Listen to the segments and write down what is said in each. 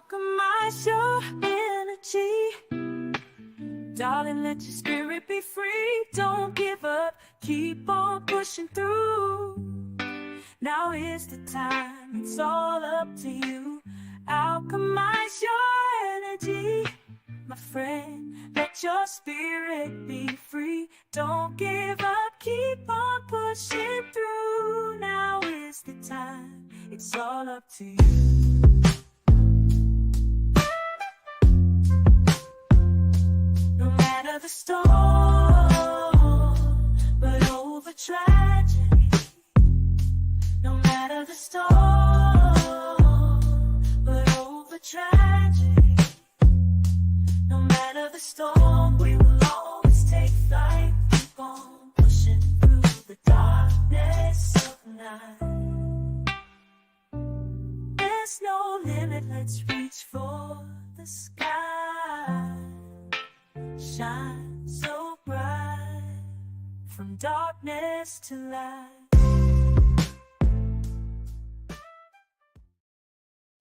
Alchemize your energy. Darling, let your spirit be free. Don't give up, keep on pushing through. Now is the time, it's all up to you. Alchemize your energy, my friend. Let your spirit be free. Don't give up, keep on pushing through. Now is the time, it's all up to you. No matter the storm, but over tragedy. No matter the storm, but over tragedy. No matter the storm, we will always take flight. Keep on pushing through the darkness of night. There's no limit, let's reach for the sky. Shine so bright, from darkness to light.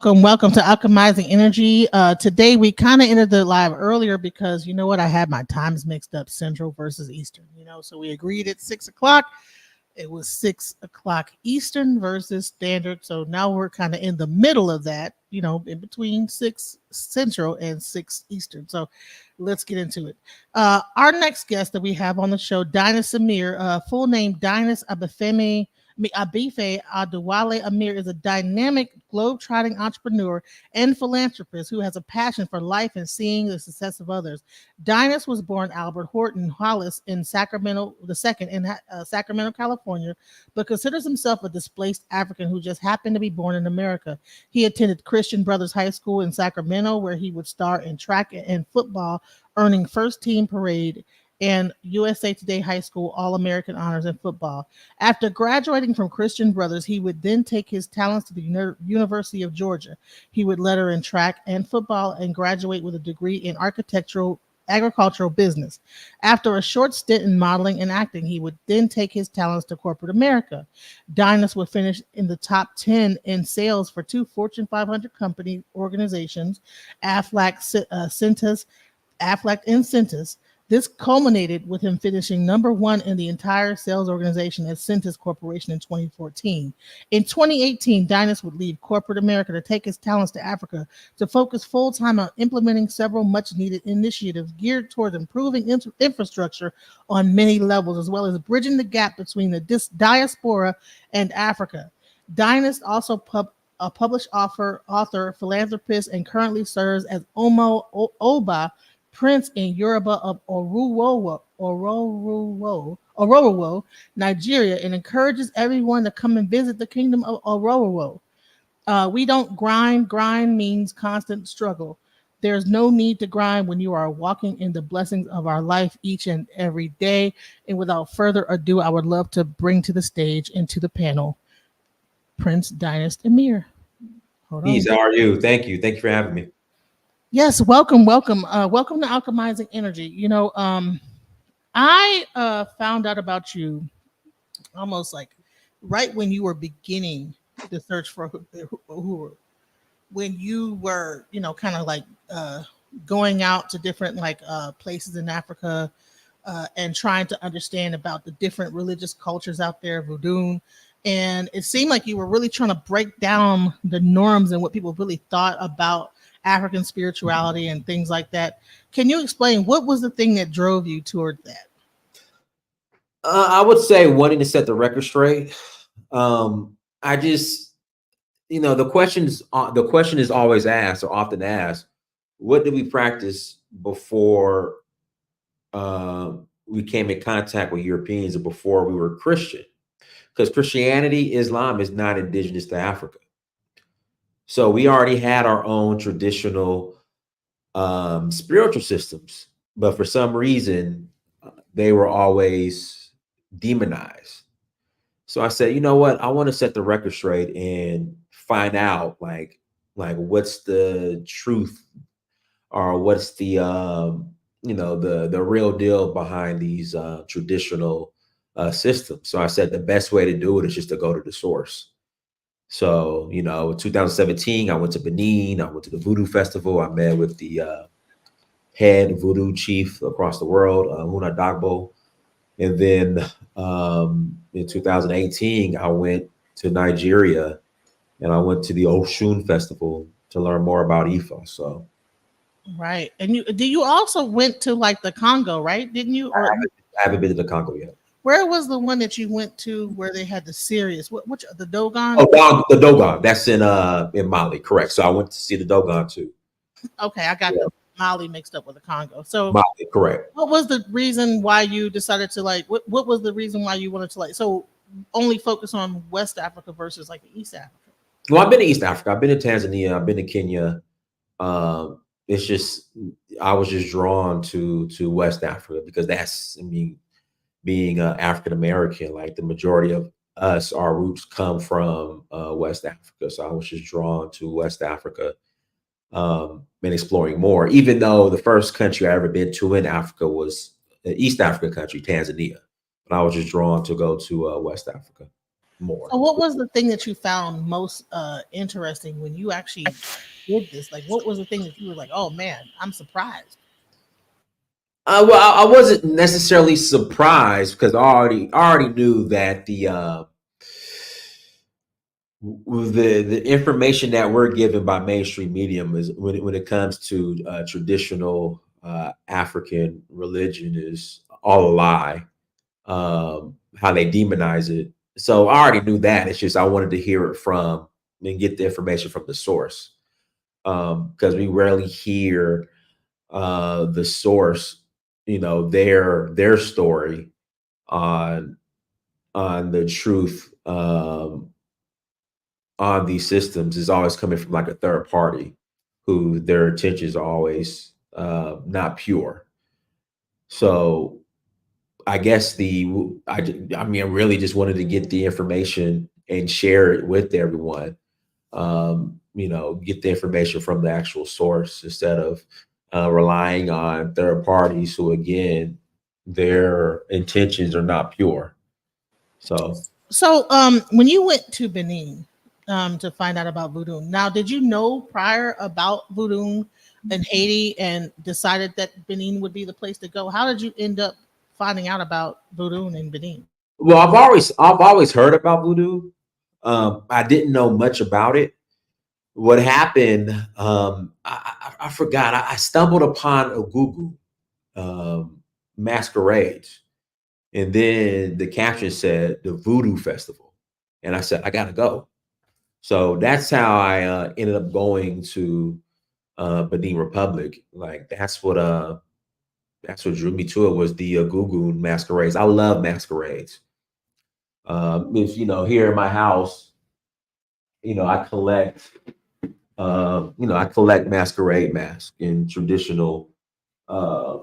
Welcome to Alchemizing Energy. Today we kind of entered the live earlier because you know what? I had my times mixed up, Central versus Eastern. So we agreed at 6 o'clock. It was 6 o'clock Eastern versus Standard. So now we're kind of in the middle of that, in between 6 Central and 6 Eastern. So let's get into it. Our next guest that we have on the show, Dynast Amir, full name Dynast Abife Adewale Amir, is a dynamic, globe-trotting entrepreneur and philanthropist who has a passion for life and seeing the success of others. Dynast was born Albert Horton Hollis in Sacramento California, but considers himself a displaced African who just happened to be born in America. He attended Christian Brothers High School in Sacramento, where he would star in track and football, earning first team parade and USA Today High School All-American honors in football. After graduating from Christian Brothers, he would then take his talents to the University of Georgia. He would letter in track and football and graduate with a degree in agricultural business. After a short stint in modeling and acting, he would then take his talents to corporate America. Dynast would finish in the top 10 in sales for 2 Fortune 500 company organizations, Aflac and Centus. This culminated with him finishing number 1 in the entire sales organization at Centus Corporation in 2014. In 2018, Dynast would leave corporate America to take his talents to Africa to focus full-time on implementing several much-needed initiatives geared toward improving infrastructure on many levels, as well as bridging the gap between the diaspora and Africa. Dynast also a published author, philanthropist, and currently serves as Oba Prince in Yoruba of Ororowo, Nigeria, and encourages everyone to come and visit the kingdom of Ororowo. We don't grind. Grind means constant struggle. There's no need to grind when you are walking in the blessings of our life each and every day. And without further ado, I would love to bring to the stage and to the panel Prince Dynast Amir. Hold on. How are you? Thank you. Thank you for having me. Yes, welcome to Alchemizing Energy. I found out about you almost like right when you were beginning the search for Uhuru, when you were, kind of like going out to different places in Africa and trying to understand about the different religious cultures out there, voodoo. And it seemed like you were really trying to break down the norms and what people really thought about African spirituality and things like that. Can you explain what was the thing that drove you toward that? I would say wanting to set the record straight. I just, the question is always asked or often asked, what did we practice before we came in contact with Europeans or before we were Christian? Because Christianity, Islam is not indigenous to Africa. So we already had our own traditional spiritual systems, but for some reason, they were always demonized. So I said, you know what? I want to set the record straight and find out like what's the truth or what's the the real deal behind these traditional systems. So I said the best way to do it is just to go to the source. So, 2017, I went to Benin. I went to the Voodoo Festival. I met with the head voodoo chief across the world, Huna Dagbo. And then in 2018, I went to Nigeria and I went to the Oshun Festival to learn more about Ifa. So Right. And you also went to like the Congo, right? Didn't you? Or I haven't been to the Congo yet. where was the one that you went to where they had the serious? Which the Oh, Dogon? The Dogon. That's in Mali, correct. So I went to see the Dogon too. Okay, I got Yeah, the Mali mixed up with the Congo. So Mali, correct. what was the reason why you decided to like what was the reason why you wanted to like so only focus on West Africa versus like the East Africa? Well, I've been to East Africa. I've been to Tanzania. I've been to Kenya. It's just I was just drawn to West Africa because that's, I mean, being African American, like the majority of us, our roots come from West Africa. So I was just drawn to West Africa, and exploring more. Even though the first country I ever been to in Africa was an East African country, Tanzania, but I was just drawn to go to West Africa more. So what was the thing that you found most interesting when you actually did this? Like what was the thing that you were like, oh man, I'm surprised. Well, I wasn't necessarily surprised because I already knew that the information that we're given by mainstream medium is when it comes to traditional African religion is all a lie. How they demonize it. So I already knew that. It's just I wanted to hear it from and get the information from the source, because we rarely hear the source, their story on the truth, on these systems is always coming from like a third party who their intentions are always not pure. So I guess I mean, I really just wanted to get the information and share it with everyone. Get the information from the actual source instead of relying on third parties who, again, their intentions are not pure. So, So when you went to Benin to find out about voodoo, now did you know prior about voodoo in Haiti and decided that Benin would be the place to go? How did you end up finding out about voodoo in Benin? well, I've always heard about voodoo. I didn't know much about it. What happened? I forgot. I stumbled upon a Google masquerades, and then the caption said the Voodoo Festival, and I said I gotta go. So that's how I ended up going to Benin Republic. Like that's what drew me to it was the Google masquerades. I love masquerades. If here in my house, I collect I collect masquerade masks and traditional, uh,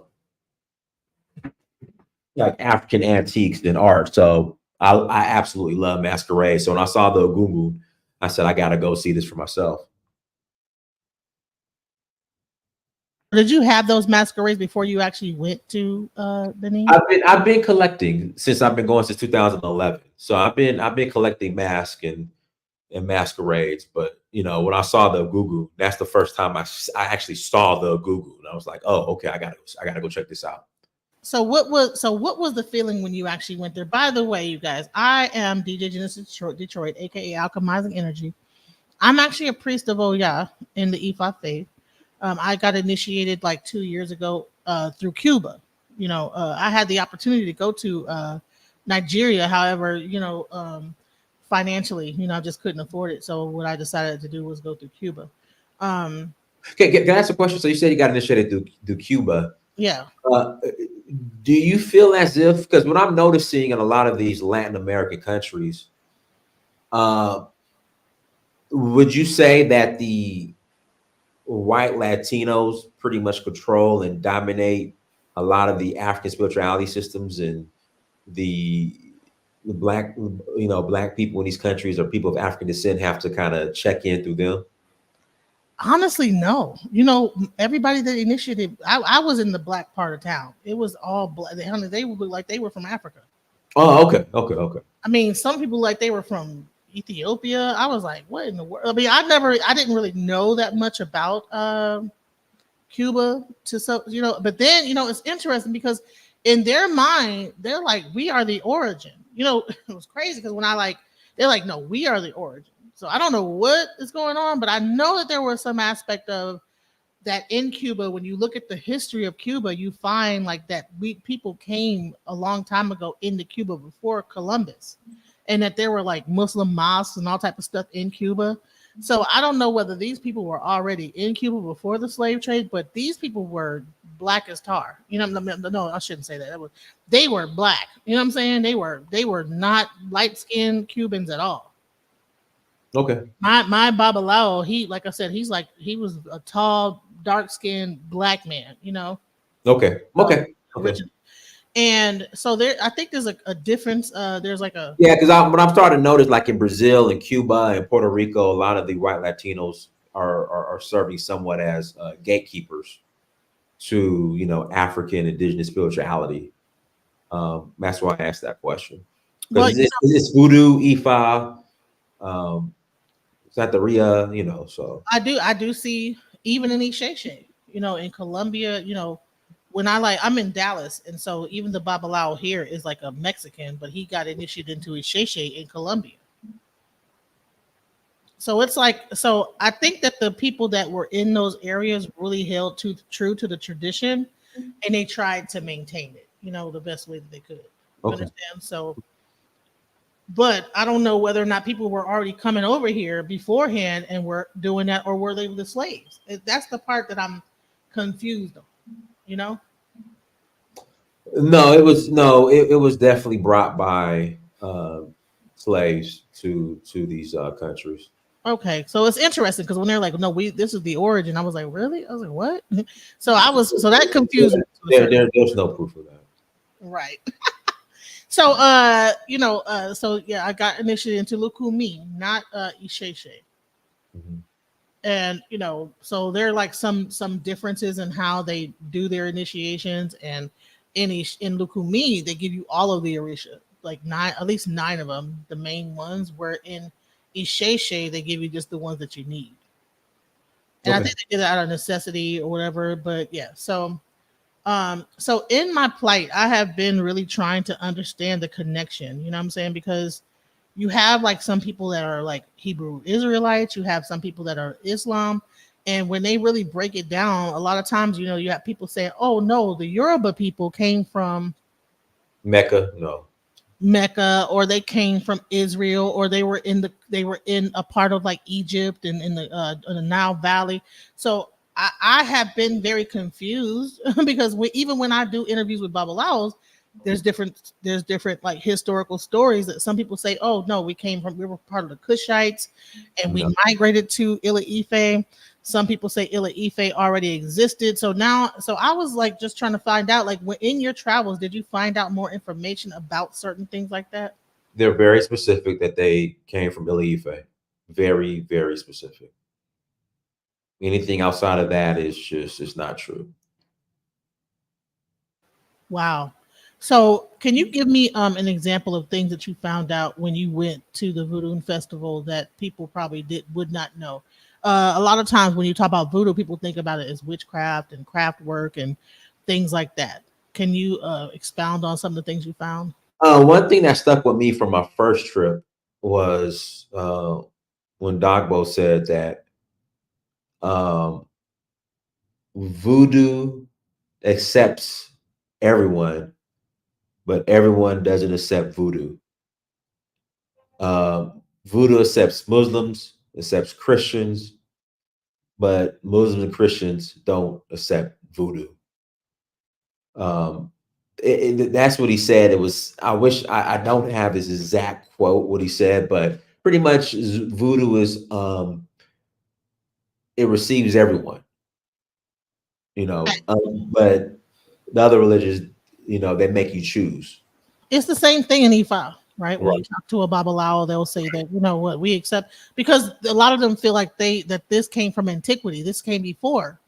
like African antiques and art. So I absolutely love masquerade. So when I saw the Google, I said I got to go see this for myself. Did you have those masquerades before you actually went to Benin? I've been collecting since I've been going since 2011. So I've been collecting masks and masquerades. But when I saw the Google, that's the first time I actually saw the Google, and I was like, oh, okay, I gotta go check this out. So what was the feeling when you actually went there? By the way, you guys, I am DJ Genesis Detroit, aka Alchemizing Energy. I'm actually a priest of Oya in the Ifa faith. I got initiated like 2 years ago through Cuba. I had the opportunity to go to Nigeria. However, financially, I just couldn't afford it. So what I decided to do was go through Cuba. Um, Okay, can I ask a question? So you said you got initiated through Cuba. yeah. Uh, do you feel as if, because what I'm noticing in a lot of these Latin American countries, uh, would you say that the white Latinos pretty much control and dominate a lot of the African spirituality systems, and the black people in these countries or people of African descent have to kind of check in through them? Honestly, no. Everybody that initiated, I was in the black part of town. It was all black. They would look like they were from Africa. Oh, okay, okay, okay. I mean, some people like they were from Ethiopia. I was like, what in the world? I mean, I didn't really know that much about Cuba to so but then it's interesting because in their mind they're like we are the origin. It was crazy because when I like they're like no we are the origin. So I don't know what is going on, but I know that there was some aspect of that in Cuba. When you look at the history of Cuba, you find like that we people came a long time ago into Cuba before Columbus, and that there were like Muslim mosques and all type of stuff in Cuba. So I don't know whether these people were already in Cuba before the slave trade, but these people were black as tar. No, I shouldn't say that. They were black. You know what I'm saying? They were not light skinned Cubans at all. Okay. My Babalao, he like I said, he was a tall, dark skinned black man. Okay. Uh, Okay. Okay. originally. And so there, I think there's a difference. There's like a Yeah, because what I'm starting to notice, like in Brazil and Cuba and Puerto Rico, a lot of the white Latinos are serving somewhat as gatekeepers to African indigenous spirituality. That's why I asked that question because well, it's voodoo, Ifa, um, Santeria, so I do see even in Isheshe, in Colombia, when I'm in Dallas, and so even the Babalao here is like a Mexican, but he got initiated into Isheshe in Colombia. So it's like so I think that the people that were in those areas really held true to the tradition, and they tried to maintain it, the best way that they could. You okay. understand? So but I don't know whether or not people were already coming over here beforehand and were doing that, or were they the slaves? That's the part that I'm confused on. You know? No, it was definitely brought by slaves to these countries. Okay, so it's interesting because when they're like, "No, this is the origin," I was like, "Really?" I was like, "What?" So that confused me to a certain There's no proof of that. right. So so yeah, I got initiated into Lukumi, not Isheshe. Mhm. And so there are like some differences in how they do their initiations. And in Lukumi they give you all of the orisha, like nine, at least nine of them, the main ones. Where in Isheshe they give you just the ones that you need, and I Okay. think they did it out of necessity or whatever. But yeah, so in my plight I have been really trying to understand the connection, you know what I'm saying, because you have like some people that are like Hebrew Israelites, you have some people that are Islam, and when they really break it down, a lot of times, you have people say, "Oh no, the Yoruba people came from Mecca, no. Mecca, or they came from Israel, or they were in a part of like Egypt and in the Nile Valley." So I have been very confused because even when I do interviews with Babalaos, there's different like historical stories that some people say, "Oh no, we were part of the Cushites and we No. migrated to Ila Ife." Some people say Ila Ife already existed. So I was like just trying to find out, like, in your travels, did you find out more information about certain things like that? They're very specific that they came from Ife. Very, very specific. Anything outside of that is just it's not true. Wow. So can you give me an example of things that you found out when you went to the Voodoo Festival that people probably would not know? A lot of times when you talk about voodoo, people think about it as witchcraft and craft work and things like that. Can you expound on some of the things you found? One thing that stuck with me from my first trip was when Dogbo said that um, voodoo accepts everyone, but everyone doesn't accept voodoo. Voodoo accepts Muslims, accepts Christians, but Muslims and Christians don't accept voodoo. Um, that's what he said. It was. I wish I don't have his exact quote what he said, but pretty much voodoo is it receives everyone, but the other religions, they make you choose. It's the same thing in E5, right? When you Right. talk to a Babalawo, they'll say that, what we accept, because a lot of them feel like that this came from antiquity. This came before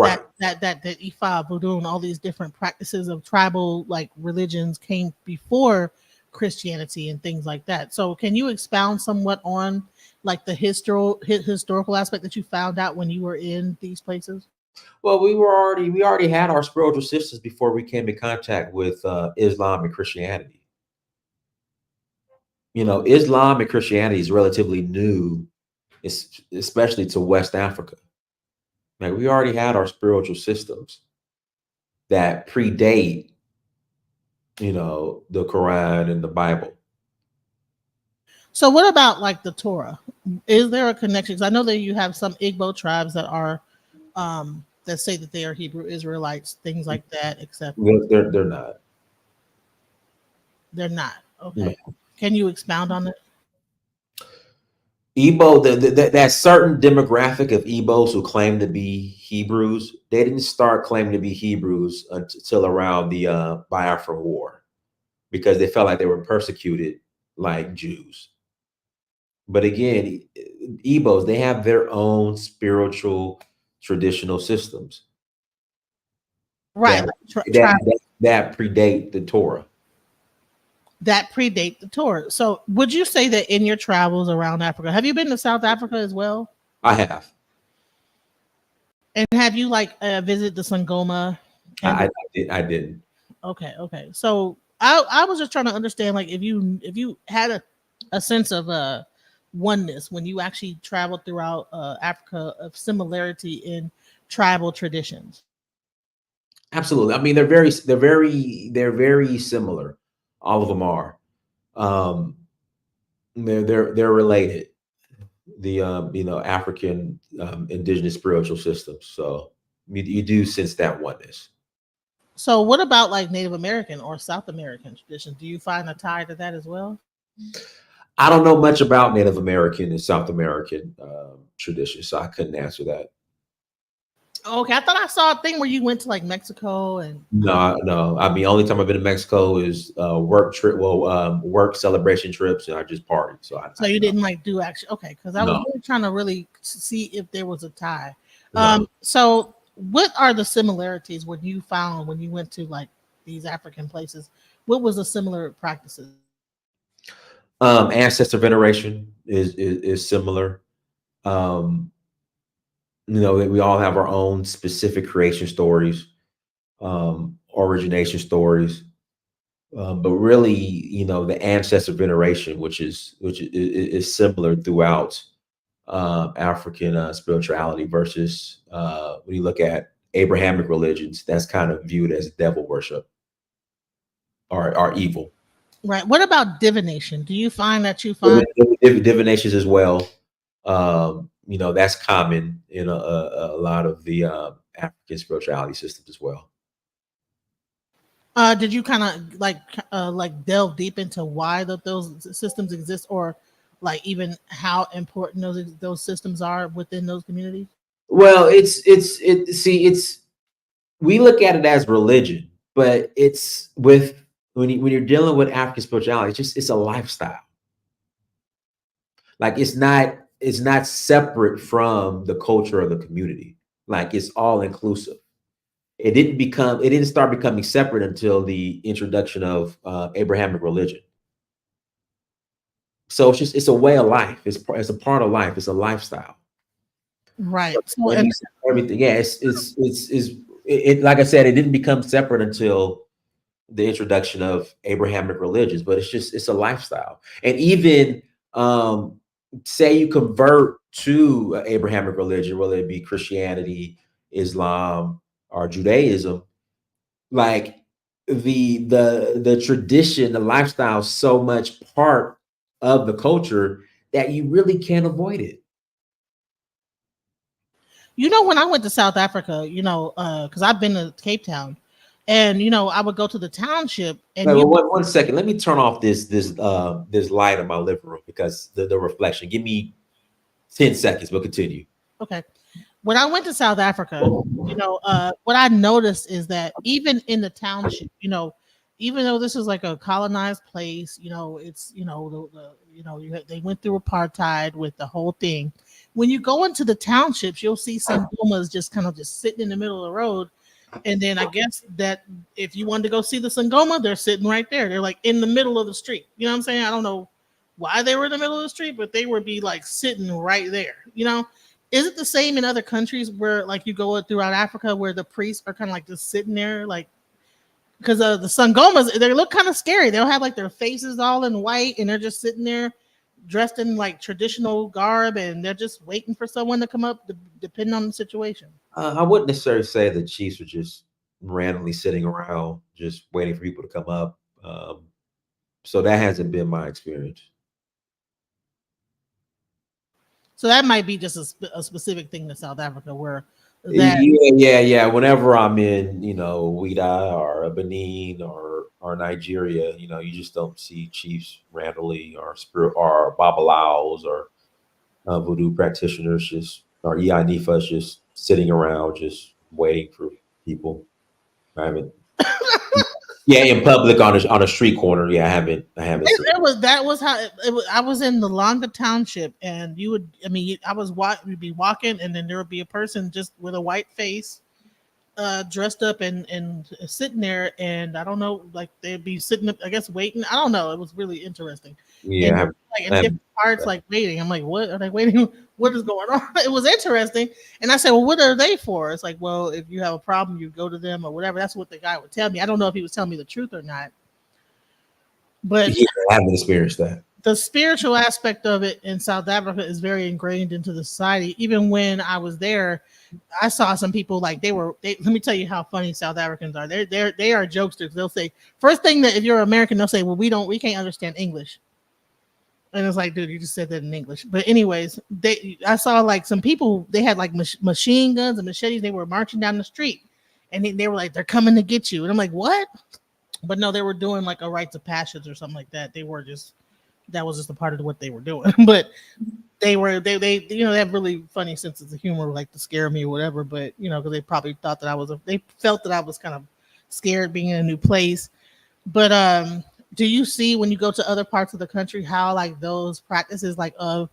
that Right. that Ifa, voodoo, and all these different practices of tribal like religions came before Christianity and things like that. So can you expound somewhat on like the historical aspect that you found out when you were in these places? Well, we already had our spiritual sisters before we came in contact with Islam and Christianity. Islam and Christianity is relatively new, especially to West Africa. Like we already had our spiritual systems that predate, the Quran and the Bible. So what about like the Torah? Is there a connection? Because I know that you have some Igbo tribes that are that say that they are Hebrew Israelites, things like that, except They're not. they're not. No. Okay. Can you expound on it? Igbo, that certain demographic of Igbos who claim to be Hebrews, they didn't start claiming to be Hebrews until around the Biafran War, because they felt like they were persecuted like Jews. But again, Igbos, they have their own spiritual traditional systems Right. that Like, that predate the Torah. that predate the Torah. So would you say that in your travels around Africa, have you been to South Africa as well? I have. And have you like visited the Sangoma? And I didn't. okay. So I was just trying to understand like if you had a sense of oneness when you actually traveled throughout Africa of similarity in tribal traditions. Absolutely. I mean, they're very similar. All of them are. Um, they're related. The African indigenous spiritual systems. So you do sense that oneness. So what about like Native American or South American traditions? Do you find a tie to that as well? I don't know much about Native American and South American traditions, so I couldn't answer that. Okay, I thought I saw a thing where you went to like Mexico and No, no. I mean, only time I've been to Mexico is work trip. Well, work celebration trips, and I just partied. So so you didn't like do action. Okay, because I was no, really trying to really see if there was a tie. no. So what are the similarities when you found when you went to like these African places? What was the similar practices? Ancestor veneration is similar. Um, we all have our own specific creation stories, origination stories. But really, the ancestor veneration, which is similar throughout African spirituality versus when you look at Abrahamic religions, that's kind of viewed as devil worship or evil. Right. What about divination? Do you find that you find Divinations as well. That's common in a lot of the African spirituality systems as well. did you kind of like delve deep into why those systems exist or like even how important those systems are within those communities? Well, it's we look at it as religion, but it's when you're dealing with African spirituality, it's a lifestyle. Like it's not separate from the culture of the community. Like it's all inclusive. It didn't start becoming separate until the introduction of Abrahamic religion. So it's a way of life. It's a part of life. It's a lifestyle. Right. So and Everything. Yeah, like I said, it didn't become separate until the introduction of Abrahamic religions, but it's a lifestyle. And even say you convert to Abrahamic religion, whether it be Christianity, Islam, or Judaism, like the tradition, the lifestyle is so much part of the culture that you really can't avoid it. when I went to South Africa, because I've been to Cape Town, and I would go to the township, and Wait, well, one second. Let me turn off this light in my living room because the reflection. Give me 10 seconds. We'll continue. okay, when I went to South Africa, what I noticed is that even in the township, even though this is like a colonized place, it's they went through apartheid with the whole thing. When you go into the townships, you'll see some boomers just kind of just sitting in the middle of the road, And then I guess that if you wanted to go see the Sangoma, they're sitting right there. They're like in the middle of the street. You know what I'm saying? I don't know why they were in the middle of the street, but they would be like sitting right there. Is it the same in other countries where like you go throughout Africa where the priests are kind of like just sitting there, like because the Sangomas they look kind of scary. They'll have like their faces all in white and they're just sitting there dressed in like traditional garb and they're just waiting for someone to come up, depending on the situation. I wouldn't necessarily say the Chiefs are just randomly sitting around, just waiting for people to come up. So that hasn't been my experience. So that might be just a specific thing to South Africa where that Yeah. Whenever I'm in, Ouida or Benin or Nigeria, you just don't see chiefs randomly or spirit or babalaos or voodoo practitioners just or Nifas just sitting around just waiting for people. I haven't. Yeah, in public on a street corner. Yeah, I haven't seen. it was that was how it was. I was in the Longa Township, and you would. I mean, I was you'd be walking, and then there would be a person just with a white face, dressed up and sitting there, and I don't know, like they'd be sitting up, I guess waiting. I don't know. It was really interesting, Yeah, and I haven't. like in I different haven't parts, like waiting. I'm like, what are they waiting? What is going on? It was interesting, and I said, well, what are they for? It's like, well, if you have a problem, you go to them or whatever. That's what the guy would tell me. I don't know if he was telling me the truth or not, but yeah, I haven't experienced that. the spiritual aspect of it in South Africa is very ingrained into the society. Even when I was there, I saw some people like let me tell you how funny South Africans are. They are jokesters. They'll say first thing that if you're American, they'll say, "Well, we can't understand English." And it's like, dude, you just said that in English. But anyways, I saw like some people they had like machine guns and machetes. They were marching down the street, and they were like, "They're coming to get you." And I'm like, "What?" But no, they were doing like a rites of passage or something like that. They were just that was just a part of what they were doing. But they have really funny senses of humor, like to scare me or whatever. But because they probably thought that they felt that I was kind of scared being in a new place. But do you see when you go to other parts of the country how like those practices like are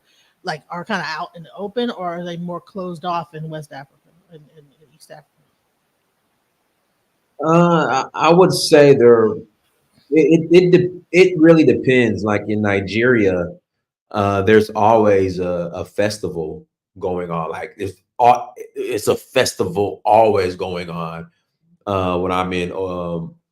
kind of out in the open, or are they more closed off in West Africa and East Africa? I would say it really depends. Like in Nigeria, there's always a festival going on. Like it's a festival always going on. When I'm in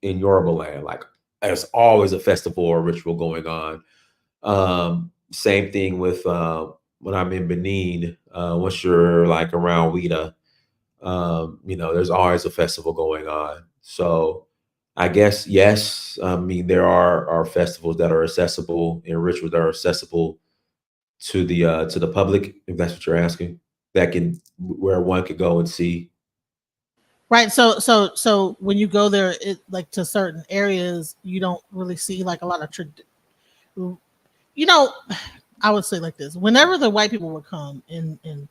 Yoruba land, like there's always a festival or ritual going on. Same thing with when I'm in Benin. Once you're like around Ouida, there's always a festival going on. So I guess yes. I mean, there are festivals that are accessible and rituals that are accessible to the public, if that's what you're asking, that can where one could go and see. Right. So when you go there, like to certain areas, you don't really see like a lot of you know, I would say like this: whenever the white people would come and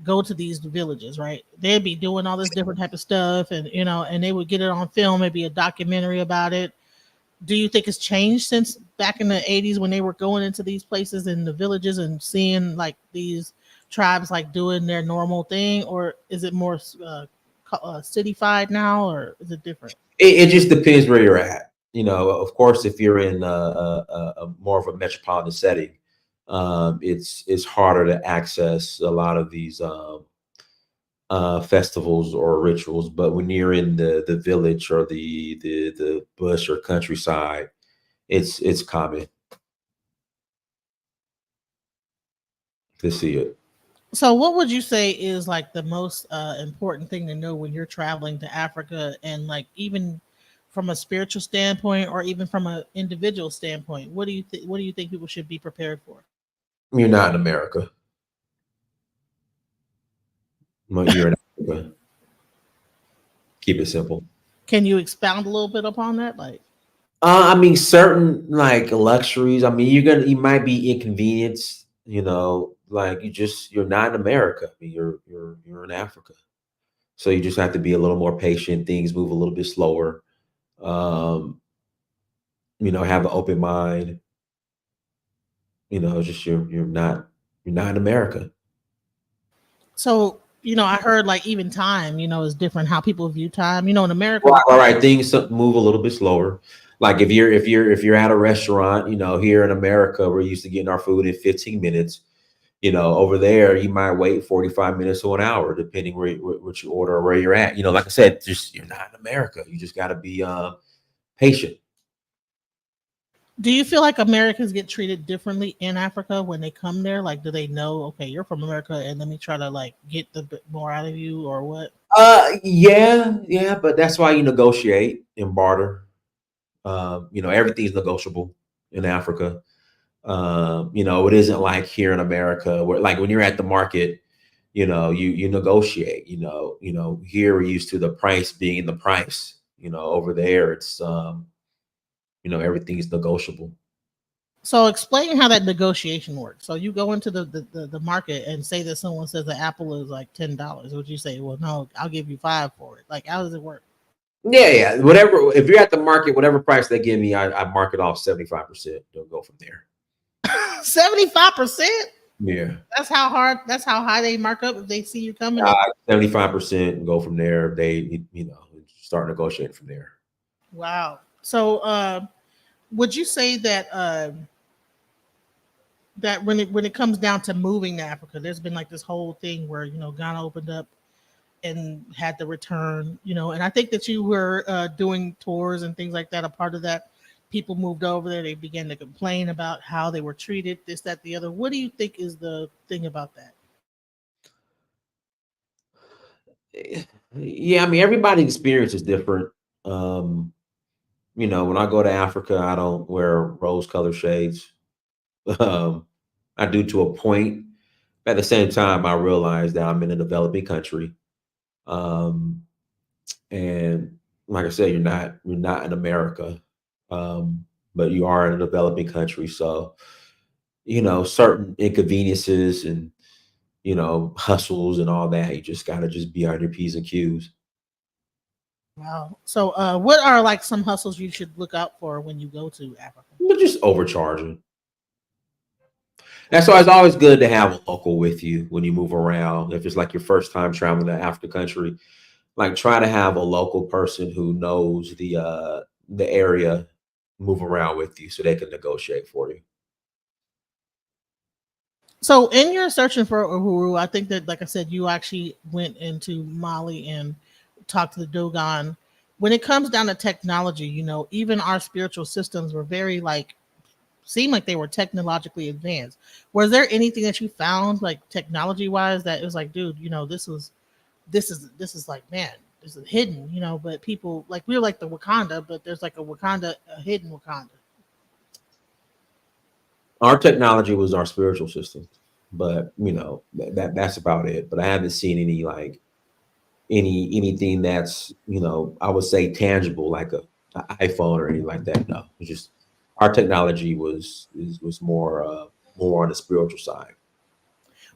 go to these villages, right? They'd be doing all this different type of stuff, and and they would get it on film, maybe a documentary about it. Do you think it's changed since back in the '80s when they were going into these places in the villages and seeing like these tribes like doing their normal thing, or is it more cityfied now, or is it different? It just depends where you're at. Of course, if you're in a more of a metropolitan setting, it's harder to access a lot of these festivals or rituals. But when you're in the village or the bush or countryside, it's common to see it. So, what would you say is like the most important thing to know when you're traveling to Africa, and like even from a spiritual standpoint, or even from an individual standpoint? What do you think people should be prepared for? You're not in America, but you're in Africa. Keep it simple. Can you expound a little bit upon that? Like, I mean, certain like luxuries. I mean, you might be inconvenienced. Like you're not in America. I mean, you're in Africa, so you just have to be a little more patient. Things move a little bit slower. Um, have an open mind. Just you're not in America. so I heard like even time, is different how people view time. In America, Right, all right. Things move a little bit slower. Like if you're at a restaurant, here in America, we're used to getting our food in 15 minutes. Over there, you might wait 45 minutes to an hour, depending what you order or where you're at. Like I said, just you're not in America. You just got to be patient. do you feel like Americans get treated differently in Africa when they come there? Like, do they know, okay, you're from America, and let me try to like get the bit more out of you, or what? Yeah, yeah, but that's why you negotiate and barter. Everything's negotiable in Africa. It isn't like here in America where, like, when you're at the market, you negotiate. Here we're used to the price being the price. Over there it's everything's negotiable. So explain how that negotiation works. So you go into the market and say that someone says the apple is like $10. Would you say, well, no, I'll give you five for it? Like, how does it work? Yeah, yeah. Whatever. If you're at the market, whatever price they give me, I mark it off 75%. They'll go from there. 75%? Yeah. That's how high they mark up if they see you coming. 75% and go from there. They start negotiating from there. Wow. So would you say that that when it comes down to moving to Africa, there's been like this whole thing where Ghana opened up and had to return, and I think that you were doing tours and things like that. A part of that, people moved over there. They began to complain about how they were treated, this, that, the other. What do you think is the thing about that? Yeah, I mean, everybody's experience is different. Um, when I go to Africa, I don't wear rose-colored shades. Um, I do to a point. At the same time, I realize that I'm in a developing country. Um, and like I said, you're not in America, um, but you are in a developing country. So, certain inconveniences and hustles and all that, you just gotta just be on your P's and Q's. Wow. So what are like some hustles you should look out for when you go to Africa? But just overcharging. That's why it's always good to have a local with you when you move around. If it's like your first time traveling to African country, like try to have a local person who knows the area move around with you so they can negotiate for you. So in your searching for Uhuru, I think that, like I said, you actually went into Mali and talked to the Dogon. When it comes down to technology, even our spiritual systems were very like seemed like they were technologically advanced. Was there anything that you found like technology wise that it was like, dude, this is like, man, this is hidden, but people like we're like the Wakanda, but there's like a hidden Wakanda. Our technology was our spiritual system, but that's about it. But I haven't seen any like anything that's I would say tangible like a iPhone or anything like that. No, it's just our technology was more on the spiritual side.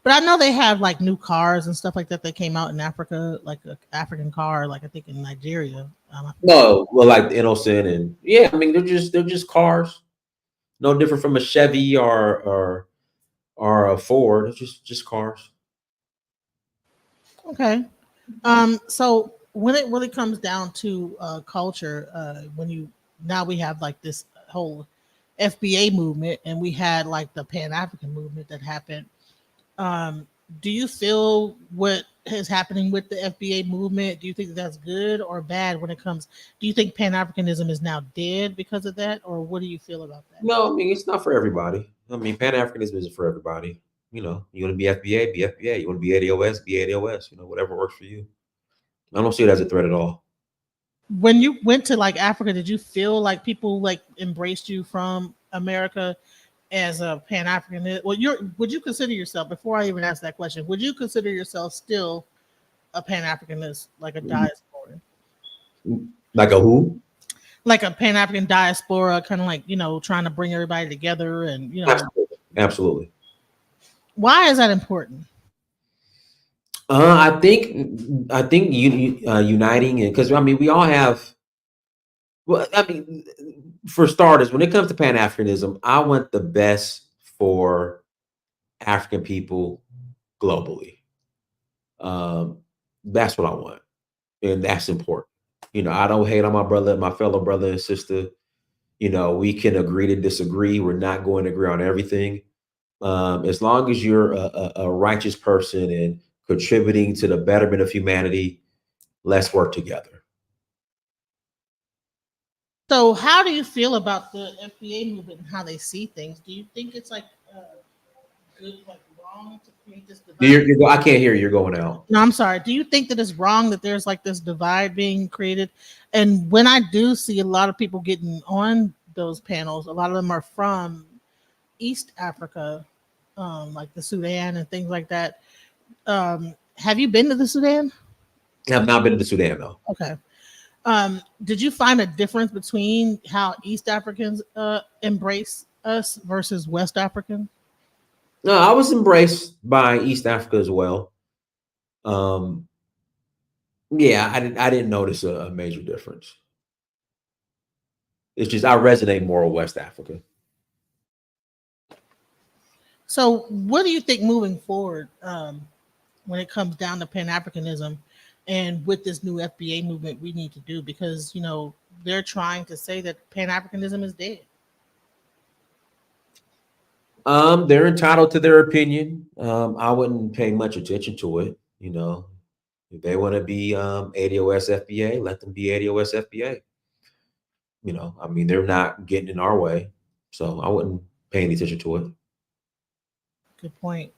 But I know they have like new cars and stuff like that that came out in Africa, like an African car, like I think in Nigeria. I forget. No, well, like the Innocent and yeah, I mean they're just cars, no different from a Chevy or a Ford. It's just cars. Okay. So when it really comes down to culture, when you now we have like this whole FBA movement, and we had like the Pan African movement that happened. Um, do you feel what is happening with the FBA movement? Do you think that's good or bad when it comes? Do you think Pan Africanism is now dead because of that, or what do you feel about that? No, I mean it's not for everybody. I mean Pan Africanism isn't for everybody. You want to be FBA, be FBA. You want to be ADOS, be ADOS. Whatever works for you. I don't see it as a threat at all. When you went to like Africa, did you feel like people like embraced you from America as a Pan African? Well, would you consider yourself, before I even ask that question, would you consider yourself still a Pan Africanist, like a diaspora, Like a who? like a Pan African diaspora, kind of like trying to bring everybody together, and Absolutely. Absolutely. why is that important? I think uniting and because I mean we all have. Well, I mean, for starters, when it comes to Pan Africanism, I want the best for African people globally. Um, that's what I want, and that's important. I don't hate on my fellow brother and sister. We can agree to disagree. We're not going to agree on everything. As long as you're a righteous person and contributing to the betterment of humanity, let's work together. So, how do you feel about the FBA movement and how they see things? Do you think it's like good, like wrong to create this divide? I can't hear you. You're going out. No, I'm sorry. Do you think that it's wrong that there's like this divide being created? And when I do see a lot of people getting on those panels, a lot of them are from East Africa, like the Sudan and things like that. Have you been to the Sudan? I've not been to Sudan though. Okay. Did you find a difference between how East Africans embrace us versus West Africans? No, I was embraced by East Africa as well. Um, yeah, I didn't notice a major difference. It's just I resonate more with West Africa. So, what do you think moving forward when it comes down to Pan Africanism and with this new FBA movement we need to do? Because, they're trying to say that Pan Africanism is dead. They're entitled to their opinion. I wouldn't pay much attention to it. If they want to be ADOS FBA, let them be ADOS FBA. I mean, they're not getting in our way, so I wouldn't pay any attention to it. Good point.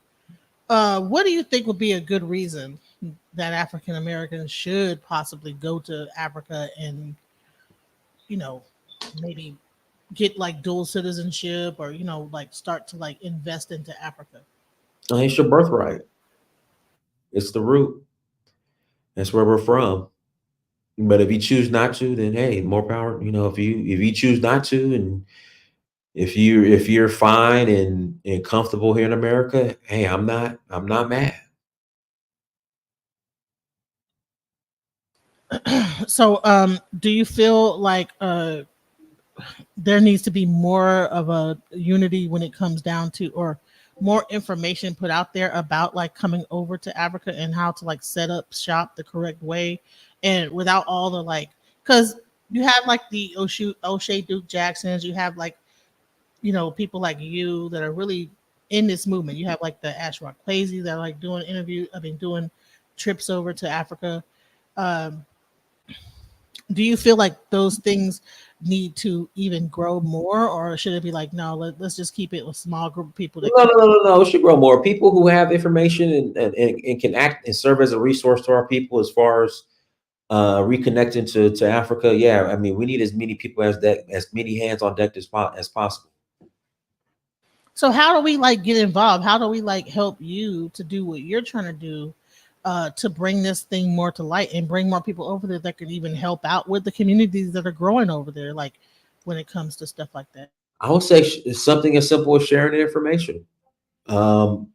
What do you think would be a good reason that African Americans should possibly go to Africa and, maybe get like dual citizenship or, like start to like invest into Africa? It's your birthright. It's the root. That's where we're from. But if you choose not to, then hey, more power. If you choose not to, and if you're fine and comfortable here in America, hey, I'm not mad. So, do you feel like there needs to be more of a unity when it comes down to, or more information put out there about like coming over to Africa and how to like set up shop the correct way and without all the like, because you have like the O'Shea Duke Jacksons, you have like, people like you that are really in this movement. You have like the Ashrock Kwesi that are like doing trips over to Africa. Um, do you feel like those things need to even grow more, or should it be like, no, let's just keep it a small group of people that No, no, no, no, no. It should grow more. People who have information and can act and serve as a resource to our people as far as reconnecting to Africa. Yeah, I mean, we need as many people as many hands on deck as possible. So how do we like get involved? How do we like help you to do what you're trying to do to bring this thing more to light and bring more people over there that could even help out with the communities that are growing over there, like when it comes to stuff like that? I would say something as simple as sharing the information. Um,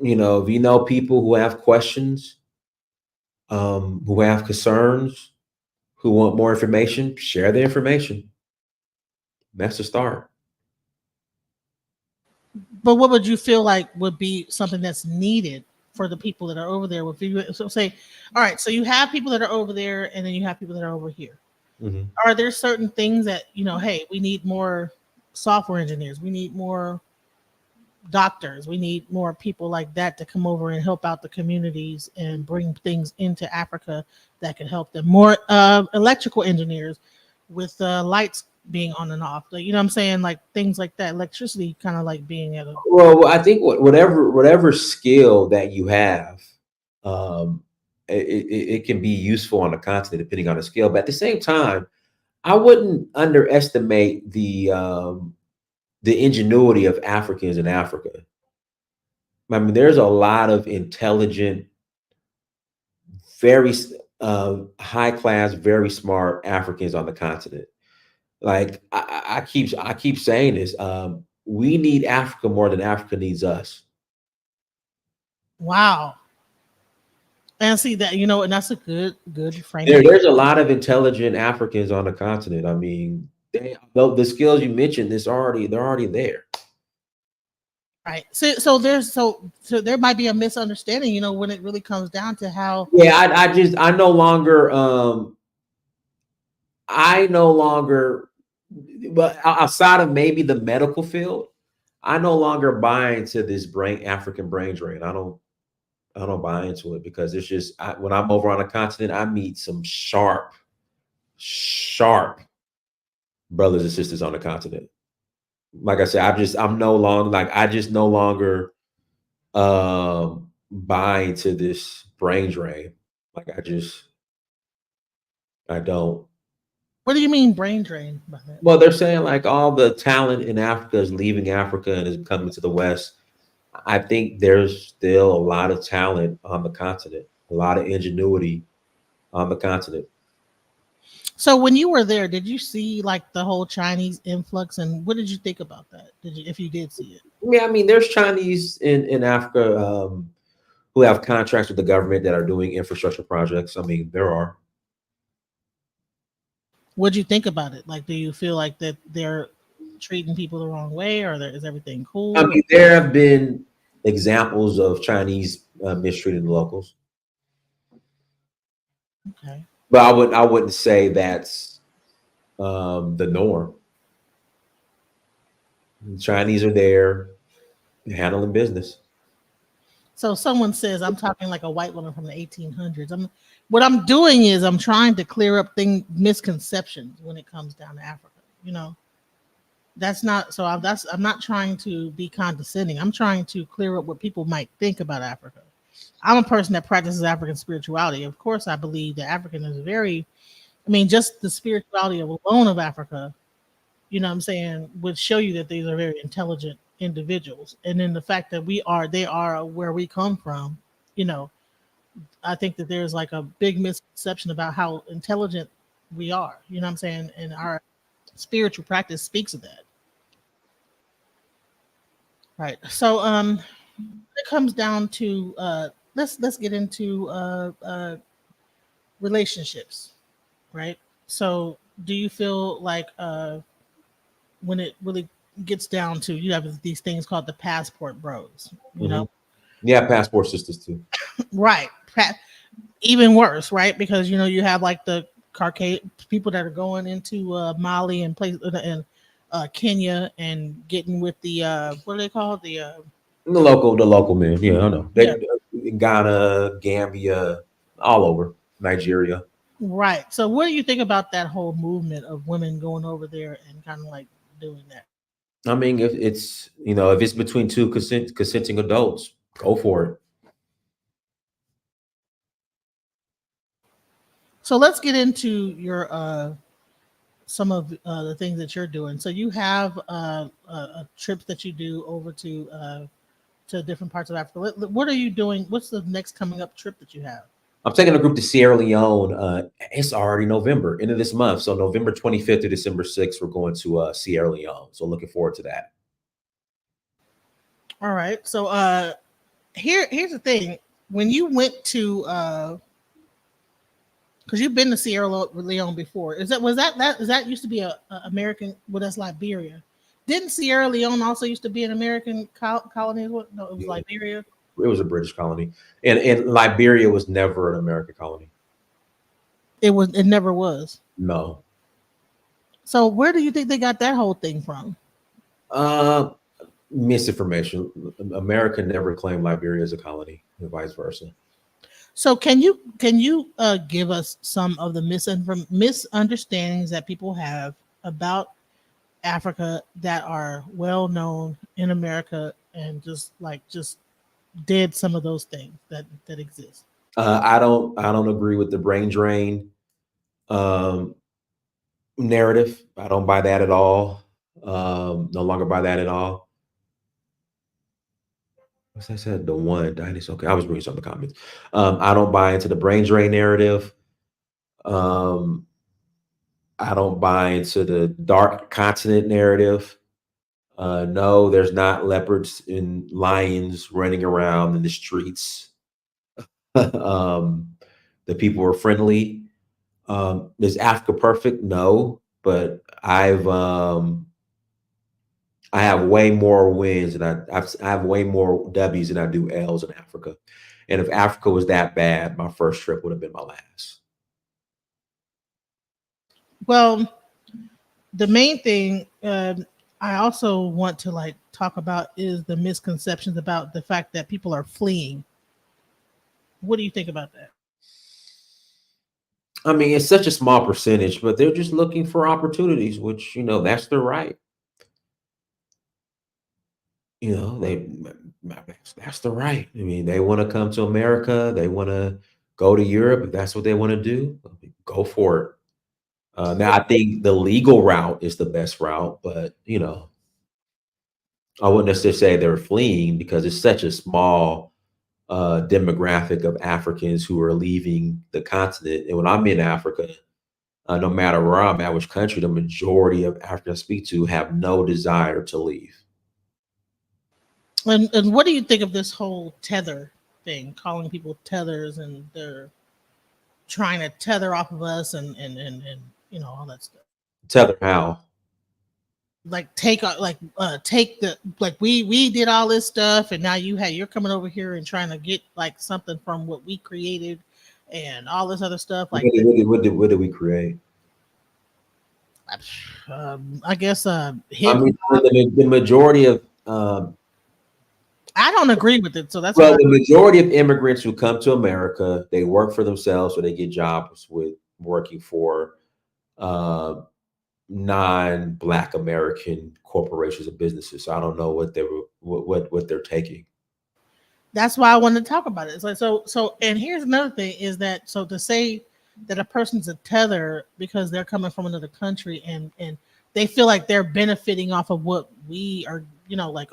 if you know people who have questions, who have concerns, who want more information, share the information. That's the start. But what would you feel like would be something that's needed for the people that are over there? With you, so say, all right, so you have people that are over there, and then you have people that are over here. Mm-hmm. Are there certain things that hey, we need more software engineers, we need more doctors, we need more people like that to come over and help out the communities and bring things into Africa that can help them? More electrical engineers with lights being on and off, like, what I'm saying, like things like that, electricity kind of like being at a Well, I think whatever skill that you have, um, it can be useful on the continent depending on the skill. But at the same time, I wouldn't underestimate the ingenuity of Africans in Africa. I mean, there's a lot of intelligent, very high class, very smart Africans on the continent. Like I keep saying this. We need Africa more than Africa needs us. wow. And see that, and that's a good frame. There's a lot of intelligent Africans on the continent. I mean, the skills you mentioned, they're already there. Right. So there might be a misunderstanding, when it really comes down to how. Yeah, I no longer I no longer, but outside of maybe the medical field, I no longer buy into this African brain drain. I don't buy into it because it's just when I'm over on a continent, I meet some sharp brothers and sisters on the continent. Like I said, I'm no longer like I just no longer buy into this brain drain. Like I don't. What do you mean brain drain by that? Well, they're saying like all the talent in Africa is leaving Africa and is coming to the West. I think there's still a lot of talent on the continent, a lot of ingenuity on the continent. So when you were there, did you see like the whole Chinese influx, and what did you think about that? If you did see it? Yeah, I mean, there's Chinese in Africa who have contracts with the government that are doing infrastructure projects. I mean, there are. What do you think about it? Like, do you feel like that they're treating people the wrong way, or is everything I cool? mean, there have been examples of Chinese mistreating the locals, Okay. but I wouldn't say that's the norm. Chinese are there handling business. So someone says I'm talking like a white woman from the 1800s. What I'm doing is I'm trying to clear up misconceptions when it comes down to Africa. That's not so. I'm not trying to be condescending. I'm trying to clear up what people might think about Africa. I'm a person that practices African spirituality. Of course, I believe that African is very. I mean, just the spirituality alone of Africa, what I'm saying, would show you that these are very intelligent individuals. And then the fact that they are where we come from, you know, I think that there's like a big misconception about how intelligent we are. You know what I'm saying? And our spiritual practice speaks of that. Right. So it comes down to let's get into relationships, right? So do you feel like when it really gets down to, you have these things called the passport bros, Hmm. Yeah, passport sisters too. right? Even worse, right? Because you have like the Caucasian people that are going into Mali and Kenya and getting with the what are they called? The local men. Yeah, I know. Yeah, Ghana, Gambia, all over Nigeria. right. So what do you think about that whole movement of women going over there and kind of like doing that? I mean, if it's if it's between two consenting adults, go for it. So let's get into your some of the things that you're doing. So you have trips that you do over to different parts of Africa. What are you doing? What's the next coming up trip that you have? I'm taking a group to Sierra Leone. It's already November, end of this month. So November 25th to December 6th, we're going to Sierra Leone. So looking forward to that. All right. So here's the thing. When you went to because you've been to Sierra Leone before, is that used to be a American? Well, that's Liberia. Didn't Sierra Leone also used to be an American colony? No, it was Yeah, Liberia. it was a British colony, and Liberia was never an American colony. It was. It never was. No. So where do you think they got that whole thing from? Uh, Misinformation. America never claimed Liberia as a colony, and vice versa. So can you give us some of the misunderstandings that people have about Africa that are well known in America, and just did some of those things that exist? I don't agree with the brain drain um, narrative. I don't buy that at all. No longer buy that at all. What's I said? The one Dynast. Okay, I was reading some of the comments. I don't buy into the brain drain narrative. Um, I don't buy into the dark continent narrative. No, there's not leopards and lions running around in the streets. um, the people are friendly. Is Africa perfect? No, but I have way more wins and I have way more W's than I do L's in Africa. And if Africa was that bad, my first trip would have been my last. Well, the main thing I also want to like talk about is the misconceptions about the fact that people are fleeing. What do you think about that? I mean, it's such a small percentage, but they're just looking for opportunities, which, that's their right. That's the right. I mean, they want to come to America. They want to go to Europe. If that's what they want to do, I mean, go for it. Now, I think the legal route is the best route, but I wouldn't necessarily say they're fleeing because it's such a small demographic of Africans who are leaving the continent. And when I'm in Africa, no matter where I'm at, which country, the majority of Africans I speak to have no desire to leave. And what do you think of this whole tether thing, calling people tethers, and they're trying to tether off of us and all that stuff? Tether how? Like take the like we did all this stuff, and now you're coming over here and trying to get like something from what we created and all this other stuff What like that. did we create? I guess I hip. mean, the majority of I don't agree with it, so that's well, why. the majority of immigrants who come to America, they work for themselves or they get jobs with working for uh, non-Black American corporations and businesses. So I don't know what they were, what they're taking. That's why I wanted to talk about it. It's like so. And here's another thing: is that so to say that a person's a tether because they're coming from another country and they feel like they're benefiting off of what we are, like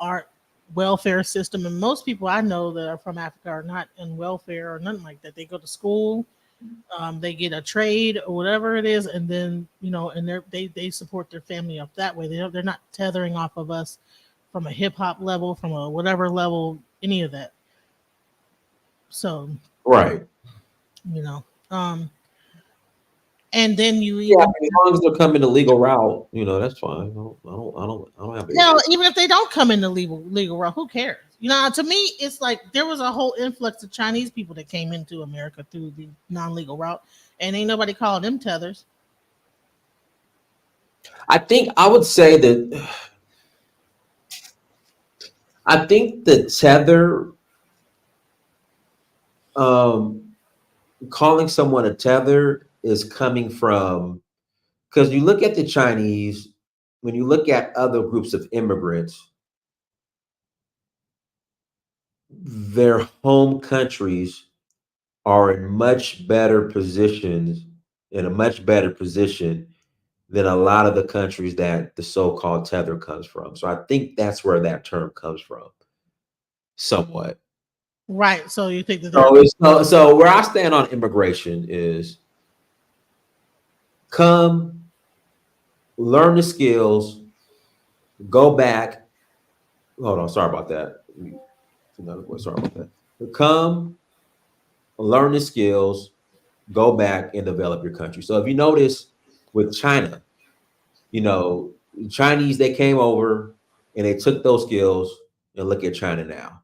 our welfare system. And most people I know that are from Africa are not in welfare or nothing like that. They go to school, they get a trade or whatever it is, and then and they support their family up that way. They're not tethering off of us from a hip hop level, from a whatever level, any of that. So Right. you know, um, and then you Yeah, I even mean, as long as they're coming the legal route, that's fine. I don't have an now issue. even if they don't come in the legal route, who cares? To me, it's like there was a whole influx of Chinese people that came into America through the non-legal route, and ain't nobody called them tethers. I think I would say that I think the tether, um, calling someone a tether is coming from because you look at the Chinese, when you look at other groups of immigrants, their home countries are in much better positions, in a much better position than a lot of the countries that the so-called tether comes from. So I think that's where that term comes from, somewhat. Right. So you think that they're So where I stand on immigration is come, learn the skills, go back. Hold on, sorry about that. Another voice, sorry about that. Come, learn the skills, go back and develop your country. So if you notice with China, you know, Chinese, they came over and they took those skills and look at China now.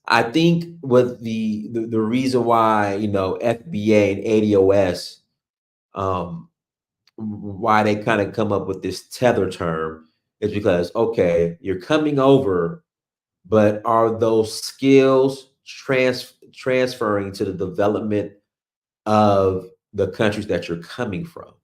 I think with the reason why, FBA and ADOS, um, why they kind of come up with this tether term is because, okay, you're coming over, but are those skills transferring to the development of the countries that you're coming from?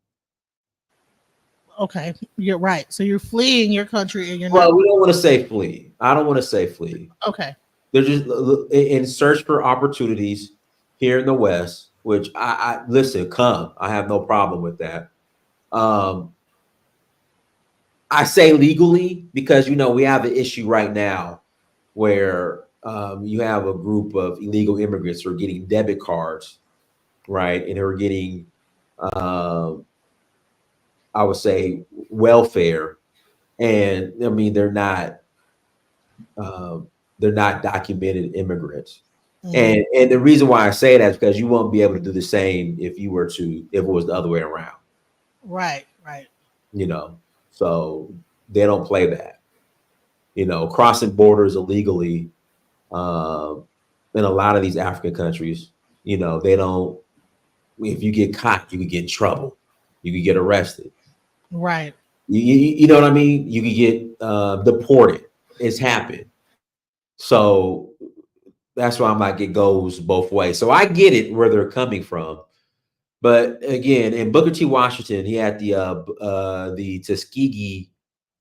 okay. You're right. So you're fleeing your country and you're not Well, we don't want to say flee. I don't want to say flee. okay. They're just in search for opportunities here in the West, which I listen, come. I have no problem with that. Um, I say legally because we have an issue right now where you have a group of illegal immigrants who are getting debit cards, right, and who are getting, um, I would say, welfare, and I mean um, they're not documented immigrants. Mhm. And the reason why I say that is because you won't be able to do the same if it was the other way around, Right. Right. you know. So They don't play that. You know, crossing borders illegally in a lot of these African countries, you know, they don't. If you get caught, you could get in trouble. You could get arrested. Right. You know what I mean? You could get deported. It's happened. So that's why I'm like, it goes both ways. So I get it where they're coming from. But again, in Booker T. Washington, he had the Tuskegee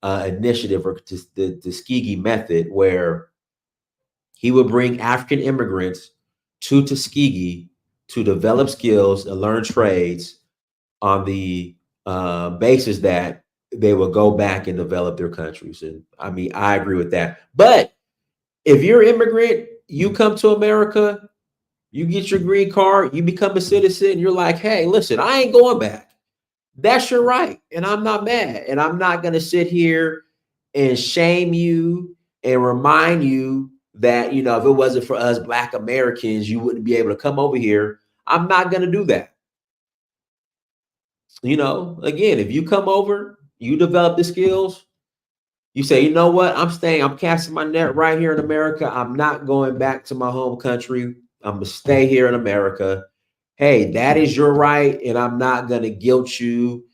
initiative, or the Tuskegee method, where he would bring African immigrants to Tuskegee to develop skills and learn trades on the basis that they would go back and develop their countries. And I mean, I agree with that. But if you're an immigrant, you come to America, you get your green card, you become a citizen, you're like, hey, listen, I ain't going back. That's your right. And I'm not mad. And I'm not going to sit here and shame you and remind you that, you know, if it wasn't for us Black Americans, you wouldn't be able to come over here. I'm not going to do that. You know, again, if you come over, you develop the skills, you say, you know what, I'm staying, I'm casting my net right here in America. I'm not going back to my home country. I'm going to stay here in America. Hey, that is your right. And I'm not going to guilt you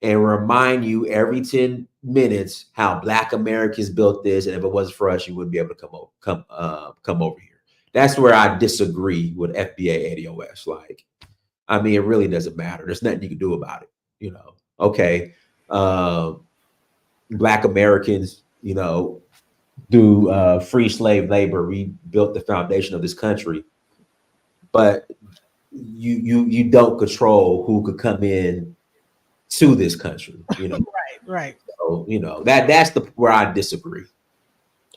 and remind you every 10 minutes how Black Americans built this. And if it wasn't for us, you wouldn't be able to come over here. That's where I disagree with FBA ADOS. Like, I mean, it really doesn't matter. There's nothing you can do about it. You know, okay. Black Americans, you know, through free slave labor, rebuilt the foundation of this country. But you don't control who could come in to this country, you know. Right. So, you know, that's where I disagree.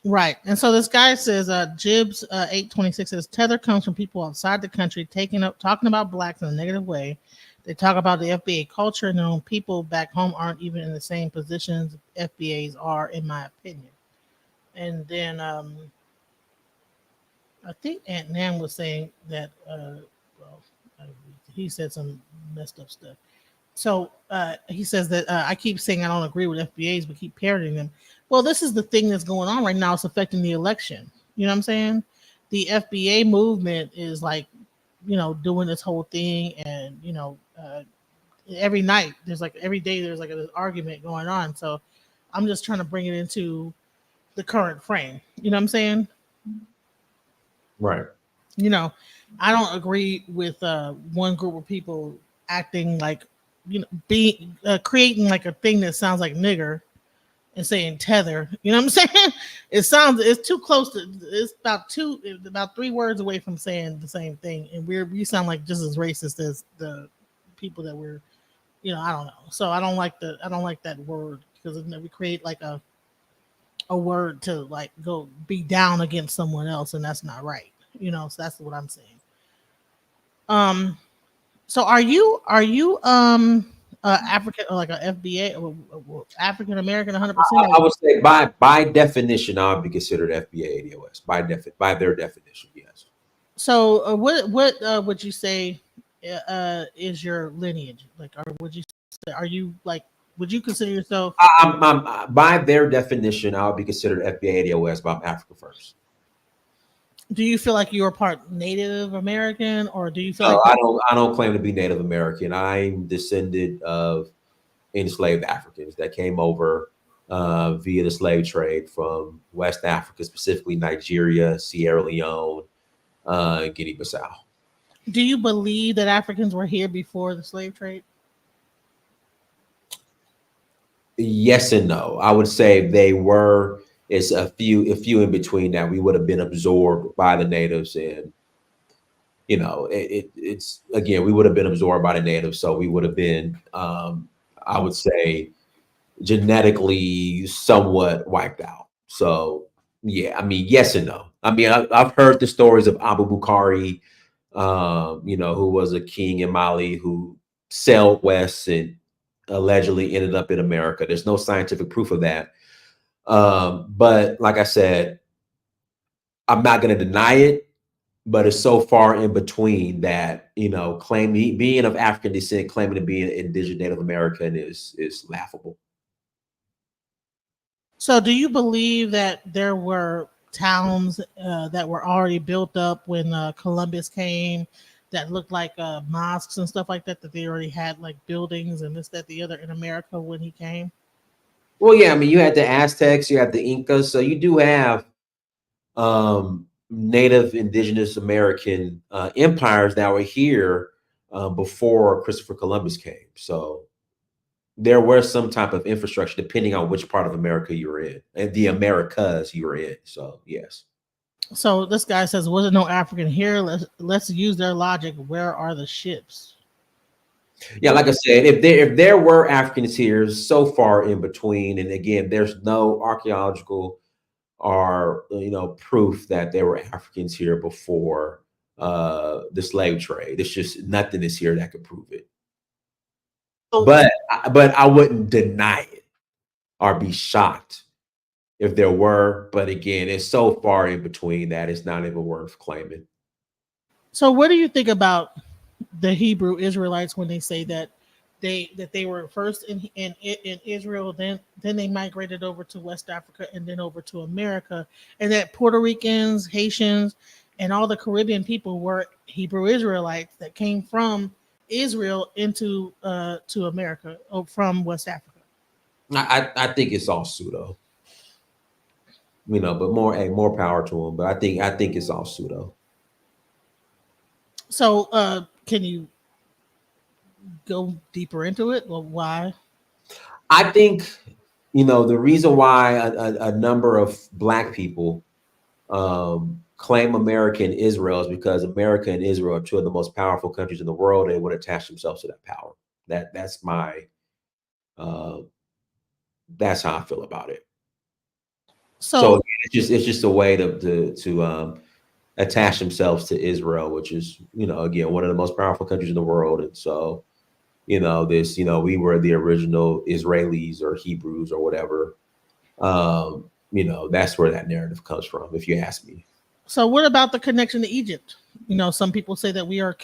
Right. And so this guy says, Jibs 826 says, tether comes from people outside the country talking about blacks in a negative way. They talk about the FBA culture, and their own people back home aren't even in the same positions FBAs are, in my opinion. And then I think Aunt Nan was saying that, he said some messed up stuff. So he says that I keep saying I don't agree with FBAs, but keep parroting them. Well, this is the thing that's going on right now. It's affecting the election. You know what I'm saying? The FBA movement is like, you know, doing this whole thing, and you know, every night every day there's like an argument going on. So I'm just trying to bring it into the current frame. You know what I'm saying? Right. You know, I don't agree with one group of people acting like, you know, being creating like a thing that sounds like nigger and saying tether. You know what I'm saying? It's too close to. It's about 3 words away from saying the same thing, and we sound like just as racist as the people that we're. You know, I don't know. So I don't like that word, because we create like a word to like go be down against someone else, and that's not right. You know, so that's what I'm saying. So are you African, or like a FBA, or African American 100%? I would say by definition, I would be considered FBA ADOS by their definition. Yes. So what would you say is your lineage? Like, or would you say, are you like, would you consider yourself? I'm by their definition, I would be considered FBA ADOS, but I'm Africa first. Do you feel like you're part Native American, or do you feel No, like I don't claim to be Native American. I'm descended of enslaved Africans that came over via the slave trade from West Africa, specifically Nigeria, Sierra Leone, Guinea-Bissau. Do you believe that Africans were here before the slave trade? Yes and no. I would say they were. It's a few in between that we would have been absorbed by the natives, and you know, it's again, we would have been absorbed by the natives, so we would have been, I would say, genetically somewhat wiped out. So yeah, I mean, yes and no. I mean, I've heard the stories of Abu Bukhari, you know, who was a king in Mali who sailed west and allegedly ended up in America. There's no scientific proof of that. But like I said, I'm not going to deny it, but it's so far in between that, you know, claiming being of African descent, claiming to be an indigenous Native American is laughable. So, do you believe that there were towns that were already built up when Columbus came that looked like mosques and stuff like that? That they already had like buildings and this, that, the other in America when he came? Well, yeah, I mean, you had the Aztecs, you had the Incas, so you do have Native Indigenous American empires that were here before Christopher Columbus came. So there was some type of infrastructure depending on which part of America you were in and the Americas you were in. So yes. So this guy says, "Wasn't no African here? Let's use their logic. Where are the ships?" Yeah, What? like I said, if there were Africans here, so far in between, and again, there's no archaeological or proof that there were Africans here before the slave trade. It's just nothing is here that could prove it. So, But I wouldn't deny it or be shocked if there were. But again, it's so far in between that it's not even worth claiming. so what do you think about the Hebrew Israelites when they say that they were first in Israel, then they migrated over to West Africa and then over to America, and that Puerto Ricans, Haitians, and all the Caribbean people were Hebrew Israelites that came from Israel into to America from West Africa. I think it's all pseudo, but more power to them. But I think it's all pseudo. So, can you go deeper into it? Well, why? I think the reason why a number of black people claim America and Israel is because America and Israel are two of the most powerful countries in the world. And they would attach themselves to that power. That's my uh, that's how I feel about it. So So, it's just a way to attach themselves to Israel, which is again one of the most powerful countries in the world. And so this we were the original Israelis or Hebrews or whatever. That's where that narrative comes from, if you ask me. so what about the connection to Egypt? Some people say that we are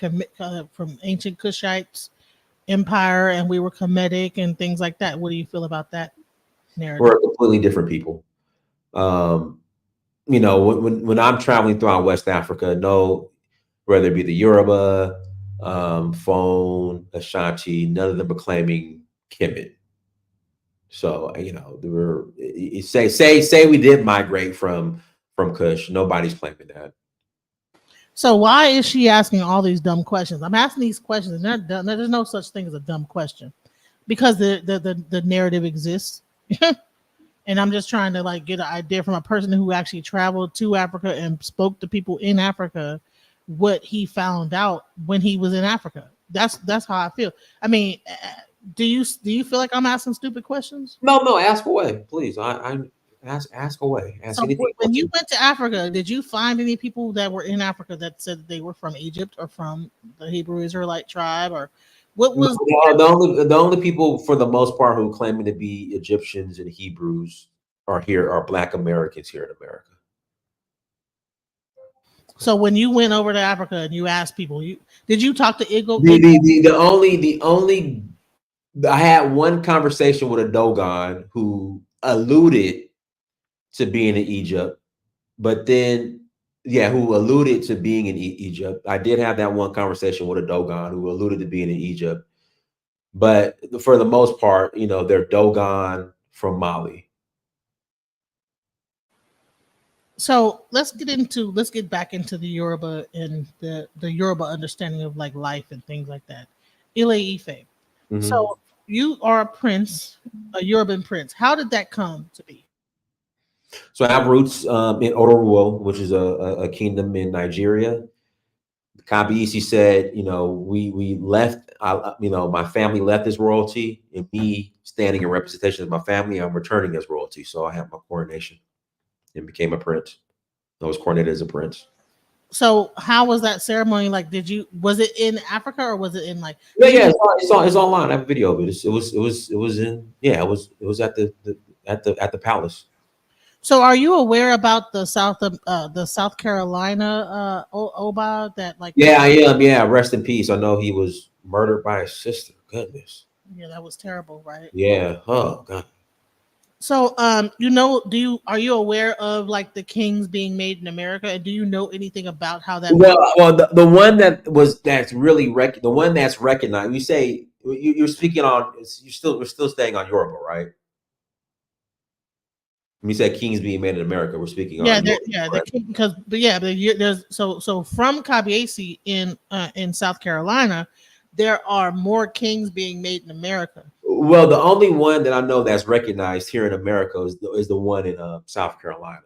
from ancient Cushites empire and we were Kemetic and things like that. What do you feel about that narrative? We're completely different people. Um, when I'm traveling throughout West Africa, no, whether it be the Yoruba, Fon, Ashanti, none of them are claiming Kemet. So there were say we did migrate from Kush. Nobody's claiming that. So why is she asking all these dumb questions? I'm asking these questions, and they're dumb. There's no such thing as a dumb question because the narrative exists. And I'm just trying to like get an idea from a person who actually traveled to Africa and spoke to people in Africa what he found out when he was in Africa. That's how I feel. I mean, do you feel like I'm asking stupid questions? No, ask away, please. I ask away. Ask So anything you when want you to. went to Africa, did you find any people that were in Africa that said that they were from Egypt or from the Hebrew Israelite tribe, or what No, was? the only people for the most part who claiming to be Egyptians and Hebrews are Black Americans here in America. So when you went over to Africa and you asked people, did you talk to The the the, the only I had one conversation with a Dogon who alluded to being in Egypt, but then yeah, who alluded to being in Egypt. I did have that one conversation with a Dogon who alluded to being in Egypt, but for the most part, they're Dogon from Mali. So let's get back into the Yoruba and the Yoruba understanding of like life and things like that. Ile Ife. Mhm. So you are a prince, a Yoruban prince. How did that come to be? So I have roots in Oruwo, which is a kingdom in Nigeria. Kabiyesi said, we left, my family left as royalty, and me standing in representation of my family, I'm returning as royalty. So I have my coronation and became a prince. I was coronated as a prince. So how was that ceremony? Like, was it in Africa or was it in like? Yeah, yeah, it's online. I have a video of it. It was in yeah, it was at the palace. So are you aware about the South Carolina Oba that like Yeah, I am. Yeah, rest in peace. I know he was murdered by his sister. Goodness. yeah, that was terrible, right? Yeah. Oh God. So, are you aware of like the kings being made in America, and do you know anything about how that works? Well, the one that's really the one that's recognized. You say you're speaking on. We're still staying on Yoruba, right? When you said kings being made in America, we're speaking Yeah, on Yoruba, the correct? king, because there's so from Kabiesi in South Carolina, there are more kings being made in America. Well, the only one that I know that's recognized here in America is the one in South Carolina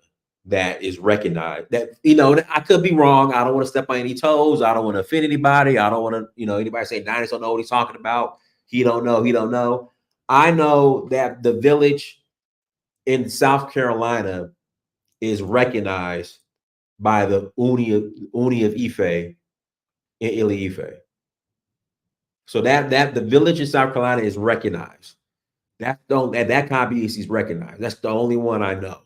that is recognized. That I could be wrong. I don't want to step on any toes. I don't want to offend anybody. I don't want to anybody say Dynast don't know what he's talking about. He don't know. He don't know. I know that the village in South Carolina is recognized by the Uni of Ife in Ili Ife. So that the village in South Carolina is recognized. That KBEC is recognized. That's the only one I know.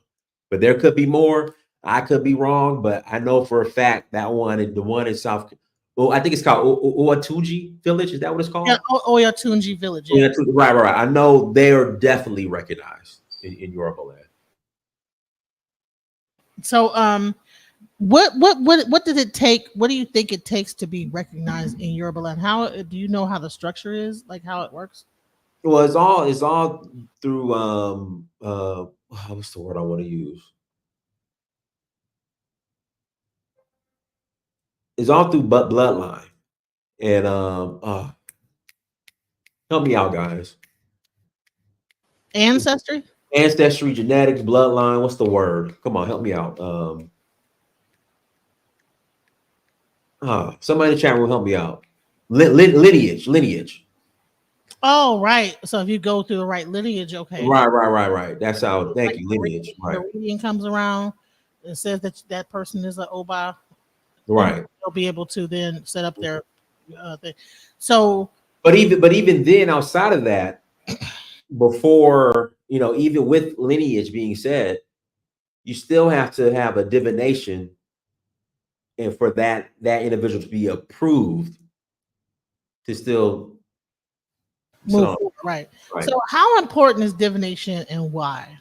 But there could be more. I could be wrong, but I know for a fact that one, the one in South. Well, I think it's called Oatuji Village. Is that what it's Yeah, called? Oyatunji village. Yeah. Right. I know they are definitely recognized in Yoruba land. So, what does it take? What do you think it takes to be recognized in Yoruba land? How do you know how the structure is, like how it works? Well, it's all through what's the word I want to use? It's all through bloodline. And help me out, guys. Ancestry. Ancestry, genetics, bloodline. What's the word? Come on, help me out. Somebody in the chat will help me out. Lineage. Oh, right. So if you go through the right lineage, okay. Right. That's how. Thank Like you, lineage. the Right, reading comes around, it says that that person is an Oba, then right. they'll be able to then set up their thing. So, But even then, outside of that, before even with lineage being said, you still have to have a divination, and for that individual to be approved to still sit move on. forward, right? Right. So, how important is divination and why?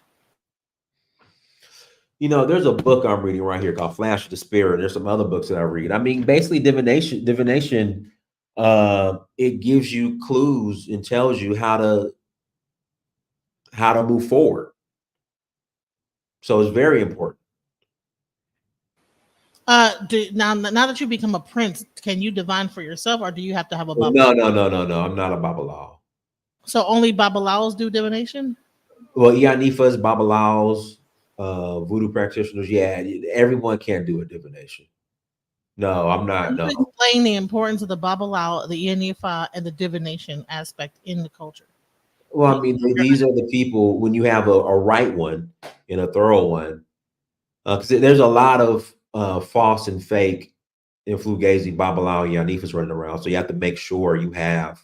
There's a book I'm reading right here called Flash of the Spirit. There's some other books that I read. I mean, basically divination, it gives you clues and tells you how to move forward. So it's very important. Now that you become a prince, can you divine for yourself, or do you have to have a baba? No. I'm not a Babalawo. So only babalawos do divination. Well, Iyanifas, Babalaos, voodoo practitioners, yeah, everyone can't do a divination. No, I'm Can not. you No. explain the importance of the babalawo, the Iyanifa, and the divination aspect in the culture? Well, I mean, these are the people when you have a right one and a thorough one, because there's a lot of false and fake Influgazi, Babalawo, Yanifas running around. So you have to make sure you have,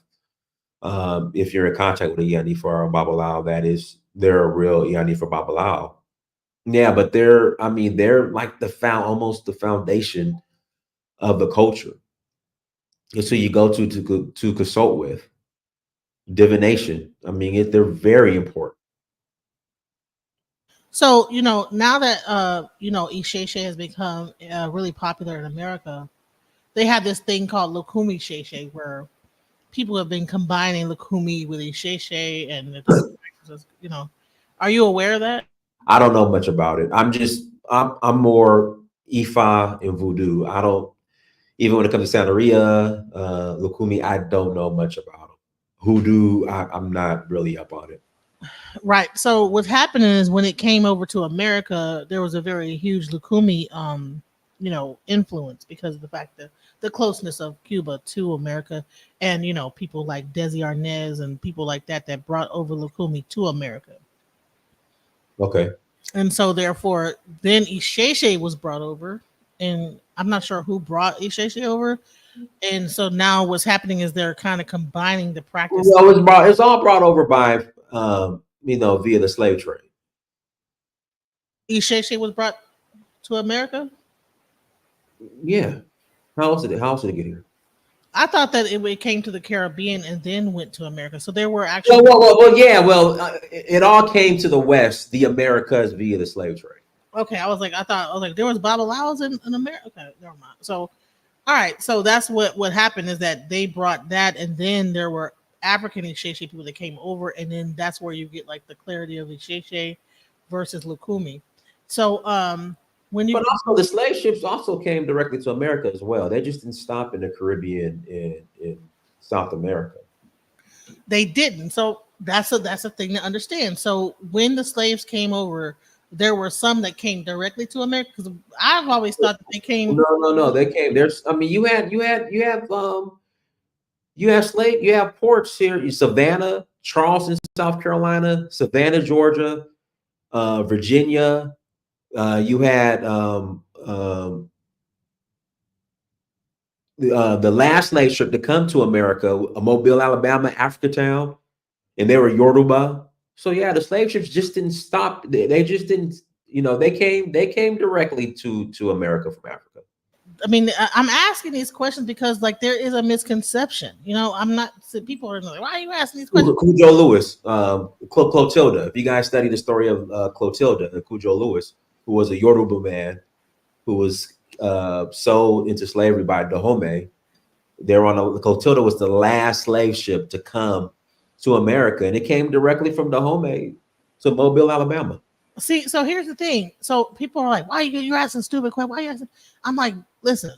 if you're in contact with a Yanifa or a Babalawo, they're a real Yanifa Babalawo. Yeah, but they're like almost the foundation of the culture. And so you go to consult with divination. I mean, they're very important. So now that Isheshe has become really popular in America, they have this thing called Lukumi Sheshe, where people have been combining Lukumi with Isheshe and the different practices. Are you aware of that? I don't know much about it. I'm more Ifa and Voodoo. I don't even when it comes to Santeria, Lukumi. I don't know much about them. Hoodoo. I'm not really up on it. Right. So what's happening is when it came over to America, there was a very huge Lukumi, influence because of the fact that the closeness of Cuba to America, and people like Desi Arnaz and people like that brought over Lukumi to America, Okay. and so therefore then Isheshe was brought over, and I'm not sure who brought Isheshe over, and so now what's happening is they're kind of combining the practice. Well, it's all brought over by via the slave trade. Isheshe was brought to America. Yeah. How else did it get here? I thought that it came to the Caribbean and then went to America. So there were Well, actually. yeah. Well, it all came to the West, the Americas, via the slave trade. Okay, I was like there was Babalaos in America. Okay, never mind. So all right, so that's what happened is that they brought that, and then there were African Isheshe people that came over, and then that's where you get like the clarity of Isheshe versus Lukumi. So when you But also, the slave ships also came directly to America as well. They just didn't stop in the Caribbean in South America. they didn't, so that's a thing to understand. So when the slaves came over, there were some that came directly to America because I've always thought that they came. No. They came. There's. I mean, you have slave. You have ports here in Savannah, Charleston, South Carolina, Savannah, Georgia, Virginia. You had the last slave ship to come to America, Mobile, Alabama, Africatown, and they were Yoruba. So yeah, the slave ships just didn't stop. They just didn't. You know, they came directly to America from Africa. I mean, I'm asking these questions because like there is a misconception. I'm not. So people are like, why are you asking these questions? Cujo Lewis, Clotilda. If you guys study the story of Clotilda and Cujo Lewis, who was a Yoruba man who was sold into slavery by Dahomey, Clotilda was the last slave ship to come to America, and it came directly from Dahomey to Mobile, Alabama. See, so here's the thing. So people are like, why are you asking stupid questions? Why are you asking? I'm like, listen.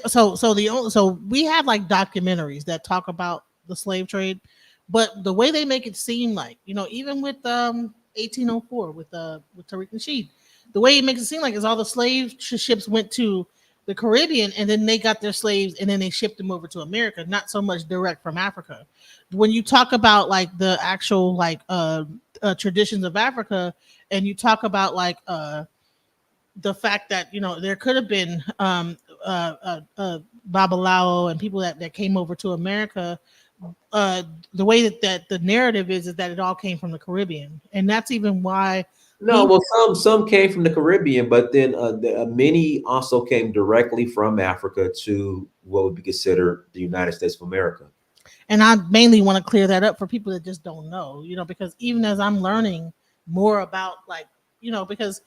So we have like documentaries that talk about the slave trade, but the way they make it seem like, even with 1804 with Tariq Nasheed, the way it makes it seem like is all the slave ships went to the Caribbean and then they got their slaves and then they shipped them over to America, not so much direct from Africa. When you talk about like the actual like traditions of Africa, and you talk about like the fact that there could have been Babalao and people that came over to America. The way that the narrative is that it all came from the Caribbean, and that's even why. No, well, some came from the Caribbean, but then many also came directly from Africa to what would be considered the United States of America. And I mainly want to clear that up for people that just don't know, because even as I'm learning more about like, because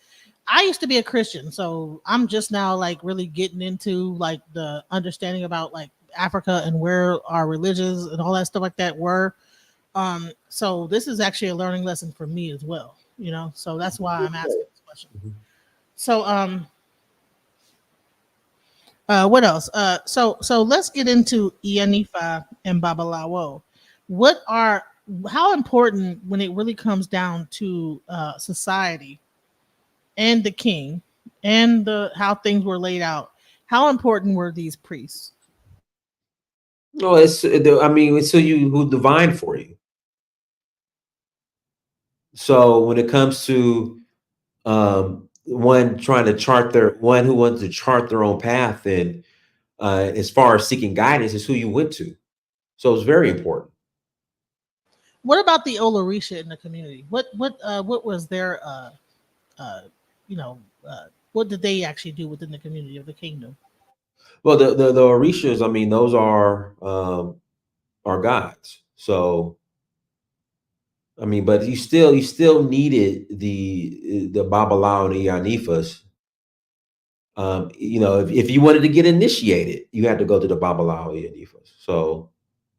I used to be a Christian, so I'm just now like really getting into like the understanding about like Africa and where our religions and all that stuff like that were. So this is actually a learning lesson for me as well, so that's why I'm asking this question. So what else? So let's get into Ianifa and Babalawo. How important when it really comes down to society and the king and how things were laid out? How important were these priests? No, I mean, it's who divine for you. So when it comes to one who wants to chart their own path, and as far as seeking guidance, is who you went to. So it's very important. What about the Olarisha in the community? What was their you know what did they actually do within the community of the kingdom? Well, the Orishas, I mean, those are gods. So I mean, but you still needed the Babalawo and the Yanifas. If you wanted to get initiated, you had to go to the Babalawo and Yanifas. So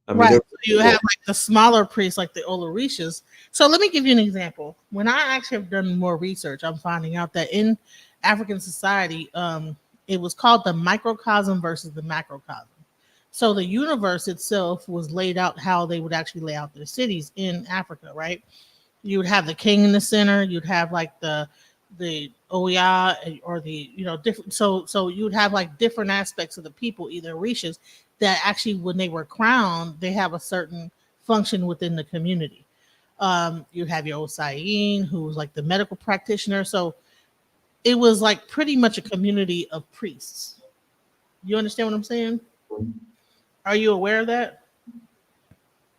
I mean, Right. So you have like the smaller priests, like the Olarishas. So let me give you an example. When I actually have done more research, I'm finding out that in African society, it was called the microcosm versus the macrocosm. So the universe itself was laid out how they would actually lay out their cities in Africa, right? You would have the king in the center. You'd have like the Oya or the different. So you would have like different aspects of the people, either Orishas that actually when they were crowned, they have a certain function within the community. You have your Osayin, who was like the medical practitioner. So it was like pretty much a community of priests. You understand what I'm saying? Are you aware of that?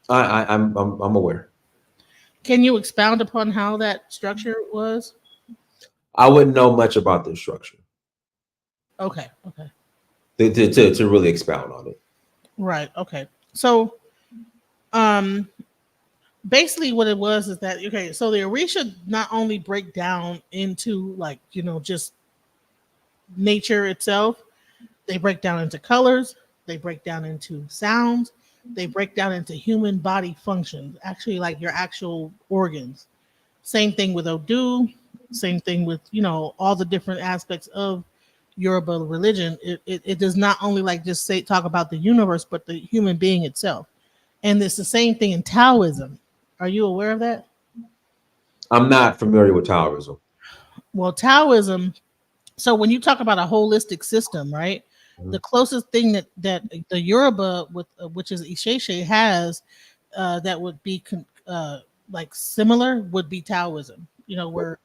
I'm aware. Can you expound upon how that structure was? I wouldn't know much about the structure Okay. to really expound on it. Right. Okay. So, um, basically, what it was is that okay. So the Orisha not only break down into like just nature itself. They break down into colors. They break down into sounds. They break down into human body functions. Actually, like your actual organs. Same thing with Odu. Same thing with all the different aspects of Yoruba religion. It does not only like just say talk about the universe, but the human being itself. And it's the same thing in Taoism. Are you aware of that? I'm not familiar with Taoism. Well, Taoism. So when you talk about a holistic system, right? The Mhm. closest thing that the Yoruba with which is Isheshe has that would be like similar would be Taoism. Where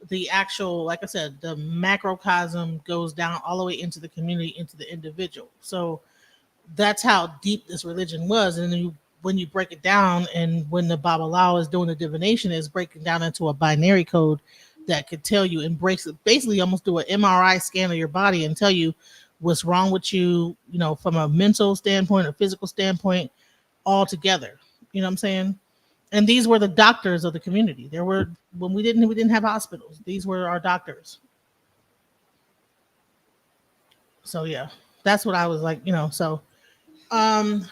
the actual, like I said, the macrocosm goes down all the way into the community, into the individual. So that's how deep this religion was. And then when you break it down, and when the Babalawo is doing the divination, is breaking down into a binary code that could tell you and breaks it, basically almost do an MRI scan of your body and tell you what's wrong with you, from a mental standpoint, a physical standpoint, all together. You know what I'm saying? And these were the doctors of the community. There were when we didn't have hospitals. These were our doctors. So yeah, that's what I was like. So um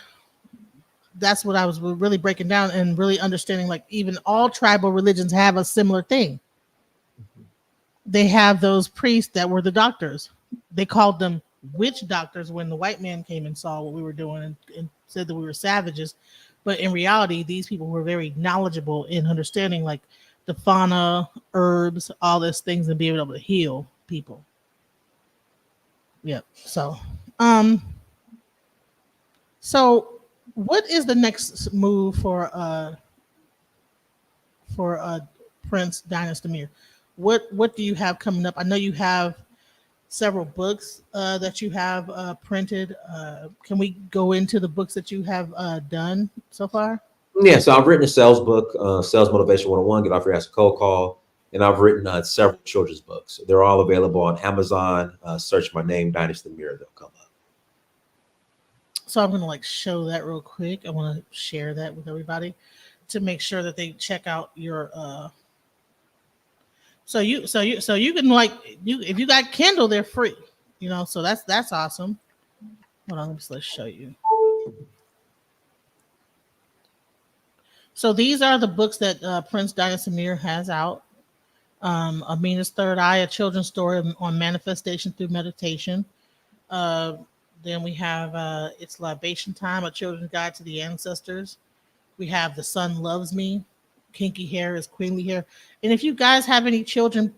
that's what I was really breaking down and really understanding. Like even all tribal religions have a similar thing. They have those priests that were the doctors. They called them witch doctors when the white man came and saw what we were doing, and said that we were savages. But in reality, these people were very knowledgeable in understanding like the fauna, herbs, all these things, and being able to heal people. Yep. Um, so what is the next move for Prince Dynast Amir? What do you have coming up? I know you have several books that you have printed. Can we go into the books that you have done so far? Yeah, so I've written a sales book, Sales Motivation 101, Get Off Your Ass a Cold Call. And I've written several children's books. They're all available on Amazon. Search my name, Dynast Amir, they'll come up. So I'm gonna like show that real quick. I want to share that with everybody to make sure that they check out your. So you can like you if you got Kindle, they're free. So that's awesome. Hold on, let's show you. So these are the books that Prince Dynast Amir has out. Amina's Third Eye, a children's story on manifestation through meditation. Uh, then we have It's Libation Time, a children's guide to the ancestors. We have The Sun Loves Me. Kinky Hair is Queenly Hair. And if you guys have any children,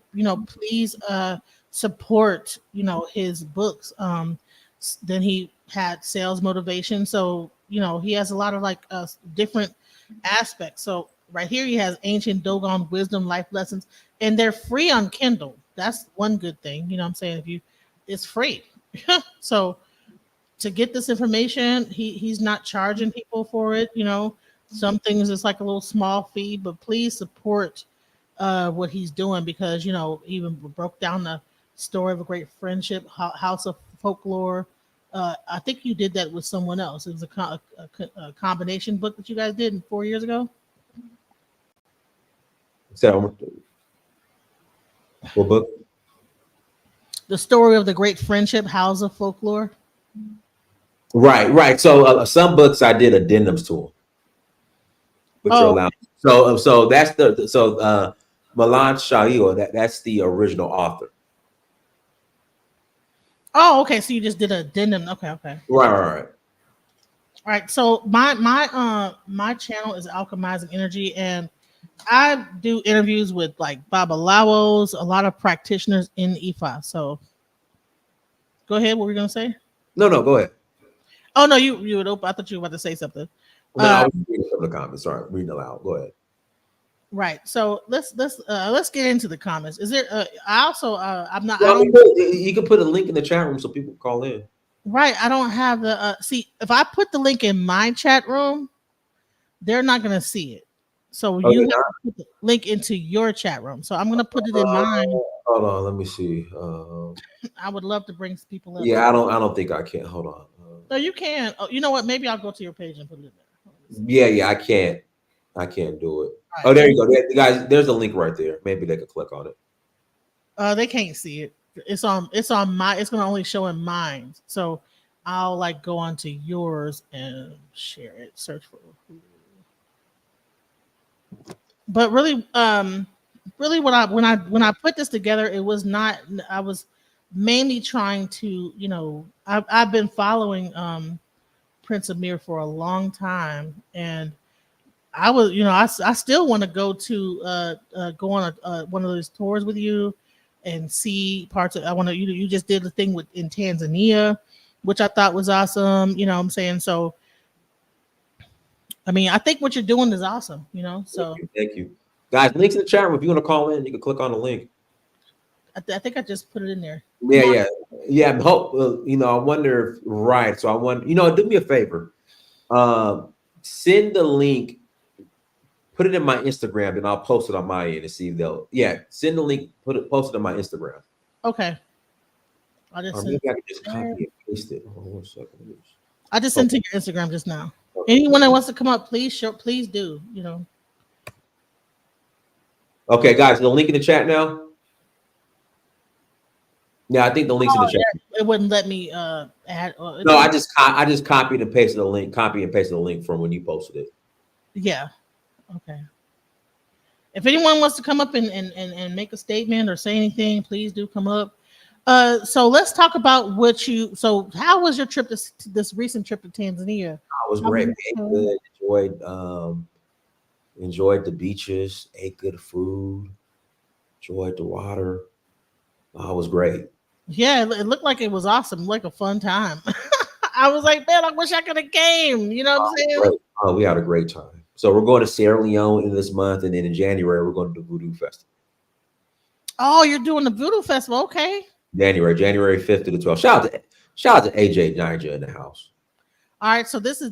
please support, his books. Then he had Sales Motivation. So, he has a lot of like different aspects. So right here he has Ancient Dogon Wisdom Life Lessons, and they're free on Kindle. That's one good thing. You know what I'm saying? If you it's free. So to get this information, he's not charging people for it. Some things it's like a little small fee, but please support what he's doing, because even broke down the story of a great friendship, House of Folklore. I think you did that with someone else. It was a combination book that you guys did 4 years ago. So, what book? The story of the great friendship, House of Folklore. Right, right. So some books I did addendums to them, which are Oh, allowed. So that's Milan Shahil. That's the original author. oh, okay. So you just did a addendum. Okay, okay. Right, right, right. All right. So my channel is Alchemizing Energy, and I do interviews with like Babalawos, a lot of practitioners in Ifa. So go ahead. What were you gonna say? No, no, go ahead. Oh no, you would open. I thought you were about to say something. No, I Uh, was reading some of the comments. Sorry, reading aloud. Go ahead. right. So let's get into the comments. Is there? I also I'm not. I Well, don't. you can put a link in the chat room so people can call in. Right. I don't have the. See, if I put the link in my chat room, they're not gonna see it. So Oh, you you're have not? to put the link into your chat room. So I'm gonna put it in mine. Hold on, let me see. I would love to bring people up. Yeah, I don't think I can. Hold on. No, you can. Oh, you know what? Maybe I'll go to your page and put it in there. Yeah, I can't do it. All Oh, right, there so you go. Guys, there's a link right there. Maybe they could click on it. they can't see it. It's on my. It's gonna only show in mine. So I'll like go onto yours and share it. Search for. But really, when I put this together, it was not. I was mainly trying to, I've been following Prince Amir for a long time, and I was, I still want to go on one of those tours with you and see parts of. I want to. You just did the thing in Tanzania, which I thought was awesome. You know what I'm saying? So, I mean, I think what you're doing is awesome. So Thank you. Guys, links in the chat room. If you want to call in, you can click on the link. I think I just put it in there. Yeah. Hope I wonder if right. So I wonder, do me a favor. Send the link, put it in my Instagram, and I'll post it on my end and see if they'll. Yeah, send the link, post it on my Instagram. Okay. I just Or maybe I can just copy and paste it. Hold on 1 second. I just sent to your Instagram just now. Anyone that wants to come up, please do. Okay, guys, the link in the chat now. Yeah, I think the link's in the chat. It wouldn't let me add. No, I just copied and pasted the link. Copy and pasted the link from when you posted it. Yeah. Okay. If anyone wants to come up and make a statement or say anything, please do come up. So let's talk about So how was your trip this recent trip to Tanzania? It was great. Good. Enjoyed the beaches. Ate good food. Enjoyed the water. It was great. Yeah, it looked like it was awesome, like a fun time. I was like, man, I wish I could have came. You know what I'm saying? Great. Oh, we had a great time. So we're going to Sierra Leone in this month, and then in January we're going to the Voodoo Festival. Oh, you're doing the Voodoo Festival, okay? January 5th to the 12th. Shout out to AJ Ninja in the house. All right, so this is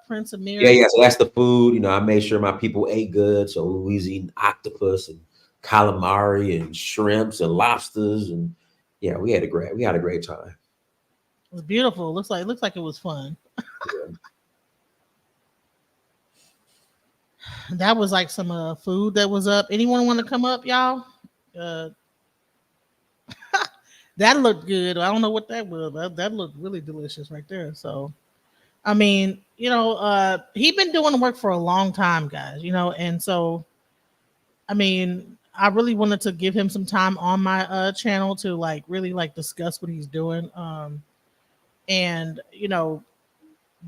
Prince Amir. Yeah. So that's the food. I made sure my people ate good. So we was eating octopus and calamari and shrimps and lobsters, and yeah, we had a great time. It was beautiful. Looks like it was fun. Yeah. That was like some food that was up. Anyone want to come up, y'all? That looked good. I don't know what that was. That looked really delicious right there. So, I mean, he been doing the work for a long time, guys. And so, I mean, I really wanted to give him some time on my channel to really discuss what he's doing. And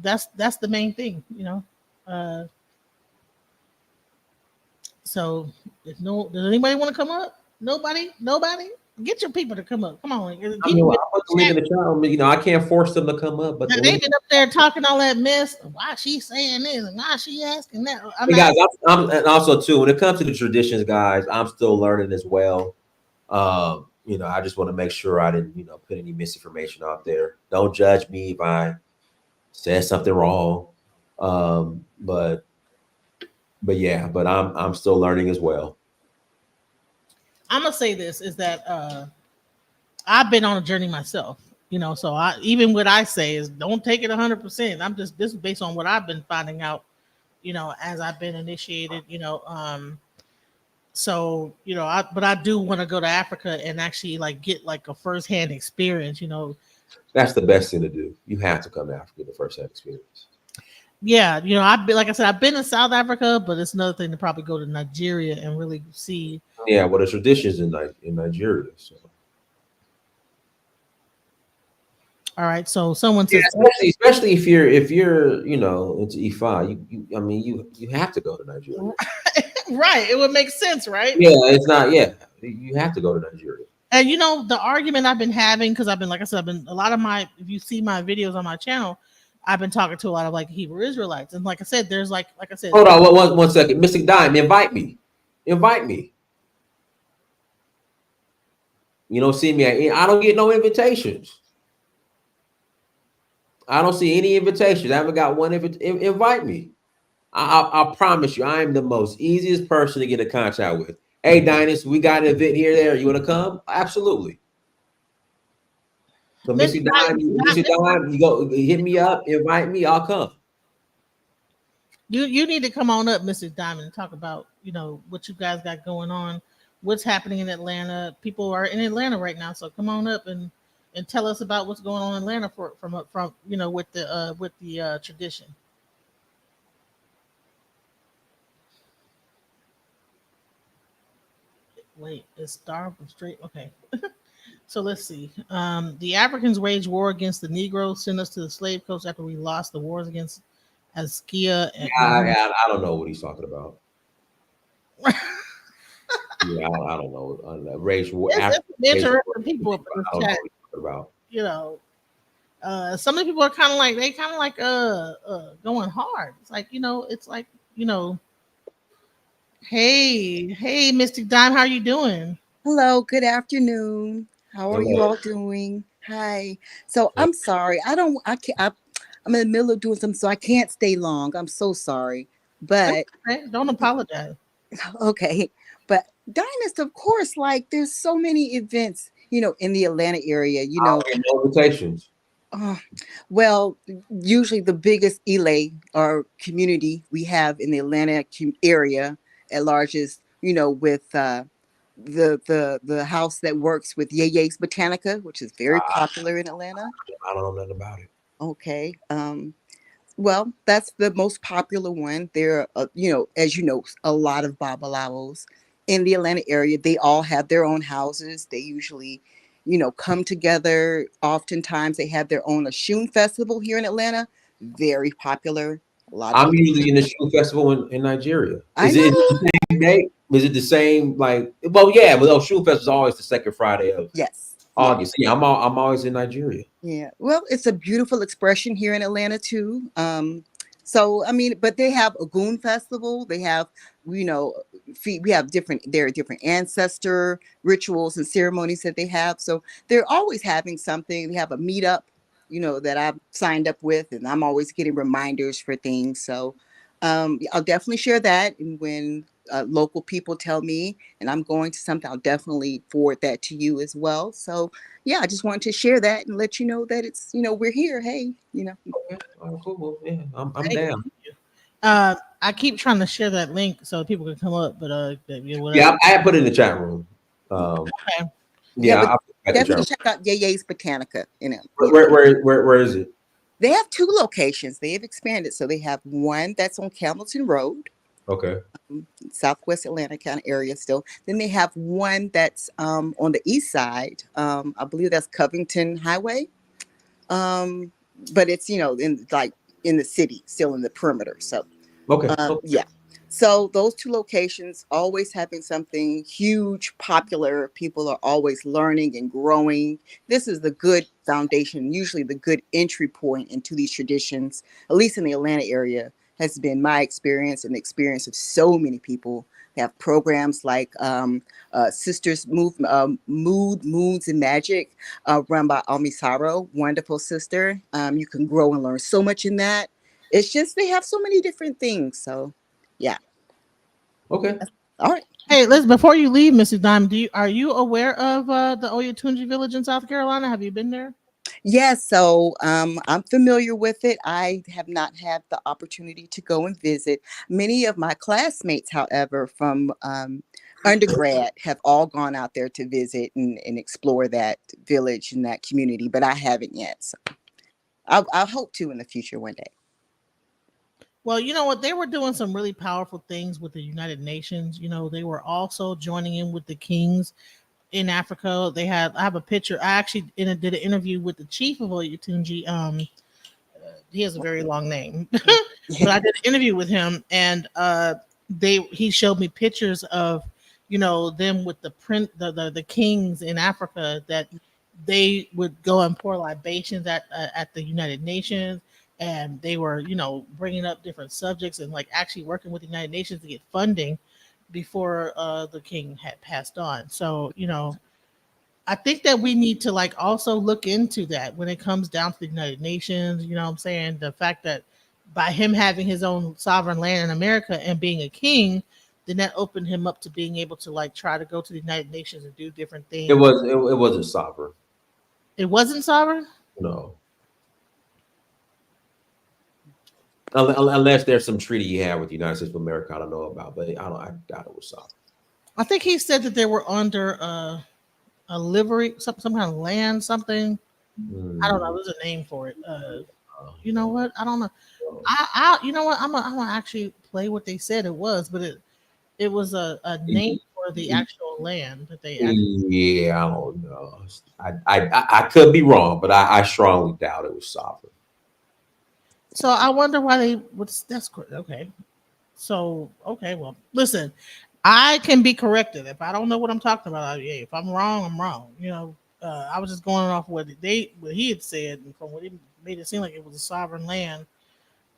that's the main thing. So does anybody want to come up? Nobody. Get your people to come up. Come on. I put the link in the channel. I can't force them to come up, but they've been up there talking all that mess. Why she saying this and why she asking that? Guys, and also too, when it comes to the traditions, guys, I'm still learning as well. I just want to make sure I didn't, put any misinformation out there. Don't judge me if I said something wrong. But I'm still learning as well. I'm gonna say this is that I've been on a journey myself, so even what I say is don't take it 100%. This is based on what I've been finding out, as I've been initiated, so but I do want to go to Africa and actually get a firsthand experience, That's the best thing to do. You have to come to Africa the firsthand experience. Yeah, I've been, like I said, I've been in South Africa, but it's another thing to probably go to Nigeria and really see. Yeah, well, the traditions in Nigeria. So. All right, so someone says, especially if you're into Ifa, you have to go to Nigeria. Right, it would make sense, right? Yeah, it's not. Yeah, you have to go to Nigeria. And the argument I've been having, because I've been, like I said, if you see my videos on my channel, I've been talking to a lot of Hebrew Israelites, and like I said, there's like I said. Hold on, one second, Mystic Dime, invite me. See me. I don't get no invitations. I don't see any invitations. I haven't got one. Invite me. I promise you, I am the most easiest person to get in contact with. Hey, Dynast, we got an event here. There, you want to come? Absolutely. So Missy Dime, you go hit me up, invite me, I'll come. You need to come on up, Mr. Diamond, and talk about what you guys got going on, what's happening in Atlanta. People are in Atlanta right now, so come on up and tell us about what's going on in Atlanta from with the tradition. Wait, it's Star from Straight. Okay, so let's see. The Africans waged war against the Negroes, sent us to the slave coast after we lost the wars against Askia and I don't know what he's talking about. Yeah, I don't know. Race war. it's interesting people up in I this don't know chat. what he's talking about. You know, some of the people are kind of like going hard. It's like you know, hey, Mystic Dime, how are you doing? Hello, good afternoon. How are you Hello. all doing? Hi. So I'm sorry. I can't, I'm in the middle of doing something, so I can't stay long. I'm so sorry. But Okay, don't apologize. okay. But Dynast, of course, like there's so many events, in the Atlanta area, I'll get no invitations. uh, well, usually the biggest Elay or community we have in the Atlanta area at large is, with the house that works with Ye's Botanica, which is very popular in Atlanta. I don't know nothing about it. Okay. Well, that's the most popular one. There are, as you know, a lot of babalawos in the Atlanta area. They all have their own houses. They usually, come together. Oftentimes, they have their own Oshun festival here in Atlanta. Very popular. A lot of I'm people. usually in the shoe festival in Nigeria. I Is it know. the same day? Is it the same like? Well, yeah, but those shoe festival is always the second Friday of Yes. Yeah. August. Yeah, I'm always in Nigeria. Yeah. Well, it's a beautiful expression here in Atlanta too. So I mean, but they have a goon festival. They have, you know, we have there are different ancestor rituals and ceremonies that they have. So they're always having something. They have a meetup, that I've signed up with, and I'm always getting reminders for things. So I'll definitely share that. And when local people tell me, and I'm going to something, I'll definitely forward that to you as well. So yeah, I just wanted to share that and let you know that it's, we're here. Hey, Okay, all right, cool. Well, yeah, I'm Hey, down. I keep trying to share that link so people can come up, but yeah, Yeah, whatever. I had put it in the chat room. Okay. yeah, Yeah, but I'll put it back in the chat definitely room. check out Ye's Botanica. Yeah. Where is it? They have two locations. They have expanded. So they have one that's on Campbellton Road, Okay. Southwest Atlanta kind of area still. Then they have one that's on the east side. I believe that's Covington Highway. Um, but it's, in the city, still in the perimeter. So Okay. yeah. So those two locations always having something huge, popular. People are always learning and growing. This is the good foundation, usually the good entry point into these traditions, at least in the Atlanta area, has been my experience and the experience of so many people. They have programs like Sisters Mood, Moods and Magic, run by Amisaro, wonderful sister. You can grow and learn so much in that. It's just they have so many different things. So, yeah. Okay. All right. Hey, listen, before you leave, Mrs. Dime, are you aware of the Oyatunji village in South Carolina? Have you been there? Yes. So I'm familiar with it. I have not had the opportunity to go and visit. Many of my classmates, however, from undergrad have all gone out there to visit and explore that village and that community, but I haven't yet. So I'll hope to in the future one day. Well, you know what? They were doing some really powerful things with the United Nations. They were also joining in with the kings in Africa. I have a picture. I actually did an interview with the chief of Oyatunji. He has a very long name, but I did an interview with him, and he showed me pictures of them with the kings in Africa that they would go and pour libations at the United Nations, and they were bringing up different subjects and like actually working with the United Nations to get funding before the king had passed on. So I think that we need to like also look into that when it comes down to the United Nations. You know what I'm saying? The fact that by him having his own sovereign land in America and being a king, then that opened him up to being able to like try to go to the United Nations and do different It things. was it wasn't sovereign. It wasn't sovereign. No. Unless there's some treaty you have with the United States of America, I don't know about, but I doubt it was sovereign. I think he said that they were under a livery, some kind of land, something. I don't know. There's a name for it. You know what? I don't know. You know what? I'm gonna actually play what they said it was, but it was a name for the actual land that they actually. Yeah, I don't know. I could be wrong, but I strongly doubt it was sovereign. So I wonder why they would. That's okay. So okay, well, listen, I can be corrected if I don't know what I'm talking about. Yeah, if I'm wrong, I'm wrong. You know, I was just going off what he had said, and from what he made it seem like it was a sovereign land,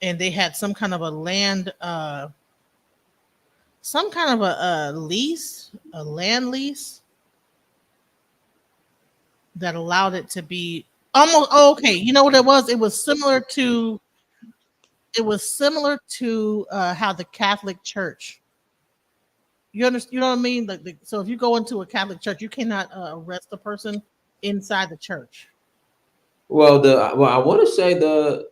and they had some kind of a land, some kind of a lease, a land lease that allowed it to be almost okay. You know what it was? It was similar to. It was similar to how the Catholic Church. You understand? You know what I mean? So if you go into a Catholic church, you cannot arrest a person inside the church. Well, I want to say the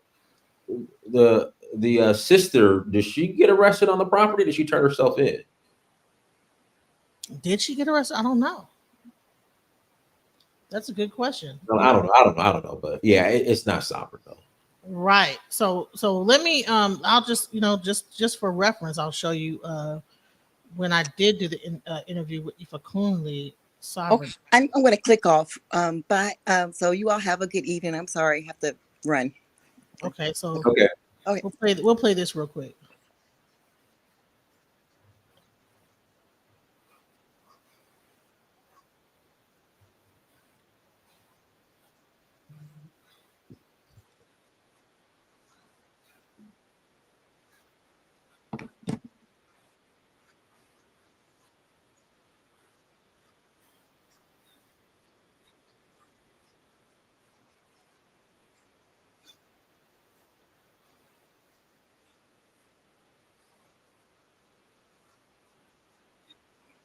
sister, did she get arrested on the property? Did she turn herself in? Did she get arrested? I don't know. That's a good question. No, I don't know. I don't know. But yeah, it's not sovereign though. Right. So let me I'll just just for reference, I'll show you when I did do the interview with Ifa Kunli Oh, sovereign. I'm going to click off. Bye. So you all have a good evening. I'm sorry, I have to run. Okay, so Okay. Okay. we'll play this real quick.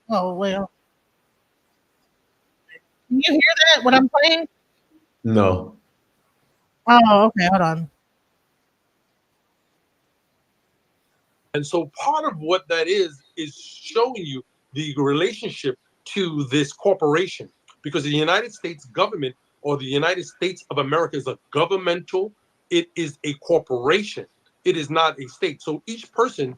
Oh well, can you hear that? What I'm playing? No. Oh, okay. Hold on. And so part of what that is showing you the relationship to this corporation, because the United States government or the United States of America is a governmental, it is a corporation. It is not a state. So each person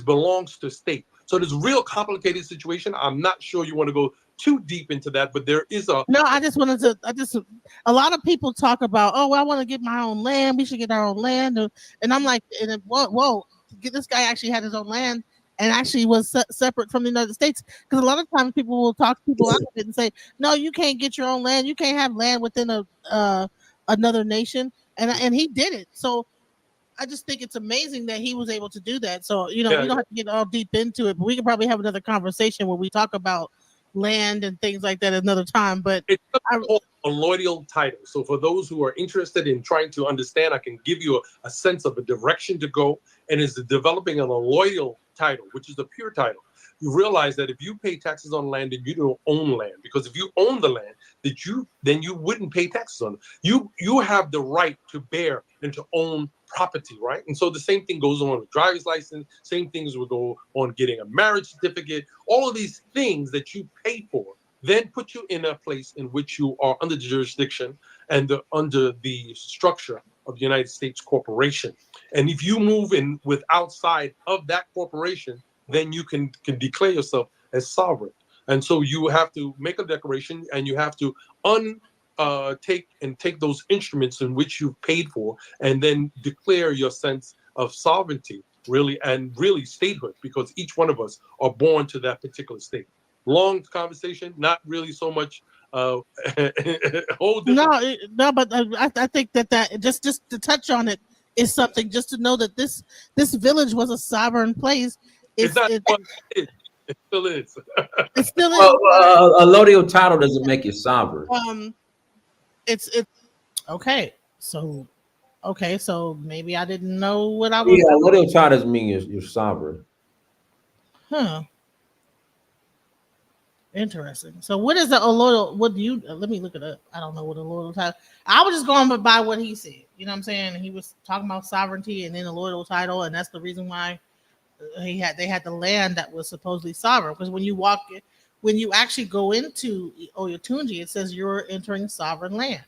belongs to state. So there's a real complicated situation. I'm not sure you want to go too deep into that, but there is a No, I just wanted to. A lot of people talk about, oh, well, I want to get my own land. We should get our own land, and I'm like, whoa, this guy actually had his own land and actually was separate from the United States. Because a lot of times people will talk people out of it and say, no, you can't get your own land. You can't have land within another nation, and he did it. So I just think it's amazing that he was able to do that. So, we don't have to get all deep into it, but we can probably have another conversation where we talk about land and things like that another time. But it's called a loyal title. So for those who are interested in trying to understand, I can give you a sense of a direction to go, and is developing a loyal title, which is a pure title. You realize that if you pay taxes on land, then you don't own land, because if you own the land, then you wouldn't pay taxes on it. You have the right to bear and to own property, right? And so the same thing goes on with driver's license. Same things will go on getting a marriage certificate. All of these things that you pay for then put you in a place in which you are under the jurisdiction and under the structure of the United States corporation. And if you move in with outside of that corporation, then you can declare yourself as sovereign. And so you have to make a declaration, and you have to take those instruments in which you've paid for, and then declare your sense of sovereignty, really, and really statehood, because each one of us are born to that particular state. Long conversation, not really so much. Whole different. no, but I think that just to touch on it is something, just to know that this village was a sovereign place. It's not what it is. It still is. It still is. Well, a loyal title doesn't make you sovereign. It's okay. So maybe I didn't know what I was. Yeah, a loyal title doesn't mean you're sovereign. Huh. Interesting. So what is the loyal? What do you? Let me look it up. I don't know what a loyal title. I was just going by what he said. You know what I'm saying? He was talking about sovereignty and then a loyal title, and that's the reason why they had the land that was supposedly sovereign. Because when you actually go into Oyotunji, it says you're entering sovereign land.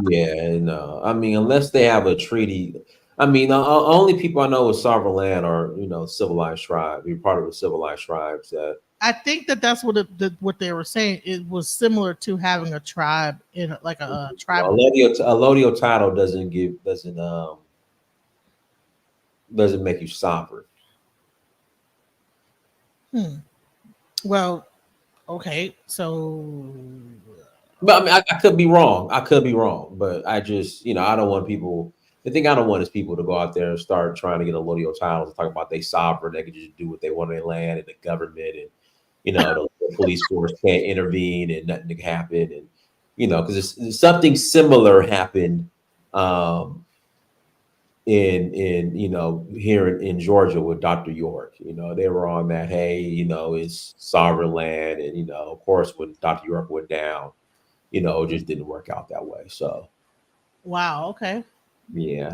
Yeah, no. I mean, unless they have a treaty. I mean, only people I know with sovereign land are, civilized tribes. You're part of the civilized tribes that. I think that's what they were saying. It was similar to having a tribe in like a tribe. A lodio title doesn't make you sovereign. Well, okay, so. But I mean, I could be wrong. I could be wrong, but I just, I don't want people. The thing I don't want is people to go out there and start trying to get a lodio title and talk about they sovereign. They can just do what they want on their land, and the government and the police force can't intervene and nothing can happen. And because something similar happened in here in Georgia with Dr. York. They were on that, hey, it's sovereign land, and of course when Dr. York went down, it just didn't work out that way. So, wow, okay, yeah,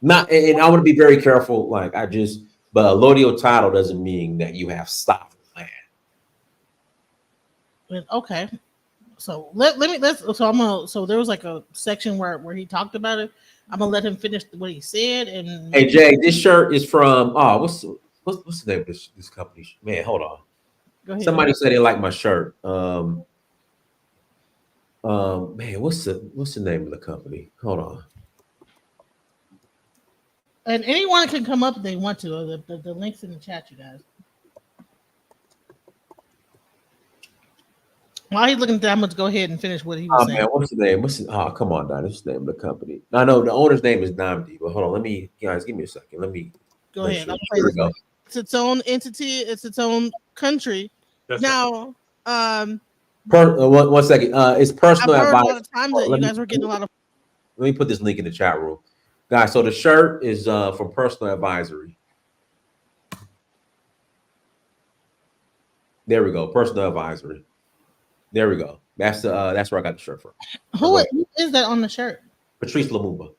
not, and I want to be very careful. Like but a lodio title doesn't mean that you have sovereign land. okay. So so there was like a section where he talked about it. I'm gonna let him finish what he said. And Hey Jay, this shirt is from what's the name of this company? Man, hold on. Go ahead. Somebody said they like my shirt. Man, what's the name of the company? Hold on. And anyone can come up if they want to. The links in the chat, you guys. While he's looking at that, I'm going to go ahead and finish what he was saying. Man, what's the name? Come on, Don. What's the name of the company? I know the owner's name is Namdi, but hold on. Guys, give me a second. Let me go ahead. Here we go. It's its own entity. It's its own country. That's now, one second. It's personal advice. A lot of times that you guys were getting a lot of. Let me put this link in the chat room, guys. So the shirt is from Personal Advisory. There we go. Personal Advisory. There we go. That's where I got the shirt from. Who is that on the shirt? Patrice Lumumba.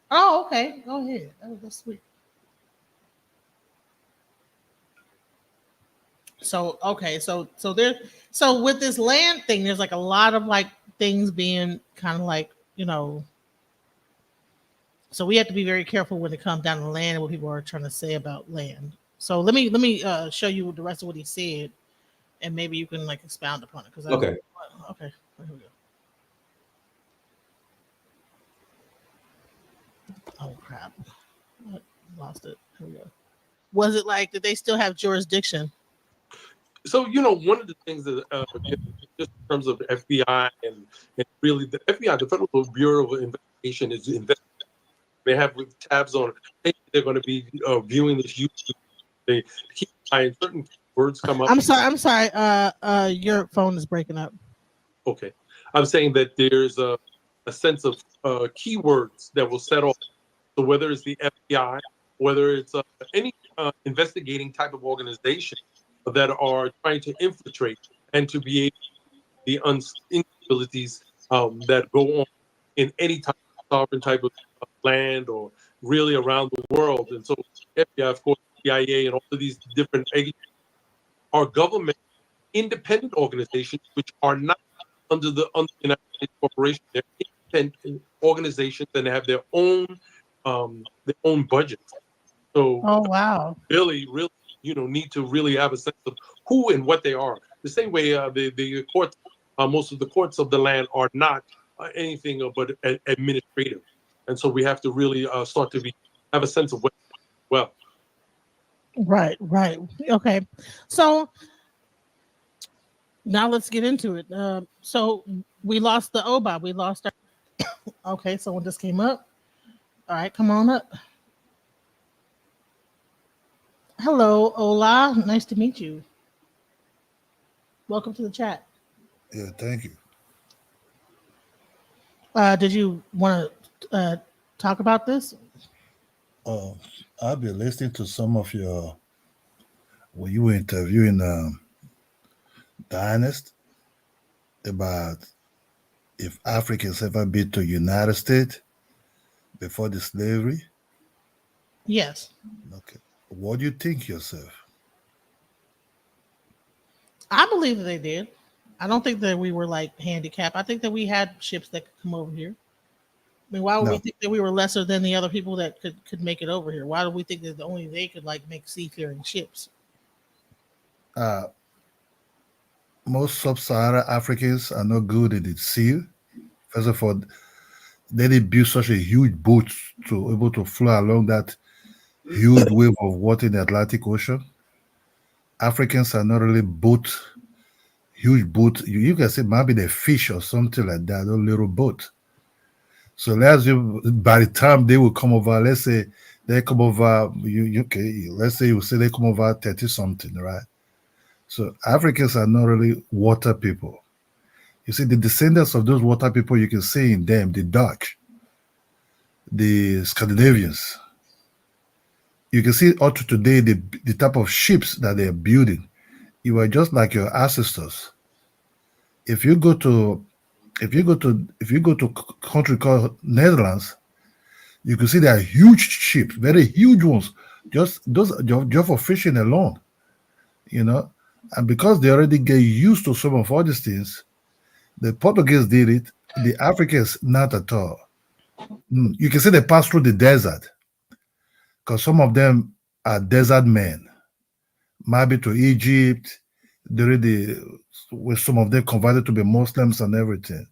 Oh, okay. Go ahead. That's sweet. So okay, so with this land thing, there's like a lot of like things being kind of like so we have to be very careful when it comes down to land and what people are trying to say about land. So let me show you the rest of what he said, and maybe you can like expound upon it. Okay. Okay. Here we go. Oh crap! I lost it. Here we go. Was it like did they still have jurisdiction? So one of the things that just in terms of the FBI and really the FBI, the Federal Bureau of Investigation, is investigating. They have tabs on. They're going to be viewing this YouTube. They keep certain words come up. I'm sorry. Your phone is breaking up. Okay, I'm saying that there's a sense of keywords that will set off. So whether it's the FBI, whether it's any investigating type of organization that are trying to infiltrate and to be able the instabilities that go on in any type of sovereign type of land or really around the world. And so FBI, of course, CIA and all of these different agencies are government independent organizations which are not under the United States Corporation. They're independent organizations and they have their own budgets. So oh wow. Really need to really have a sense of who and what they are. The same way the courts, most of the courts of the land are not anything but administrative, and so we have to really start to have a sense of what. Well, right. Okay, so now let's get into it. So we lost the OBA. We lost our. Okay, someone just came up. All right, come on up. Hello, Ola. Nice to meet you. Welcome to the chat. Yeah, thank you. Did you want to talk about this? Uh, I've been listening to some of your when you were interviewing Dynast about if Africans ever been to United States before the slavery. Yes, Okay, what do you think yourself? I believe that they did. I don't think that we were like handicapped. I think that we had ships that could come over here. I mean, why would we No, think that we were lesser than the other people that could make it over here? Why do we think that only they could like make seafaring ships? uh, most sub-Sahara Africans are not good in the sea. First of all, they didn't build such a huge boat to able to fly along that huge wave of water in the Atlantic Ocean. Africans are not really boat huge boat. You can say maybe the fish or something like that, a little boat. So let's you by the time they will come over, let's say they come over, okay, let's say you say they come over 30 something, right? So Africans are not really water people. You see, the descendants of those water people, you can see in them the Dutch, the Scandinavians. You can see up to today the type of ships that they are building. You are just like your ancestors. If you go to country called Netherlands, you can see there are huge ships, very huge ones, just those just for fishing alone, you know. And because they already get used to some of all these things, the Portuguese did it, the Africans not at all. You can see they pass through the desert because some of them are desert men, maybe to Egypt, during the with some of them converted to be Muslims and everything.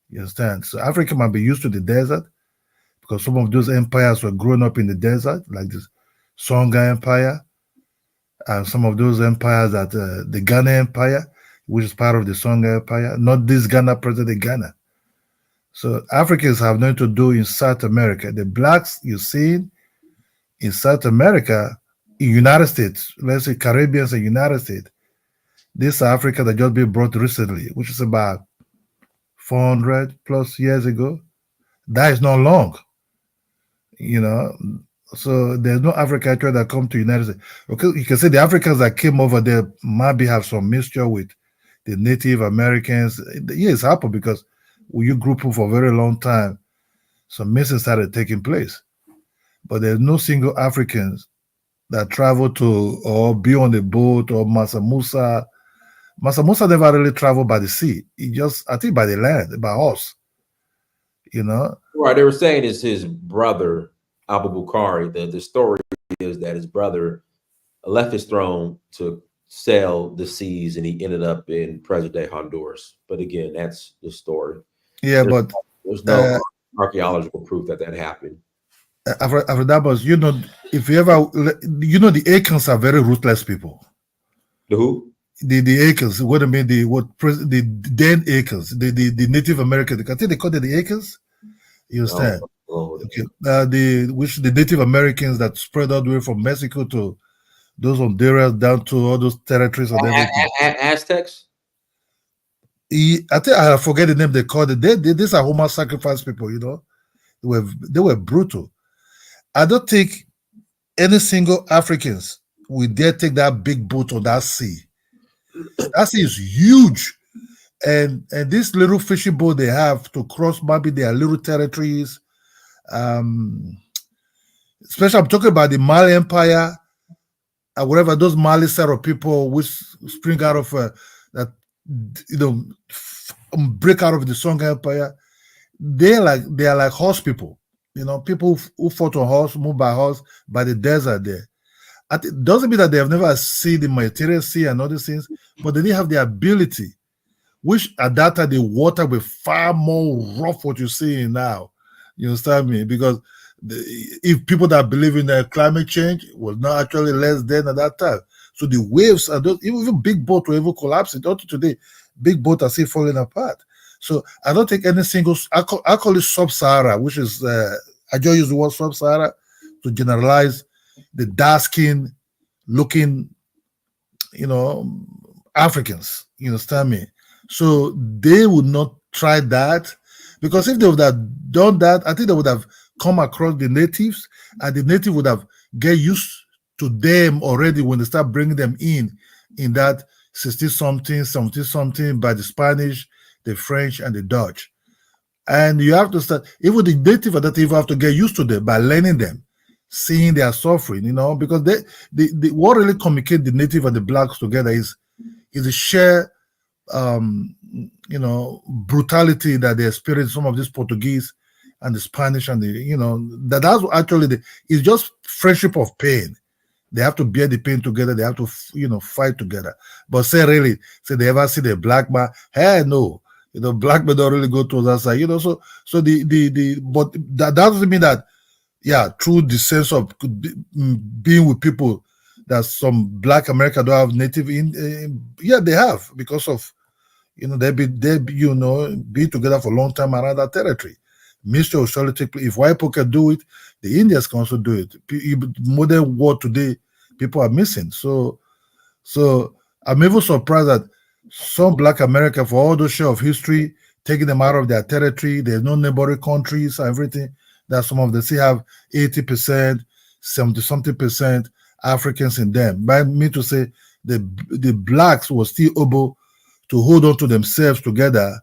You understand? So Africa might be used to the desert because some of those empires were growing up in the desert, like the Songa Empire, and some of those empires that the Ghana Empire, which is part of the Songa Empire, not this Ghana, present Ghana. So Africans have nothing to do in South America. The blacks you see in South America, in United States, let's say Caribbeans and United States, this Africa that just been brought recently, which is about 400 plus years ago. That is not long, you know. So there's no African that come to United States. Okay, you can say the Africans that came over there maybe have some mixture with the Native Americans. Yes, happened because when you grew up for a very long time, some mixing started taking place. But there's no single Africans that travel to or be on the boat or Masa Musa. Masa Musa never really traveled by the sea. He just, I think, by the land, by us, you know. Right. They were saying it's his brother, Abu Bukhari. The story is that his brother left his throne to sail the seas and he ended up in present day Honduras. But again, that's the story. Yeah, There's, but there's no archaeological proof that that happened. after that was, you know, if you ever, you know, the Akans are very ruthless people. The who? The Akans, what I mean, the then Akans, the Native American, I think they call it the Akans. You understand? Okay. The Native Americans that spread all the way from Mexico to those Honduras down to all those territories and everything. Aztecs? I think I forget the name they called it. These are human sacrifice people, you know. They were brutal. I don't think any single Africans will dare take that big boat on that sea. That sea is huge. And this little fishing boat they have to cross maybe their little territories. Especially I'm talking about the Mali Empire, whatever those Mali set of people which spring out of that, you know, break out of the Songa Empire. They are like horse people, you know, people who fought on horse, moved by horse by the desert there. It doesn't mean that they have never seen the Mediterranean Sea and other things, but they didn't have the ability, which at that time the water was far more rough what you're seeing now. You understand me? Because if people that believe in climate change was not actually less than at that time. So the waves and those, even big boat will even collapse. Up to today, big boat are still falling apart. So I don't think any single, I call it sub-Sahara, which is, I just use the word sub-Sahara to generalize the dark skin looking, you know, Africans. You understand me? So they would not try that because if they would have done that, I think they would have come across the natives, and the native would have get used to them already when they start bringing them in that 60 something, 70 something by the Spanish, the French, and the Dutch. And you have to start, even the native that you have to get used to them by learning them, seeing their suffering, because what really communicate the native and the blacks together is a shared brutality that they experience, some of this Portuguese and the Spanish and that's actually it's just friendship of pain. They have to bear the pain together. They have to fight together. But say they ever see the black man? Hey, no, black men don't really go to that side. So but that doesn't mean that through the sense of being with people that some black America don't have native they have, because of they be together for a long time around that territory. Mystery will surely take place. If white people can do it, the Indians can also do it. Modern world today, people are missing. So I'm even surprised that some black America, for all those share of history, taking them out of their territory, there's no neighboring countries and everything, that some of them still have 80%, 70-something% Africans in them. By me to say the blacks were still able to hold on to themselves together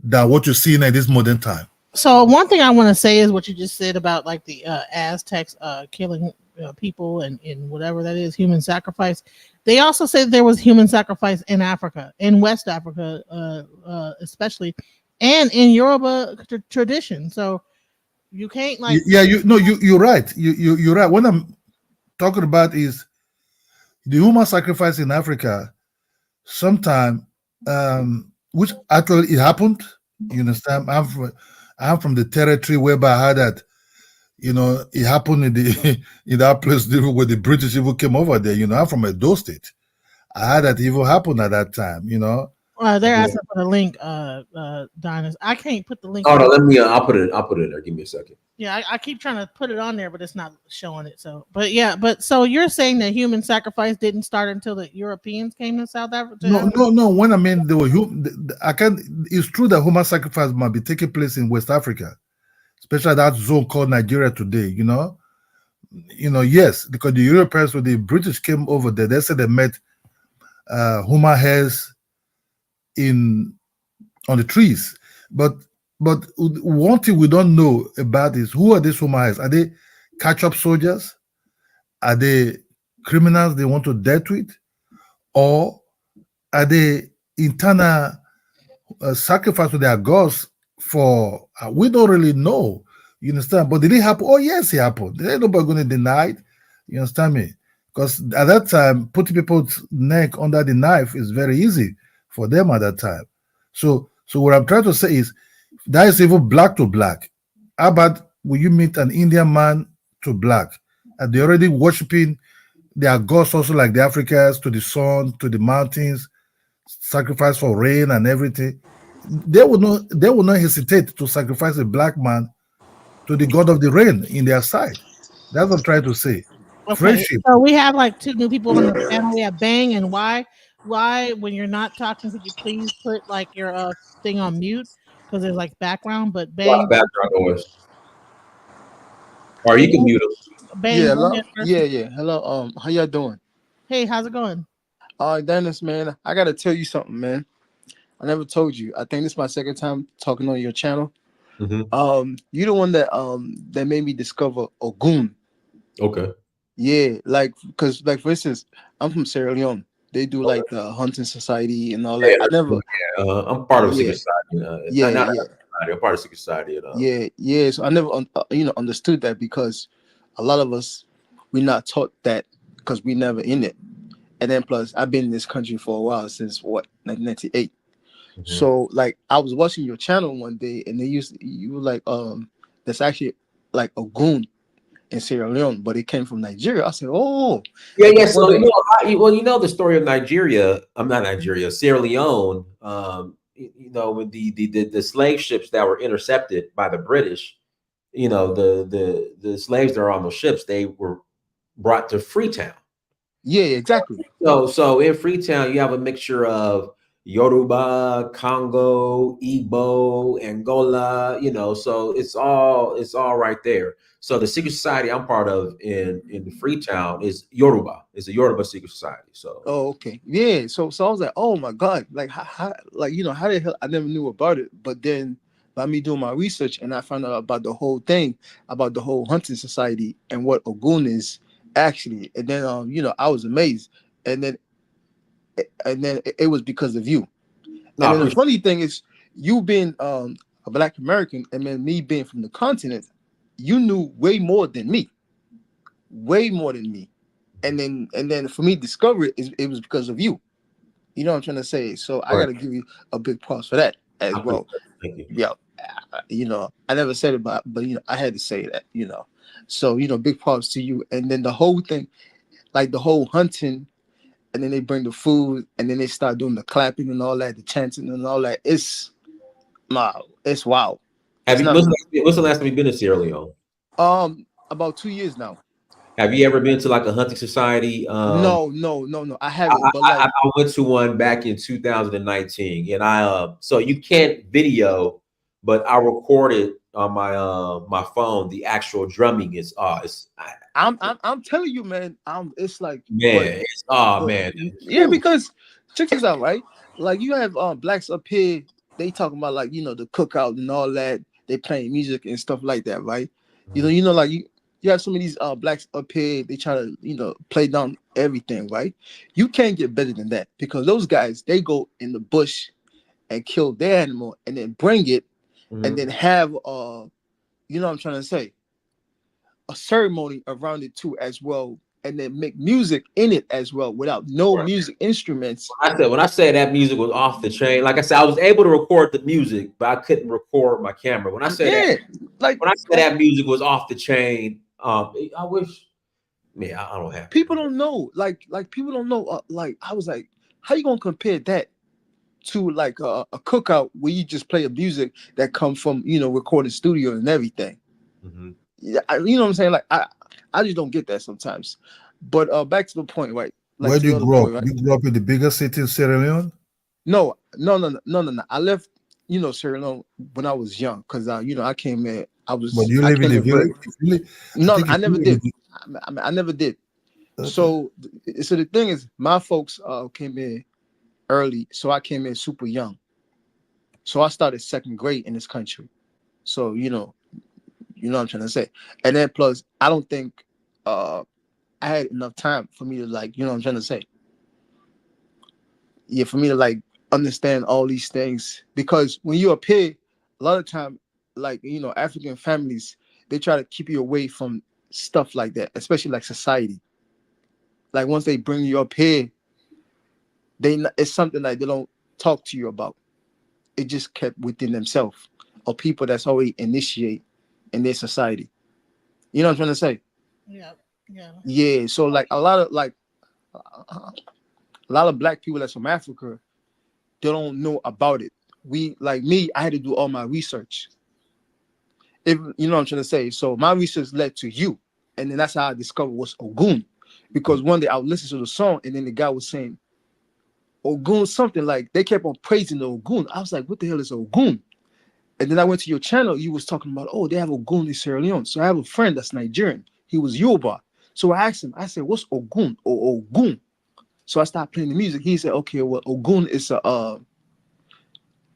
than what you see in this modern time. So one thing I want to say is what you just said about like the Aztecs killing people and whatever that is, human sacrifice. They also said there was human sacrifice in Africa, in West Africa, especially, and in Yoruba tradition. So you can't like. Yeah, you're right. You're right. What I'm talking about is the human sacrifice in Africa. Sometime, which actually it happened. You understand? I'm from the territory whereby I had that. It happened in that place where the British even came over there. I'm from Edo State. I had that even happen at that time. They're asking for the link, Dynast. I can't put the link. Oh no, let me. I'll put it there. Give me a second. Yeah, I keep trying to put it on there, but it's not showing it. So, but so you're saying that human sacrifice didn't start until the Europeans came to South Africa? No. When I mean they were I can't. It's true that human sacrifice might be taking place in West Africa, especially that zone called Nigeria today. Yes, because the Europeans, when the British came over there, they said they met human hairs on the trees, but one thing we don't know about is, who are these human hairs? Are they catch-up soldiers? Are they criminals they want to death with? Or are they internal sacrifice to their gods for, we don't really know, you understand? But did it happen? Oh yes, it happened. There ain't nobody going to deny it, you understand me? Because at that time, putting people's neck under the knife is very easy for them at that time. So what I'm trying to say is, that is even black to black. How about when you meet an Indian man to black, and they're already worshiping their gods also, like the Africans, to the sun, to the mountains, sacrifice for rain and everything. They will not hesitate to sacrifice a black man to the god of the rain in their side. That's what I'm trying to say. Okay. Friendship. So we have like 2 new people on the panel. We have Bang and Why. Why, when you're not talking, could you please put like your thing on mute, because there's like background, but Bang. Background noise. Or you can mute them. Bang, Yeah, go ahead first. yeah. Hello. How y'all doing? Hey, how's it going? Dennis, man, I gotta tell you something, man. I never told you. I think this is my second time talking on your channel. Mm-hmm. You the one that made me discover Ogun. Okay. Yeah, because for instance, I'm from Sierra Leone. They do like the hunting society and all that. I never. I'm part of secret society. I'm part of secret society. Yeah. So I never, understood that, because a lot of us, we're not taught that because we never in it. And then plus, I've been in this country for a while, since 1998. Mm-hmm. So like, I was watching your channel one day, and you were like, that's actually like a goon in Sierra Leone, but it came from Nigeria. I said, oh, yeah. So the story of Nigeria. I'm not Nigeria, Sierra Leone. When the slave ships that were intercepted by the British, the slaves that are on those ships, they were brought to Freetown. Yeah, exactly. So in Freetown, you have a mixture of Yoruba, Congo, Igbo, Angola, you know, so it's all right there. So the secret society I'm part of in Freetown is Yoruba. It's a Yoruba secret society. So Oh, okay. Yeah. So I was like, oh my God, like how like how the hell I never knew about it. But then by me doing my research and I found out about the whole thing, about the whole hunting society and what Ogun is actually. And then I was amazed. And then it was because of you. no, And I then the appreciate funny thing is you being a Black American and then me being from the continent, you knew way more than me. Way more than me. And then for me to discover it, it was because of you. You know what I'm trying to say? So I right. got to give you a big props for that as I appreciate well. it. Thank you. Yeah, I never said it, but I had to say that. So big props to you. And then the whole thing, like the whole hunting, and then they bring the food, and then they start doing the clapping and all that, the chanting and all that. It's wow, it's wow. Have It's you not what's the last time you've been to Sierra Leone? about 2 years now. Have you ever been to like a hunting society? No, I haven't. But like, I went to one back in 2019, and so you can't video, but I recorded on my phone the actual drumming. I'm telling you, man. It's like, Man, but man, yeah, because check this out, right? Like you have blacks up here, they talking about like the cookout and all that. They playing music and stuff like that, right? Like you have some of these blacks up here, they try to play down everything, right? You can't get better than that because those guys they go in the bush and kill their animal and then bring it and Mhm. then have what I'm trying to say, a ceremony around it too as well, and then make music in it as well without no Right. music instruments. When I say that music was off the chain, like I said, I was able to record the music, but I couldn't record my camera. Yeah, like When I say that music was off the chain, I wish, man, I don't have it. people don't know, like people don't know. Like I was like, how you gonna compare that to like a cookout where you just play a music that come from recording studio and everything? Mhm. Yeah, you know what I'm saying? Like I just don't get that sometimes. But back to the point, right? Like Where to do the you other grow up? point, right? You grew up in the biggest city in Sierra Leone? No. I left, Sierra Leone when I was young because I came in. But you I live in came the in very. village? I No, think I if you never live in did. I never did. okay. So the thing is, my folks came in early, so I came in super young. So I started second grade in this country. So what I'm trying to say. And then plus, I don't think I had enough time for me to like, what I'm trying to say. Yeah, for me to like understand all these things because when you appear, a lot of time, like African families, they try to keep you away from stuff like that, especially like society. Like once they bring you up here, it's something like they don't talk to you about. It just kept within themselves or people that's already initiate in their society. You know what I'm trying to say? Yeah, yeah. Yeah. So like a lot of black people that's from Africa, they don't know about it. We like me, I had to do all my research. If you know what I'm trying to say. So my research led to you. And then that's how I discovered what's Ogun. Because one day I would listen to the song and then the guy was saying Ogun something like they kept on praising the Ogun. I was like, what the hell is Ogun? And then I went to your channel, you was talking about, oh, they have Ogun in Sierra Leone. So I have a friend that's Nigerian. He was Yoruba. So I asked him, I said, what's Ogun or Ogun? So I started playing the music. He said, okay, well, Ogun is a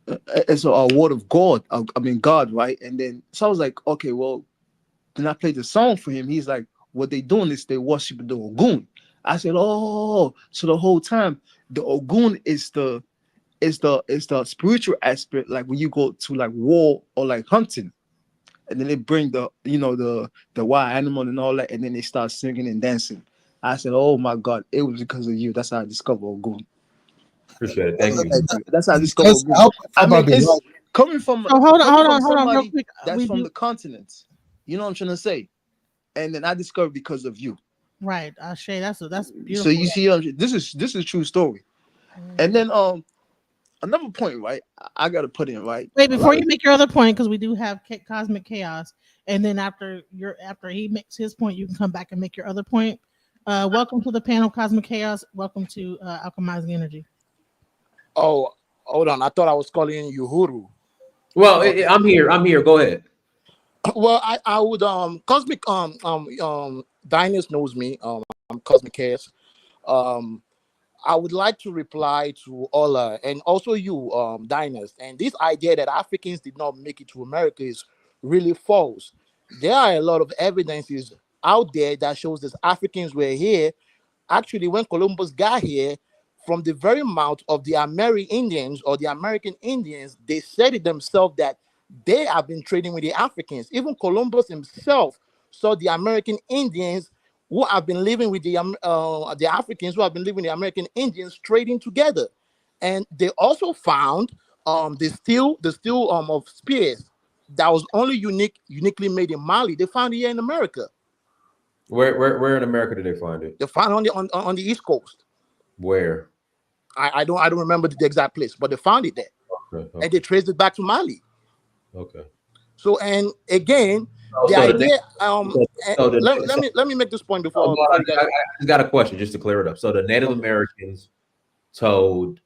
word of God. I mean, God, right? And then, so I was like, okay, well, then I played the song for him. He's like, what they doing is they worship the Ogun. I said, oh, so the whole time, the Ogun is the spiritual aspect, like when you go to like war or like hunting, and then they bring the wild animal and all that, and then they start singing and dancing. I said, oh my God, it was because of you. That's how I discovered Ogun. Appreciate it. Thank you. That's how I discovered Just Ogun. help I mean, about the it's right. coming from So hold on, real somebody quick. that's We from do the continent. You know what I'm trying to say? And then I discovered because of you. right, Shay. That's So beautiful. you see, this is a true story. And then another point, right? I got to put in right. Wait, A before lot you of make your other point, because we do have cosmic chaos, and then after he makes his point, you can come back and make your other point. Welcome to the panel, Cosmic Chaos. Welcome to Alchemizing Energy. Oh, Hold on, I thought I was calling you Uhuru. Well, Okay. I'm here. I'm here. Go ahead. Well, I would Cosmic Dynast knows me. I'm Cosmic Chaos. Um, I would like to reply to Ola and also you, Dynast. And this idea that Africans did not make it to America is really false. There are a lot of evidences out there that shows that Africans were here. Actually, when Columbus got here, from the very mouth of the Ameri Indians or the American Indians, they said it themselves that they have been trading with the Africans. Even Columbus himself saw the American Indians who have been living with the Africans who have been living with the American Indians trading together, and they also found the steel of spears that was only uniquely made in Mali. They found it here in America. Where in America did they find it? They found it on the East Coast. Where? I don't remember the exact place, but they found it there, Okay. and they traced it back to Mali. Okay. So, and again, the So idea. the Let me make this point before you guys. I just got a question just to clear it up. So the Native Americans told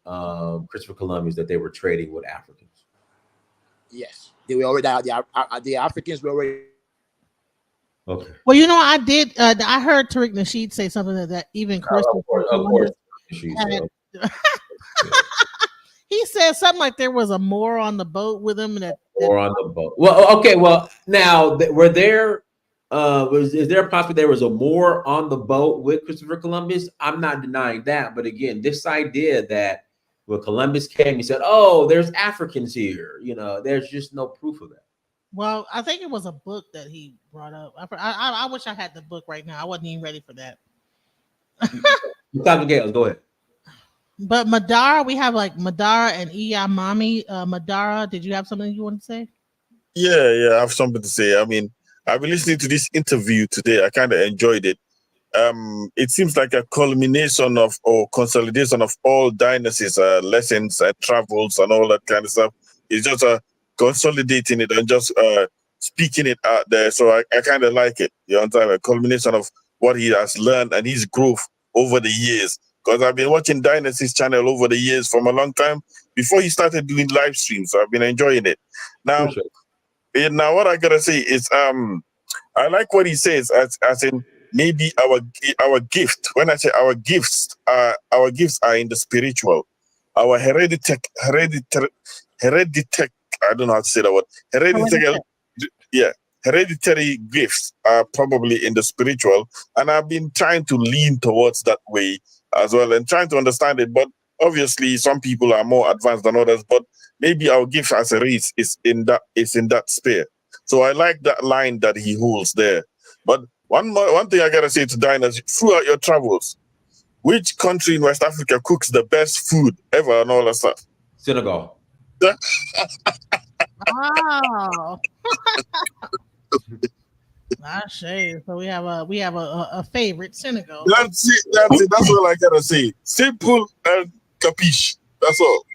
Christopher Columbus that they were trading with Africans. Yes, they were already. The Africans were already. Okay. Well, you know, I did. I heard Tariq Nasheed say something that even Christopher Of course. had- he said something like there was a Moor on the boat with him, and that Or on the boat. Well, okay. Well, now were there? Is there a possibility there was a Moor on the boat with Christopher Columbus? I'm not denying that, but again, this idea that when Columbus came, he said, "Oh, there's Africans here." You know, there's just no proof of that. Well, I think it was a book that he brought up. I wish I had the book right now. I wasn't even ready for that. Dr. Gales, go ahead. But Madara, we have like Madara and Iyamami. Madara, did you have something you want to say? Yeah, I have something to say. I mean, I've been listening to this interview today. I kind of enjoyed it. It seems like a culmination of or consolidation of all dynasties, lessons and travels and all that kind of stuff. It's just consolidating it and just speaking it out there. So I kind of like it. You understand? A culmination of what he has learned and his growth over the years. Because I've been watching Dynasty's channel over the years from a long time before he started doing live streams. So I've been enjoying it. Now, now what I gotta say is I like what he says as in maybe our gift. When I say our gifts are in the spiritual. Our hereditary I don't know how to say that word. Hereditary gifts are probably in the spiritual, and I've been trying to lean towards that way as well and trying to understand it. But obviously, some people are more advanced than others. But maybe our gift as a race is in that sphere. So I like that line that he holds there. But one thing I gotta say to Diners, throughout your travels, which country in West Africa cooks the best food ever and all that stuff? Senegal. Wow. Not shade. So we have a favorite, Senegal. That's it. That's all I gotta say. Simple and capiche. That's all.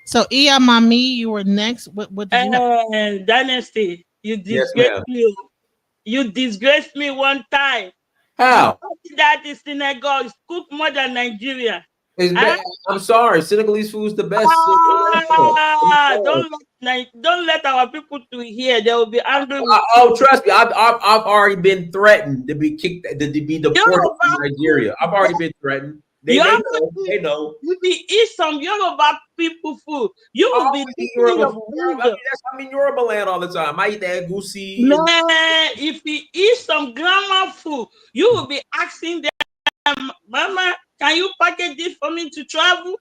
So Iyamami, you were next. What did you have? Dynasty, you disgraced me. You disgraced me one time. How? That is Senegal is cook more than Nigeria. I'm sorry, Senegalese food is the best. Don't let our people to hear. They will be angry. Trust me, I've already been threatened to be kicked, to be deported to Nigeria. I've already been threatened. They know. You be eat some Yoruba people food. You will be eating your food. I'm in Yoruba land all the time. I eat that goosey. Man, if you eat some grandma food, you will be asking them, Mama, can you package this for me to travel?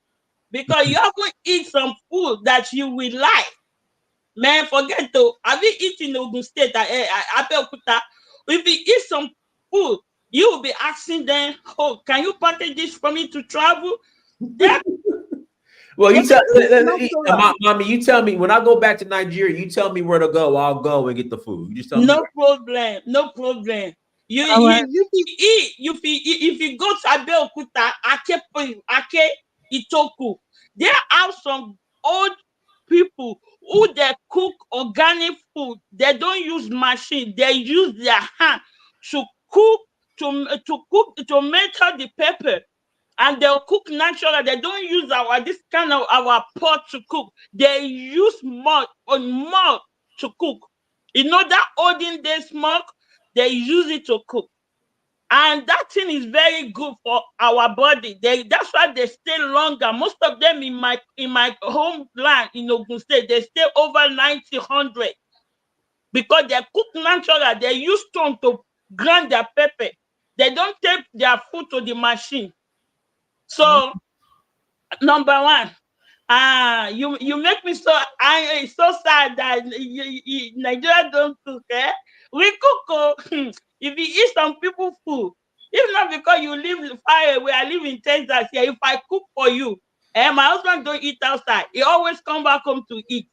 Because you have to eat some food that you will like. Man, forget to have you eaten Ogun State? If you eat some food, you will be asking them, oh, can you package this for me to travel? Well, mommy, you tell me when I go back to Nigeria, you tell me where to go. I'll go and get the food. You just tell me. No problem. If you go to Abeokuta, Ake, Itoku, there are some old people who they cook organic food. They don't use machine. They use their hand to cook to melt the pepper and they'll cook natural. They don't use this kind of our pot to cook. They use mud to cook. You know that olden day smoke, they use it to cook. And that thing is very good for our body. That's why they stay longer. Most of them in my homeland in Ogun State, they stay over 90, 100 because they cook natural. They use stone to grind their pepper. They don't take their food to the machine. So, number one, you make me so angry, so sad that Nigeria don't cook. We cook. Oh. If you eat some people food, if not because you live far away, I live in Texas here. If I cook for you, my husband don't eat outside. He always come back home to eat.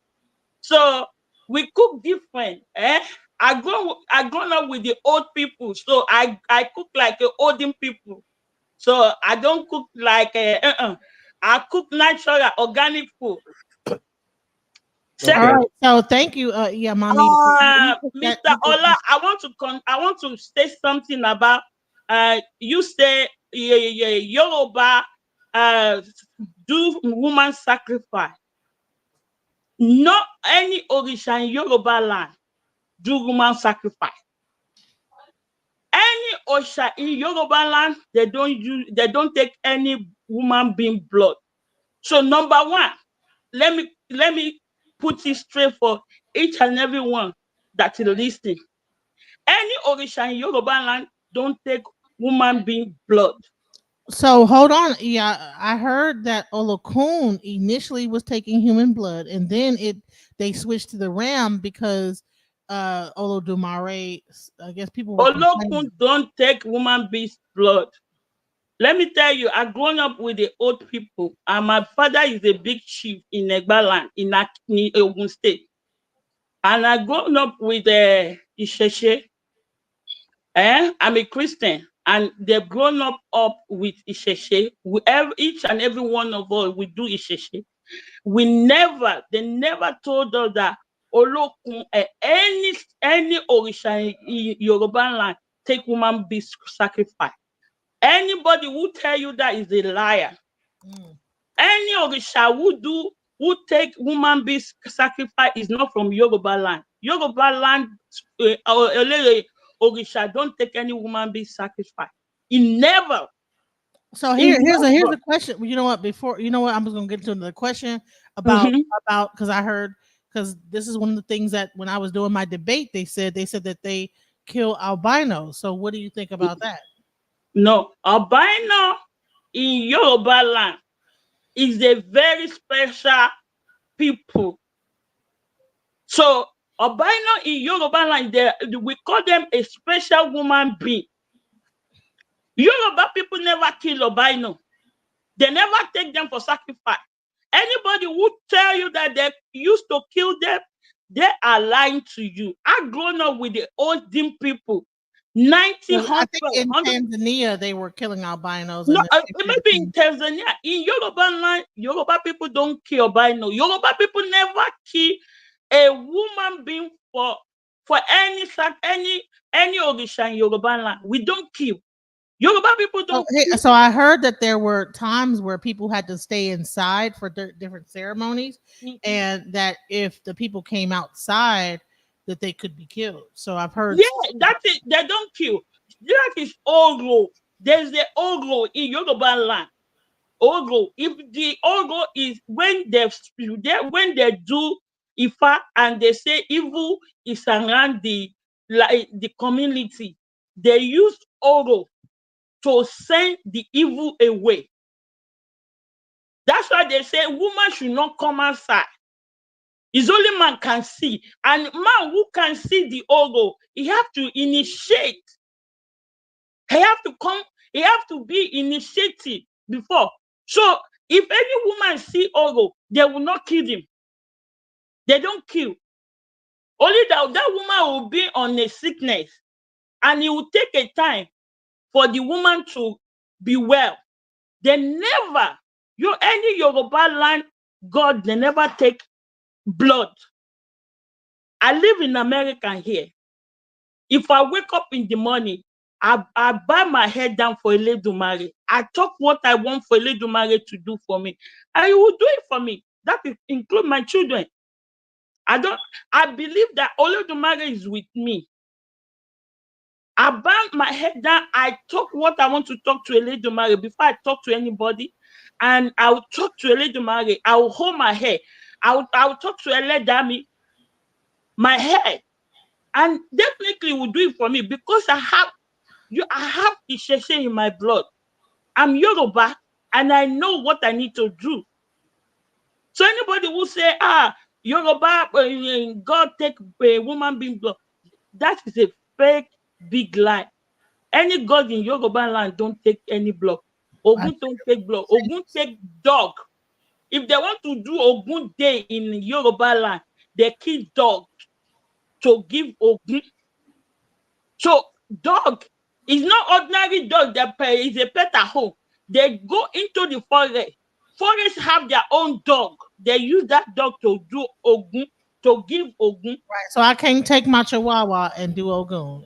So we cook different. I grown up with the old people, so I cook like the olden people. So I don't cook like I cook natural, organic food. All right. So thank you, mommy. Mr. Ola, I want to say something about you say Yoruba do woman sacrifice. Not any Orisha in Yoruba land do woman sacrifice. Any Osha in Yoruba land, they don't take any woman being blood. So number one, let me put it straight for each and every one that is listening. Any Orisha in Yoruba land don't take woman being blood. So hold on. Yeah, I heard that Olokun initially was taking human blood, and then they switched to the ram because Olodumare, I guess people were Olokun don't take woman being blood. Let me tell you, I grown up with the old people, and my father is a big chief in Egbaland in Ogun State. And I grown up with Isheshe. I'm a Christian, and they've grown up with Isheshe. Each and every one of us, we do Isheshe. They never told us that Olokun, any Orisha in Yoruba land take woman be sacrificed. Anybody who tell you that is a liar. Any Orisha who take woman be sacrifice is not from Yoruba land. Yoruba land, Orisha don't take any woman be sacrifice. He never. So here's a question. You know what? I'm just gonna get into another question about because I heard, because this is one of the things that when I was doing my debate, they said that they kill albinos. So what do you think about that? No, albino in Yoruba land is a very special people. So albino in Yoruba land, we call them a special woman being. Yoruba people never kill albino. They never take them for sacrifice. Anybody who tell you that they used to kill them, they are lying to you. I've grown up with the old dim people. 90, I think in Tanzania they were killing albinos. No, maybe in Tanzania. In Yoruba land, Yoruba people don't kill albino. Yoruba people never kill a woman being for any Orisha in Yoruba land. We don't kill. Yoruba people don't. So I heard that there were times where people had to stay inside for different ceremonies, and that if the people came outside, that they could be killed. So I've heard. Yeah, that's it. They don't kill. That is Ogo. There's the Ogo in Yoruba land. Ogo. If the Ogo is when they do Ifa and they say evil is around the community, they use Ogo to send the evil away. That's why they say woman should not come outside. It's only man can see. And man who can see the Ogo, he have to initiate. He have to come, he have to be initiated before. So if any woman see Ogo, they will not kill him. They don't kill. Only that woman will be on a sickness, and it will take a time for the woman to be well. They never, any Yoruba land God, they never take blood. I live in America here. If I wake up in the morning, I bow my head down for Eledumare. I talk what I want for Eledumare to do for me, and he will do it for me. That is include my children. I believe that Eledumare is with me. I bow my head down. I talk what I want to talk to Eledumare before I talk to anybody, and I will talk to Eledumare. I will hold my hair. I will talk to Eledami, my hair, and definitely will do it for me because I have Isheshe in my blood. I'm Yoruba, and I know what I need to do. So anybody who say, Yoruba, God take a woman being blood, that is a fake big lie. Any God in Yoruba land don't take any blood. Ogun don't take blood. Ogun take dog. If they want to do Ogun Day in Yoruba land, they kill dog to give Ogun. So dog is not ordinary dog that is a pet at home. They go into the forest. Forests have their own dog. They use that dog to do Ogun, to give Ogun. Right. So I can't take my Chihuahua and do Ogun.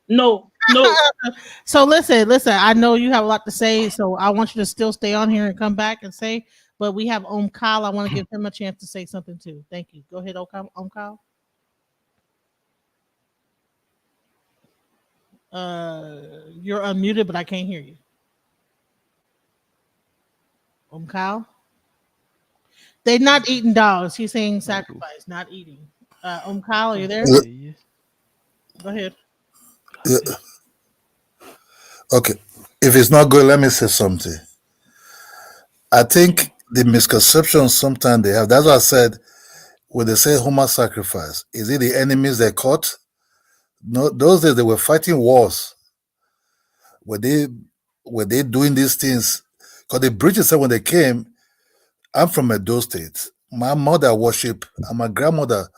No. So listen. I know you have a lot to say, so I want you to still stay on here and come back and say. But we have Kyle. I want to give him a chance to say something too. Thank you. Go ahead, Kyle. You're unmuted, but I can't hear you. Kyle. They're not eating dogs. He's saying sacrifice, not eating. Kyle, are you there? Go ahead. Yeah. Okay. If it's not good, let me say something. I think the misconception sometimes they have. That's what I said when they say human sacrifice. Is it the enemies they caught? No, those days they were fighting wars. Were they doing these things? Because the British said when they came, I'm from Edo State. My mother worship and my grandmother.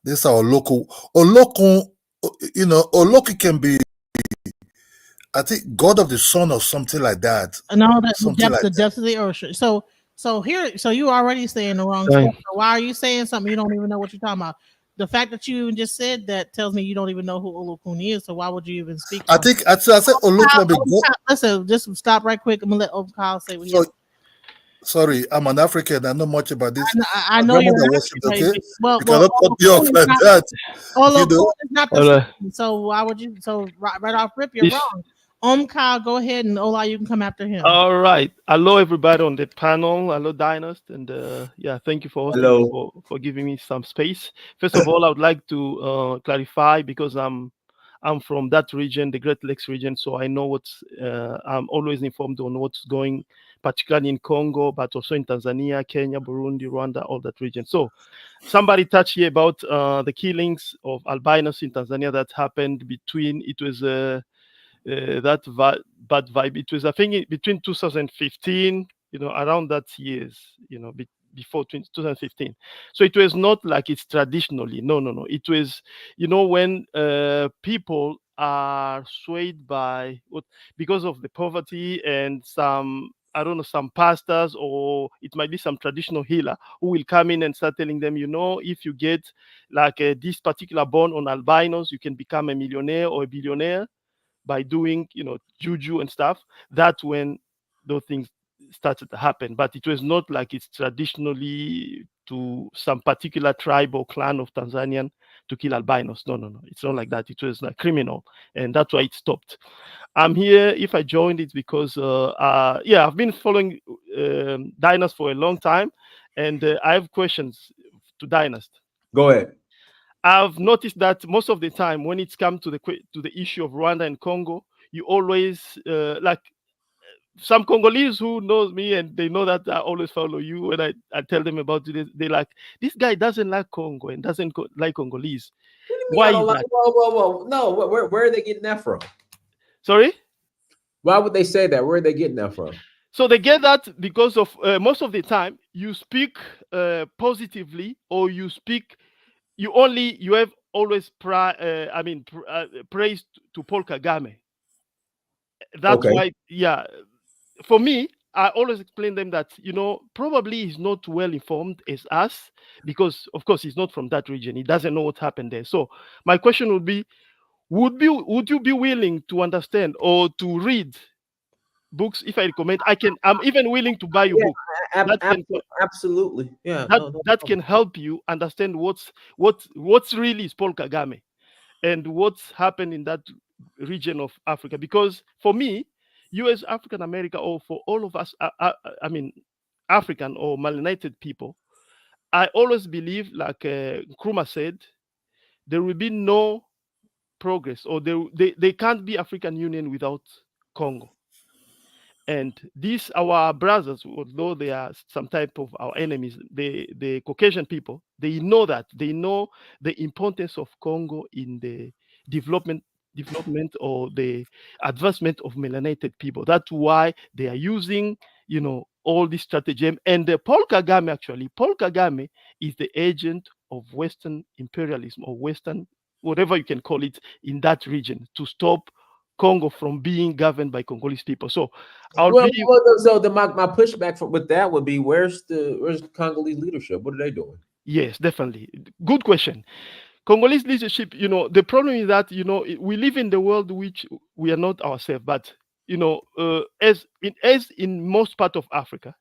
This are local. Oloku can be, I think, God of the sun or something like that. No, the depth of the ocean. So you already saying the wrong stuff. So why are you saying something you don't even know what you're talking about? The fact that you just said that tells me you don't even know who Olokun is. So why would you even speak? I said Oloku. Listen, just stop right quick. I'm gonna let Kyle say what he has. Sorry, I'm an African. I know much about this. I know you're worship, okay? Well, you cannot cut me off like that. Olokun is not the same. So why would you? So right off rip, you're wrong. Kyle, go ahead, and Ola, you can come after him. All right. Hello, everybody on the panel. Hello, Dynast, and thank you for giving me some space. First of all, I would like to clarify because I'm from that region, the Great Lakes region, so I know I'm always informed on what's going, particularly in Congo, but also in Tanzania, Kenya, Burundi, Rwanda, all that region. So somebody touched here about the killings of albinos in Tanzania that happened between, it was bad vibe. It was, I think, between 2015, around that years, before 2015. So it was not like it's traditionally. No. It was, when people are swayed because of the poverty and some, I don't know, some pastors, or it might be some traditional healer who will come in and start telling them, if you get like this particular bone on albinos, you can become a millionaire or a billionaire by doing, juju and stuff. That's when those things started to happen. But it was not like it's traditionally to some particular tribe or clan of Tanzanian to kill albinos. No. It's not like that. It was like criminal, and that's why it stopped. I'm here. If I joined, it's because I've been following Dynast for a long time, and I have questions to Dynast. Go ahead. I've noticed that most of the time when it's come to the issue of Rwanda and Congo, you always like some Congolese who knows me and they know that I always follow you. When I tell them about it, they're like, this guy doesn't like Congo and doesn't like Congolese. Why is that? Whoa. No, where are they getting that from? Sorry? Why would they say that? Where are they getting that from? So they get that because of most of the time you speak positively, or you have always praise to Paul Kagame. That's why, for me, I always explain them that, probably he's not well informed as us, because of course he's not from that region. He doesn't know what happened there. So my question would be, would you be willing to understand or to read books? If I recommend, I'm even willing to buy you Yeah, book that can absolutely. Yeah, that no that problem. can help you understand what's really is Paul Kagame and what's happened in that region of Africa. Because for me, U.S. African America, or for all of us, I mean, African or melanated people, I always believe, like Nkrumah said, there will be no progress, or they can't be African Union without Congo. And these our brothers, although they are some type of our enemies, the Caucasian people, they know the importance of Congo in the development or the advancement of melanated people. That's why they are using, all this stratagem. And Paul Kagame is the agent of Western imperialism, or Western, whatever you can call it, in that region, to stop Congo from being governed by Congolese people. So I'll Well, be so my pushback with that would be, where's the Congolese leadership? What are they doing? Yes, definitely. Good question. Congolese leadership, the problem is that, we live in the world which we are not ourselves, but, as in most part of Africa,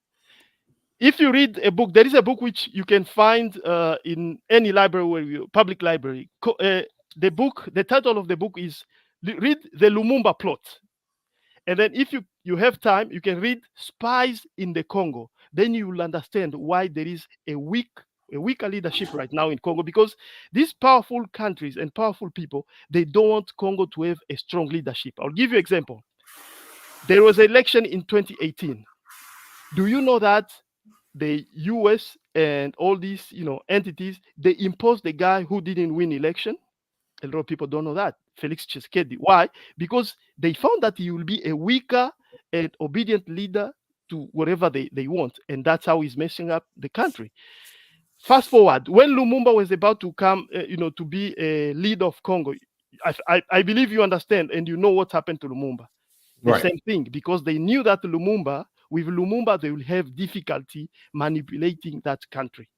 if you read a book, there is a book which you can find in any library, public library. The title of the book is Read the Lumumba Plot. And then if you have time, you can read Spies in the Congo. Then you will understand why there is a weaker leadership right now in Congo, because these powerful countries and powerful people, they don't want Congo to have a strong leadership. I'll give you an example. There was an election in 2018. Do you know that the US and all these, entities, they imposed the guy who didn't win election? A lot of people don't know that. Felix Tshisekedi. Why? Because they found that he will be a weaker and obedient leader to whatever they want. And that's how he's messing up the country. Fast forward, when Lumumba was about to come, to be a leader of Congo, I believe you understand and you know what happened to Lumumba. The Right. same thing, because they knew that with Lumumba, they will have difficulty manipulating that country.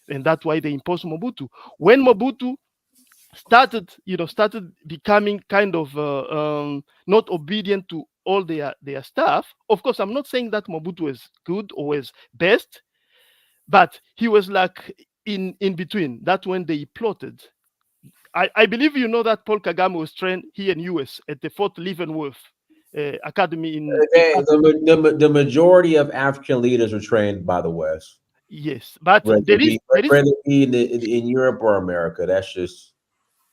And that's why they imposed Mobutu. When Mobutu started becoming kind of not obedient to all their stuff. Of course, I'm not saying that Mobutu is good or is best, but he was like in between. That's when they plotted. I believe you know that Paul Kagame was trained here in US at the Fort Leavenworth Academy in The majority of African leaders were trained by the West, yes, but whether there it is be there is whether it be in Europe or America. That's just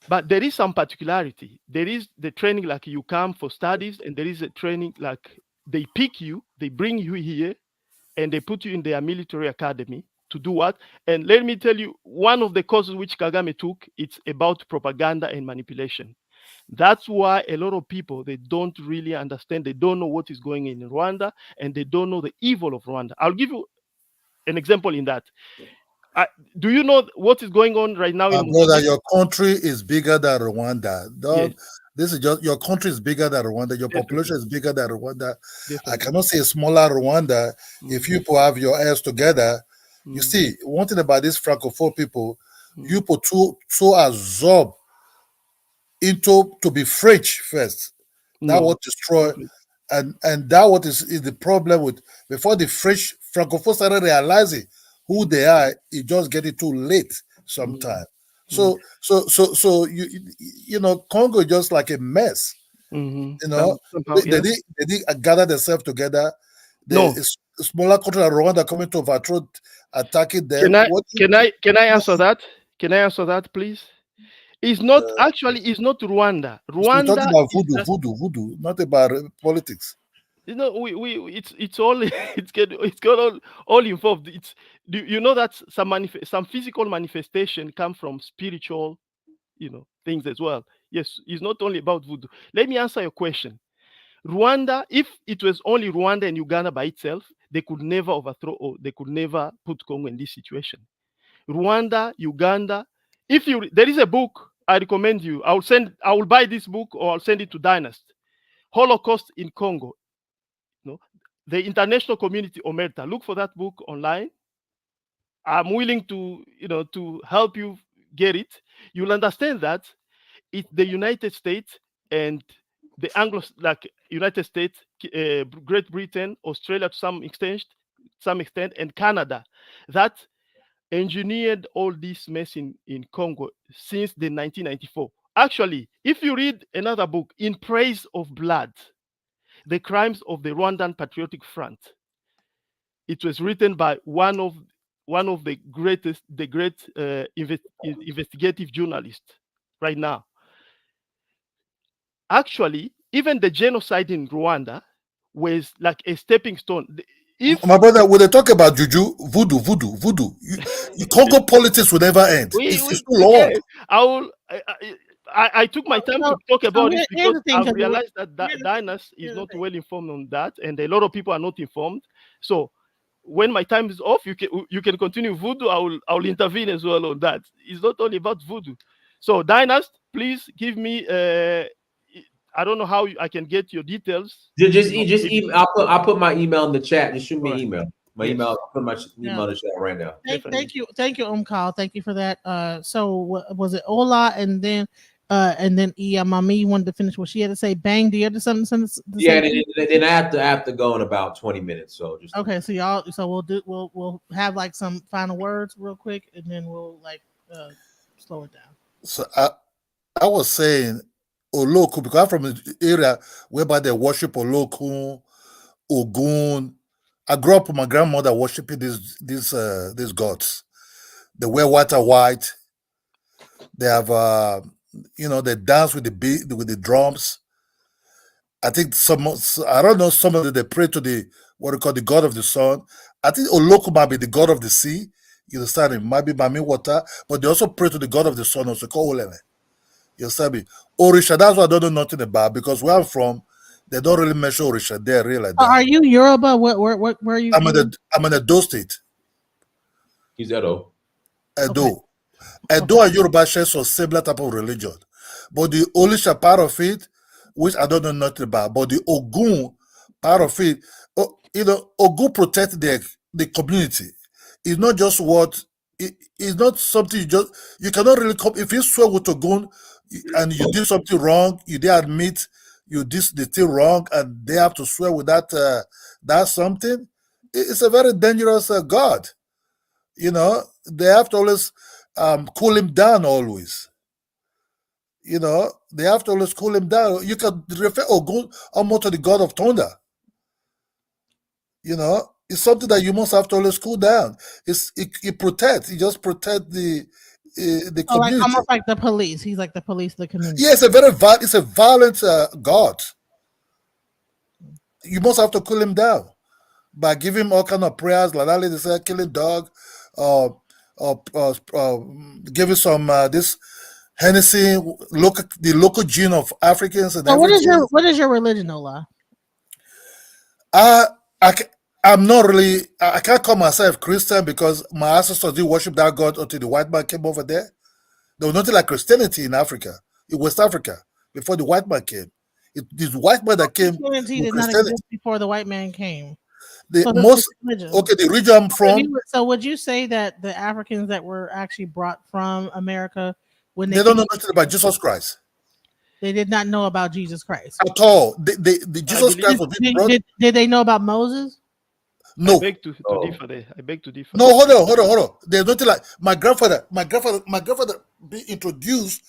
but there is some particularity. There is the training like you come for studies, and there is a training like they pick you, they bring you here, and they put you in their military academy to do what? And let me tell you, one of the courses which Kagame took, it's about propaganda and manipulation. That's why a lot of people, they don't really understand. They don't know what is going on in Rwanda, and they don't know the evil of Rwanda. I'll give you an example in that. Do you know what is going on right now in Brother, Mozambique? your country is bigger than Rwanda. Yes, This is just your country is bigger than Rwanda. Your population definitely, is bigger than Rwanda. I definitely. cannot say a smaller Rwanda. If Mm, you people have your heads together, you mm, see, one thing about these francophone people, you mm. put so absorb into to be French first. That No, what destroy completely. and that what is the problem with before the French francophone started realizing who Mm, they are, it just getting too late mm, sometimes. mm, So you know Congo just like a mess. mhm. You know Somehow, yes. they did gather themselves together. The No, smaller country like Rwanda coming to overthrow, attacking them. can I What can I can I answer that? Can I answer that, please? It's not uh, actually. It's not Rwanda. we're talking Rwanda about is just, voodoo, not about politics. we it's all it's got all involved. It's you know that some physical manifestation come from spiritual things as well. Yes, it's not only about voodoo. Let me answer your question. Rwanda, if it was only Rwanda and Uganda by itself, they could never overthrow, or they could never put Congo in this situation. Rwanda, Uganda. If you there is a book I recommend you. I will buy this book, or I'll send it to Dynast. Holocaust in Congo. No, The International Community Omerta. Look for that book online. I'm willing to, to help you get it. You'll understand that it's the United States and the like United States, Great Britain, Australia to some extent, and Canada that engineered all this mess in Congo since the 1994. Actually, if you read another book, In Praise of Blood, The Crimes of the Rwandan Patriotic Front, it was written by one of the great investigative journalists right now. Actually, even the genocide in Rwanda was like a stepping stone. If My brother, when they talk about juju, voodoo, Congo politics will never end. It's too long. I took my time to talk about it because I've realized that Dynast is not well informed on that, and a lot of people are not informed. So when my time is off, you can continue voodoo. I'll intervene as well on that. It's not only about voodoo. So Dynast, please give me. I don't know how I can get your details. Just email. I'll put my email in the chat. Just shoot me an email. My email. I'll put my email in the chat right now. Thank you, Umkal. Thank you for that. So was it Ola and then Mami wanted to finish what she had to say. Bang, do you have something? Yeah, then I have to go in about 20 minutes. So just okay. So we'll have like some final words real quick, and then we'll slow it down. So I was saying Oloku, because I'm from an area whereby they worship Oloku, Ogun. I grew up with my grandmother worshiping these gods. They wear white and white. They have they dance with the drums. I think I don't know, some of them they pray to the what we call the god of the sun. I think Oloku might be the god of the sea. You understand? It might be Mami water, but they also pray to the god of the sun also called Oleme. You understand me? Orisha, that's what I don't know nothing about, because where I'm from, they don't really mention Orisha. They're real like that. Are you Yoruba? Where are you? I'm in Edo State. He's Edo. Edo. Edo and Yoruba share some similar type of religion. But the Orisha part of it, which I don't know nothing about, but the Ogun part of it, Ogun protect the community. It's not just it's not something you cannot really come. If you swear with Ogun and you did something wrong, you did admit you did the thing wrong, and they have to swear with that something. It's a very dangerous God. They have to always cool him down always. They have to always cool him down. You can refer Ogun almost to the god of thunder. It's something that you must have to always cool down. It protects. It just protects the community. Like almost like the police. He's like the police of the community. Yeah, it's a violent god. You must have to cool him down by giving him all kind of prayers, like that lady said, killing dog, giving some this Hennessy, the local gene of Africans and everything. What is your religion, Ola? I'm not really. I can't call myself Christian because my ancestors did worship that God until the white man came over there. There was nothing like Christianity in Africa, in West Africa, before the white man came. This white man that came. Christianity did not exist before the white man came. The region I'm from. So would you say that the Africans that were actually brought from America, when they don't know nothing about Jesus Christ, they did not know about Jesus Christ at all. The Jesus Christ was being brought. Did they know about Moses? No. I beg to differ there. I beg to differ. No, hold on. There's nothing like my grandfather being introduced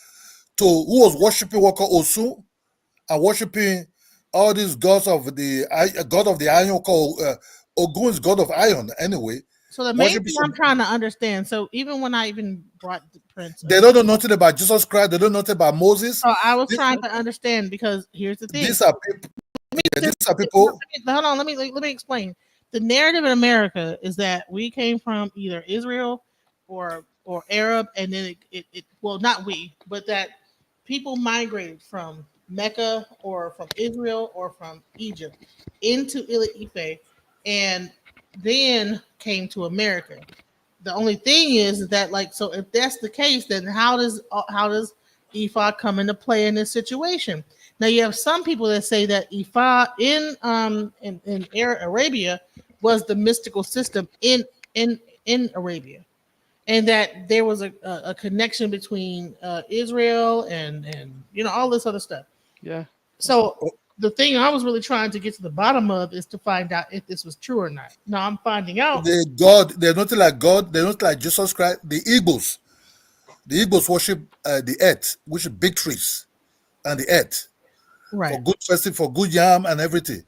to who was worshiping what called Osu and worshiping all these gods of the god of the iron called Ogun is god of iron anyway. So the main thing I'm trying to understand. So even when I brought the prince, they don't know nothing about Jesus Christ. They don't know nothing about Moses. So I was trying to understand, because here's the thing. These are people. Hold on. Let me explain. The narrative in America is that we came from either Israel or Arab, and then not we, but that people migrated from Mecca or from Israel or from Egypt into Ife, and then came to America. The only thing is that, so if that's the case, then how does Ifa come into play in this situation? Now you have some people that say that Ifa in Arabia was the mystical system in Arabia, and that there was a connection between Israel and all this other stuff. Yeah. So the thing I was really trying to get to the bottom of is to find out if this was true or not. Now I'm finding out. They're not like God. They're not like Jesus Christ. The Igbos worship the earth, which is big trees and the earth Right. for good festival, for good yam and everything.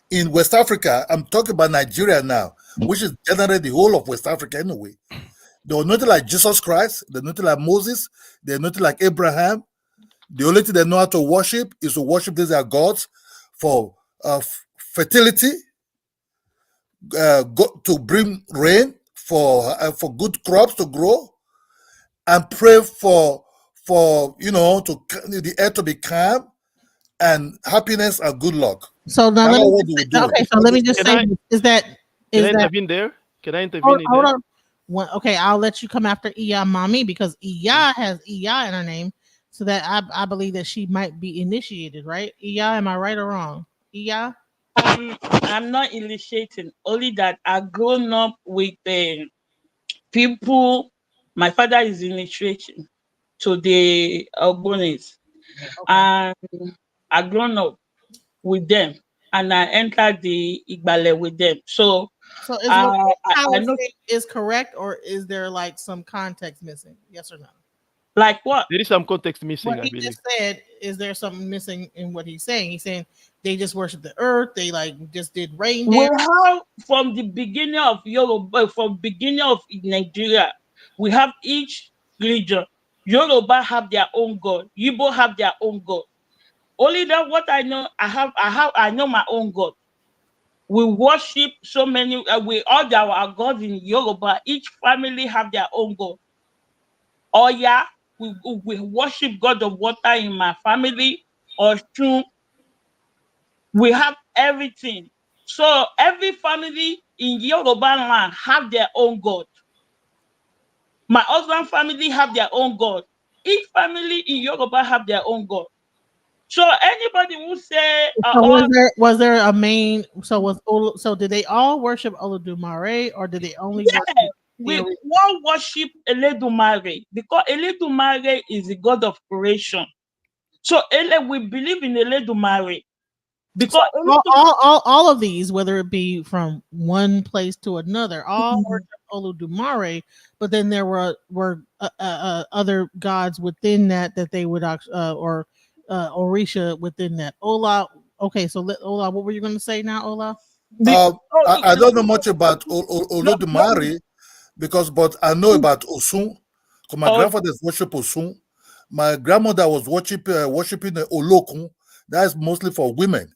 In West Africa, I'm talking about Nigeria now, which is generally the whole of West Africa anyway. They're not like Jesus Christ. They're not like Moses. They're not like Abraham. The only thing they know how to worship is to worship these are gods for fertility, to bring rain, for good crops to grow, and pray for the earth to be calm and happiness and good luck. So now That's let me what just we say, do. okay. So let me just Can say I this, is that can I intervene there? Can I intervene in hold there? on. Okay, I'll let you come after Iya Mami because Iya has Iya in her name, so that I believe that she might be initiated, right? Iya, am I right or wrong? Iya. I'm not initiating. Only that I've grown up with people. My father is initiating to the Ogbonis, and I've grown up with them, and I entered the Igbale with them. So So is what I Tyler know, saying is correct, or is there like some context missing? Yes or no? like what. There is some context missing, What I he believe. just said, is there something missing in what he's saying? He's saying they just worship the earth. They like just did rain We dance. have from the beginning of Yoruba, from beginning of Nigeria, we have each religion. Yoruba have their own god. Igbo have their own god. Only that what I know, I know my own god. We worship so many. We all our gods in Yoruba. Each family have their own god. Oya, we worship God of water in my family. Oshun, we have everything. So every family in Yoruba land have their own God. My husband family have their own God. Each family in Yoruba have their own God. So anybody who say, So was there a main? So did they all worship Olodumare, or did they only worship? yeah, we all worship Eledumare because Eledumare is the God of creation. So we believe in Eledumare because All of these, whether it be from one place to another, all worship Olodumare, but then there were other gods within that they would or Orisha within that. Ola, okay, so Ola, what were you going to say now, Ola? I don't know much about no, Olodumare but I know about Osun. Because my grandfather's worship Osun. My grandmother was worshiping the Olokun. That is mostly for women.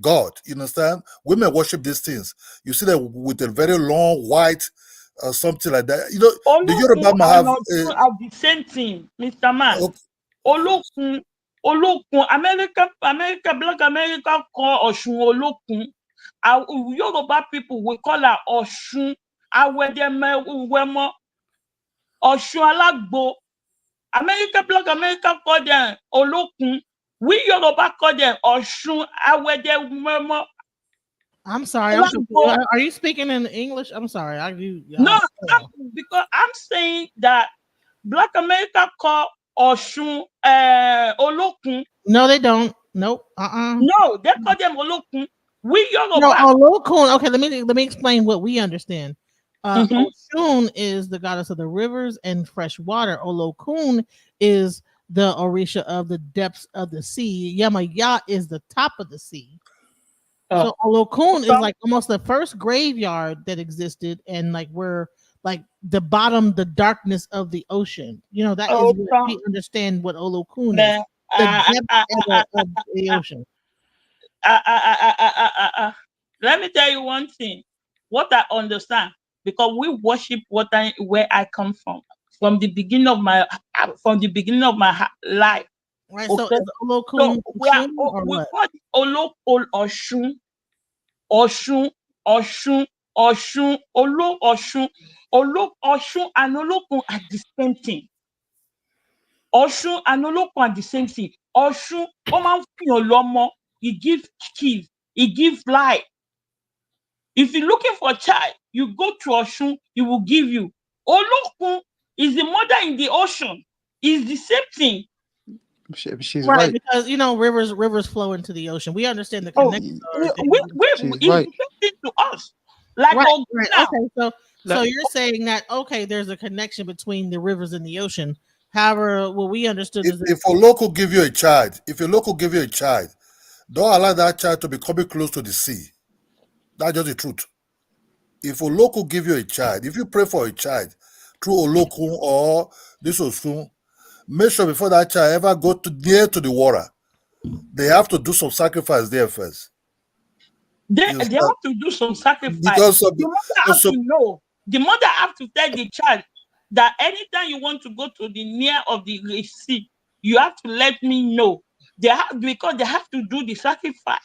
God, you understand? Women worship these things. You see that with a very long white something like that. You know, the Yoruba might have are the same thing, Mr. Man. Olokun, America, Black America call Oshun Olokun. Our Yoruba people we call her Oshun. Awedeme Oshun Alagbo. Black America call them Olokun. We Yoruba call them Oshun Awedeme. I'm sorry. Are you speaking in English? I'm sorry. No, because I'm saying that Black America call Oshun Olokun. No, they don't. Nope. No, they call them Olokun. We Yoruba. No, Olokun. Okay, let me explain what we understand. Mhm. Oshun is the goddess of the rivers and fresh water. Olokun is the Orisha of the depths of the sea. Yamaya is the top of the sea. So Olokun is like almost the first graveyard that existed, and like we're like the bottom, the darkness of the ocean. You know, that is what we understand what Olokun is. The depth of the ocean. Let me tell you one thing. What I understand, because we worship where I come from the beginning of my life. Right. Okay? So is Olokun we or what? call Oshun, Oshun, Oshun, Oshun, Oshun, Oshun, and Olokun are the same thing. Oshun and Olokun are the same thing. Ọ̀ṣun, ó máa ń fìyàn lọ́mọ. He gives keys. He gives life. If you're looking for a child, you go to Ọ̀ṣun, he will give you. Olókun is the mother in the ocean. It's the same thing. She's Right, right. because rivers flow into the ocean. We understand the Oh, connection. She's it's right. the same thing to us. Like Right, Ogun right. now. Okay, so you're saying that there's a connection between the rivers and the ocean. However, what we understood is that If a local give you a child, don't allow that child to be coming close to the sea. That's just the truth. If a local give you a child, if you pray for a child through a local or this or soon, make sure before that child ever go near to the water, they have to do some sacrifice there first. They have to do some sacrifice. Because the mother have to know. The mother have to tell the child that anytime you want to go to the near of the sea, you have to let me know. Because they have to do the sacrifice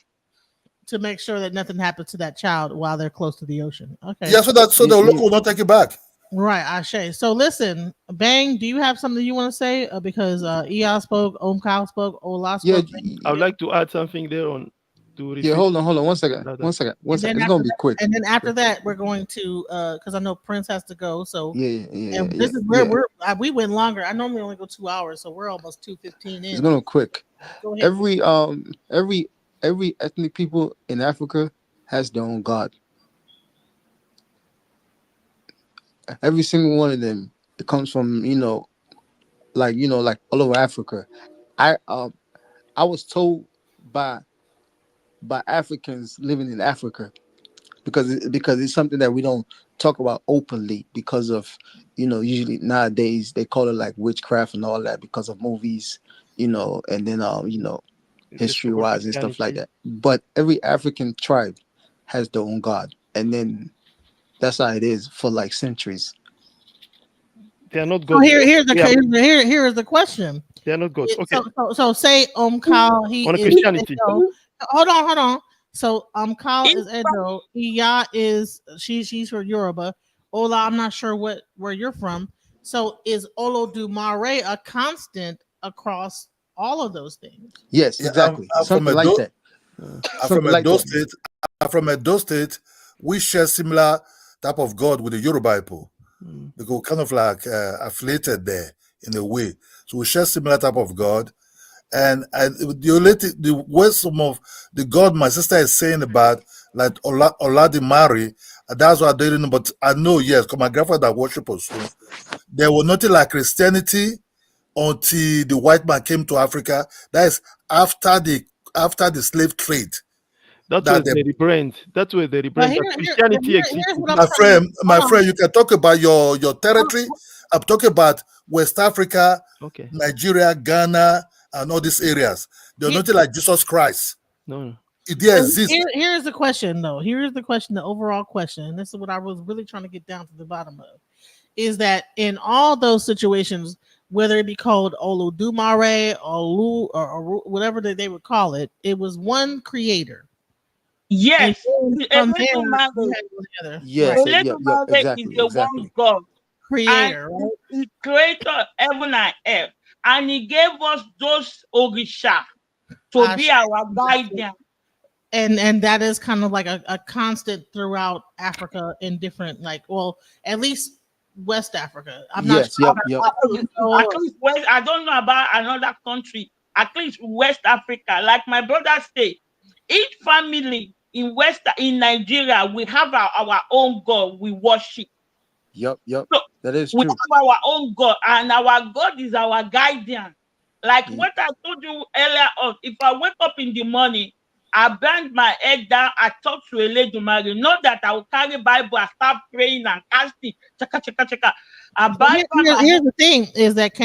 to make sure that nothing happens to that child while they're close to the oceen. Okay. Yeah, so the local will not take it back. Right, Ashe. So listen, Bang, do you have something you want to say? Because Ea spoke, Omkao spoke, Ola spoke. I would like to add something there on to Yeah, hold on. 1 second. 1 second. It's gonna be quick. And then after that, we're going to because I know Prince has to go. So yeah. This is where we went longer. I normally only go 2 hours, so we're almost 2:15 in. It's gonna quick. Go ahead. Every ethnic people in Africa has their own god. Every single one of them. It comes from like all over Africa. I was told by Africans living in Africa because it's something that we don't talk about openly because of usually nowadays they call it like witchcraft and all that because of movies, and then history wise and stuff like that. But every African tribe has their own god, and then that's how it is for like centuries. They are not So gods. here is the question. They are not gods. Okay. So say Kyle, he on is Christianity. Edo. Hold on. So Kyle is Edo. Iya is she's from Yoruba. Ola, I'm not sure where you're from. So is Olodumare a constant across all of those things? Yes, exactly. Something like that. I'm from Edo State. We share similar type of God with the Yoruba people because we're kind of like affiliated there in a way. So we share similar type of God. And the way some of the God my sister is saying about like Oladimari, that's what I didn't know. But I know, yes, because my grandfather worshiped us. So there was nothing like Christianity until the white man came to Africa. That is after the slave trade. That's where they rebrand. That's where they rebrand. Christianity exists. My friend, you can talk about your territory. I'm talking about West Africa, Nigeria, Ghana, and all these areas. They're nothing like Jesus Christ. No. It exists. Here's the question, though. Here's the question, the overall question. And this is what I was really trying to get down to the bottom of. Is that in all those situations, whether it be called Olodumare, Olu, or whatever that they would call it, it was one creator. Yes. Yes, exactly. Is the one God. Creator. And he created heaven and earth. And he gave us those Orisha to be our guardian. And that is kind of like a constant throughout Africa in different, at least West Africa. I'm not sure. At least West, I don't know about another country. At least West Africa, like my brother said, each family in Nigeria, we have our own God we worship. Yep. So that is we true. have our own God, and our God is our guardian. Like what I told you earlier on, if I wake up in the morning, I bend my head down, I talk to Eledumare. Not that I will carry Bible, I start praying and casting. Chaka. Here's the thing is that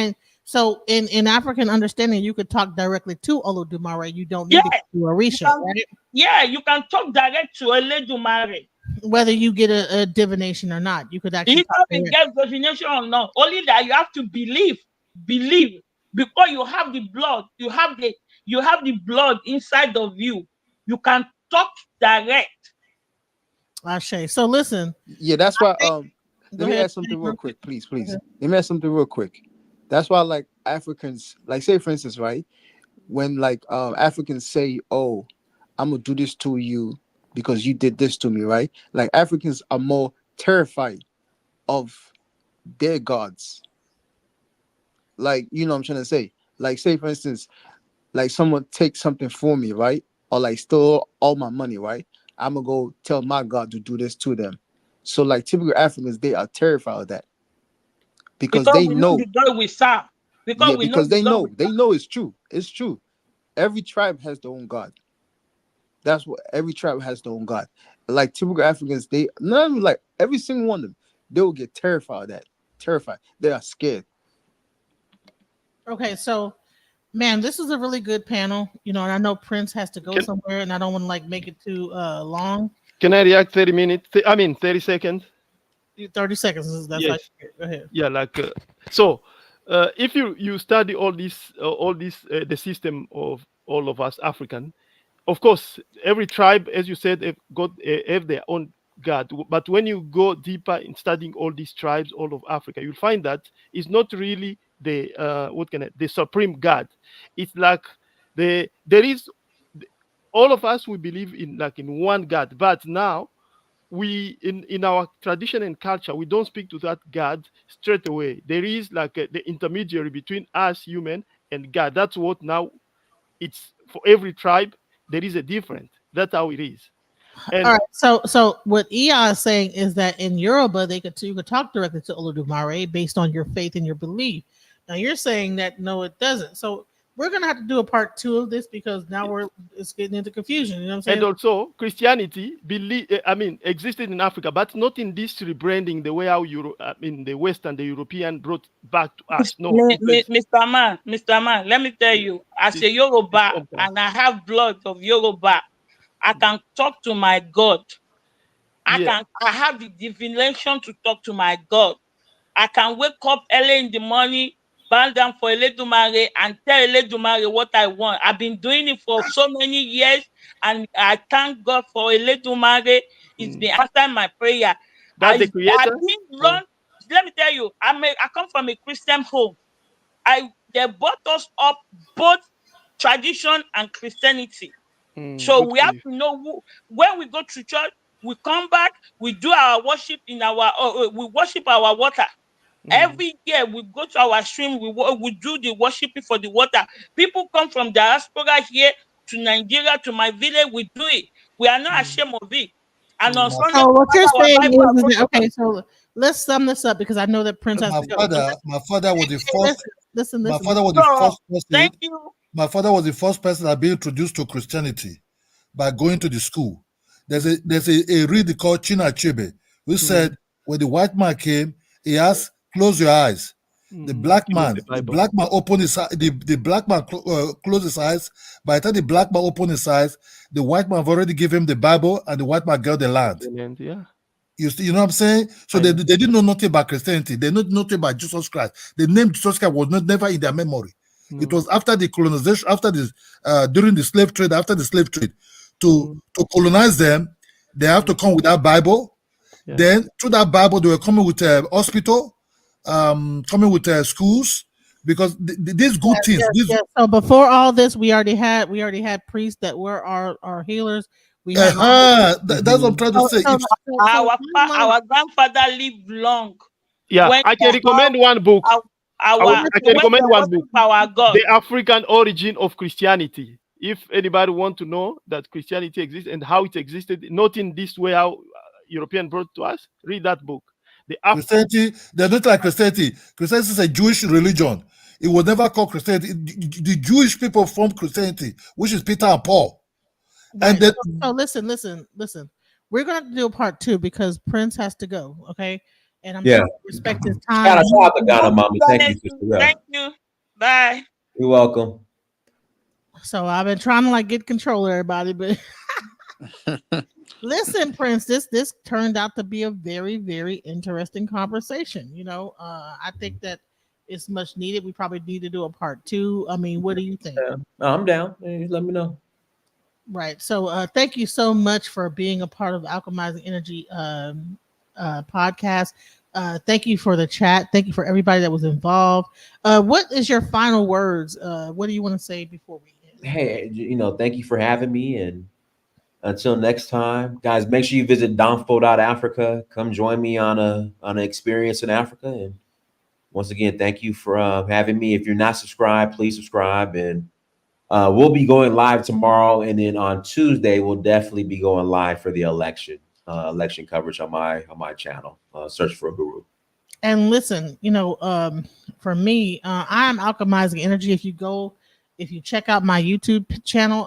in African understanding, you could talk directly to Olodumare. You don't need to do Orisha, right? Yeah, you can talk direct to Eledumare. Whether you get a divination or not, you could actually. Either you get divination or not, only that you have to believe, because you have the blood, you have the blood inside of you. You can talk direct. Ashe. So listen. Yeah, that's why. Let me add something real quick, please. Let me add something real quick. That's why, like Africans, like say for instance, right? when like Africans say, "Oh, I'm gonna do this to you because you did this to me," right? Like Africans are more terrified of their gods. Like, you know what I'm trying to say? Like, say for instance, like someone takes something for me, right? Or like stole all my money, right? I'm gonna go tell my God to do this to them. So like typical Africans, they are terrified of that because Because they we know know, the God we serve. yeah, Because we know because the God we they know it's true. It's true. Every tribe has their own God. That's what every tribe has their own God. Like typical Africans, they not even like every single one of them, they will get terrified of that. Terrified. They are scared. Okay, so man, this is a really good panel. You know, and I know Prince has to go Can somewhere, and I don't want to like make it too long. can I react 30 minutes? I mean 30 seconds. 30 seconds. That's like Yes. go ahead. Yeah, like so if you study all this the system of all of us African, of course every tribe, as you said, have their own god. But when you go deeper in studying all these tribes all of Africa, you'll find that it's not really the the supreme god. It's like there is all of us, we believe in like in one god, but now we in our tradition and culture, we don't speak to that God straight away. There is like the intermediary between us human and God. That's what now it's for every tribe. There is a difference. That's how it is. All And right. So what Eon is saying is that in Yoruba you could talk directly to Olodumare based on your faith and your belief. Now you're saying that no, it doesn't. So we're gonna have to do a part two of this because now it's getting into confusion. You know what I'm saying? and also Christianity existed in Africa, but not in this rebranding the way how the West and the European brought back to us. No, it was Mr. Man, let me tell you, as a it's Yoruba sometimes. and I have blood of Yoruba, I can talk to my God. Yeah. I have the divination to talk to my God. I can wake up early in the morning, bow down for Eledumare and tell Eledumare what I want. I've been doing it for so many years, and I thank God for Eledumare. It's been answering my prayer. That the I've creator. been run. Let me tell you, I come from a Christian home. They brought us up both tradition and Christianity. So Good we for have you. to know when we go to church, we come back, we do our worship in our we worship our water. Every year we go to our stream, we do the worshiping for the water. People come from diaspora here to Nigeria, to my village, we do it. We are not ashamed of it. And on My, Sunday, So we what you're gather our saying Bible and is go that, to church. okay, so let's sum this up because I know that Prince has my to go. So father, my father was the first. My listen. father was the So first person. thank you. My father was the first person that been introduced to Christianity by going to the school. There's a reader called China Achebe who said when the white man came, he asked, "Close your eyes." The black Give him man, the the Bible. black man opened his the black man closed his eyes. By the time the black man opened his eyes, the white man have already given him the Bible, and the white man got the land. Yeah. You know what I'm saying? So I they know. didn't know nothing about Christianity. They know nothing about Jesus Christ. The name Jesus Christ was never in their memory. It No. was after the colonization, after this, during the slave trade, after the slave trade, to colonize them, they have to come with that Bible. Yeah. Then through that Bible, they were coming with a hospital, coming with schools, because these good things. Yes. So before all this, we already had priests that were our healers. We had That's what I'm trying to say. so, so Our grandfather lived long Yeah, when I they can recommend one book. I can when they recommend one book. worship our God. The African Origin of Christianity. If anybody want to know that Christianity exists and how it existed, not in this way how European brought to us, read that book. Christianity, they're not like Christianity. Christianity is a Jewish religion. It was never called Christianity. The Jewish people formed Christianity, which is Peter and Paul. Right. And then, so listen. We're gonna have to do a part two because Prince has to go. Okay, and I'm trying to respect his time. Shout out to Ghana, Mama. Thank you, sister. Yeah. Thank you. Bye. You're welcome. So I've been trying to like get control of everybody, but listen, Prince, this turned out to be a very, very interesting conversation. You know, I think that it's much needed. We probably need to do a part two. I mean, what do you think? Yeah. I'm down. Let me know. Right. So thank you so much for being a part of Alchemizing Energy podcast. Thank you for the chat. Thank you for everybody that was involved. What is your final words? What do you want to say before we end? hey, thank you for having me. And until next time, guys, make sure you visit Africa. Come join me on an experience in Africa. And once again, thank you for having me. If you're not subscribed, please subscribe. And we'll be going live tomorrow, and then on Tuesday we'll definitely be going live for the election coverage on my channel. Search for Uhuru. And listen, for me, I'm alchemizing energy. If you check out my YouTube channel,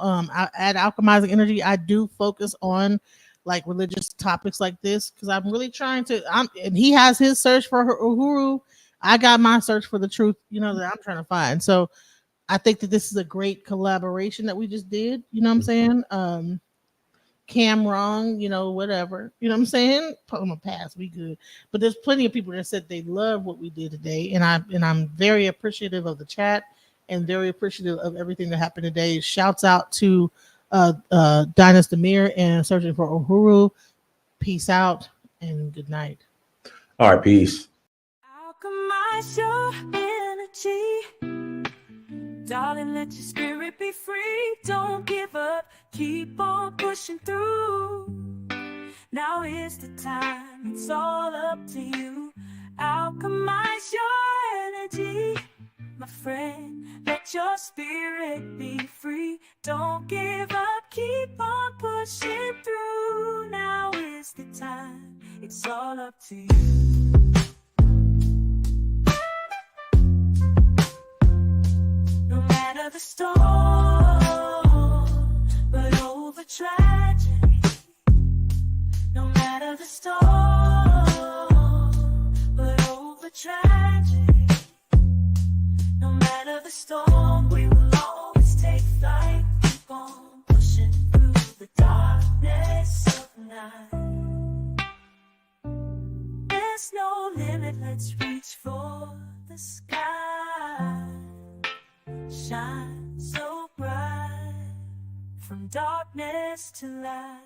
at Alchemizing Energy, I do focus on like religious topics like this because I'm really trying to. And he has his search for Uhuru. I got my search for the truth, that I'm trying to find. So I think that this is a great collaboration that we just did. You know what I'm saying? Cam wrong, whatever. You know what I'm saying? Put them a pass, we good. But there's plenty of people that said they love what we did today, and I'm very appreciative of the chat and very appreciative of everything that happened today. Shouts out to Dynast Amir and Searching for Uhuru. Peace out and good night. All right, peace. Alchemize your energy. Darling, let your spirit be free. Don't give up. Keep on pushing through. Now is the time. It's all up to you. Alchemize your energy. My friend, let your spirit be free. Don't give up. Keep on pushing through. Now is the time. It's all up to you. No matter the storm, but over tragedy. No matter the storm, but over tragedy. No matter the storm, we will always take flight. Keep on pushing through the darkness of night. There's no limit, let's reach for the sky. Shine so bright from darkness to light.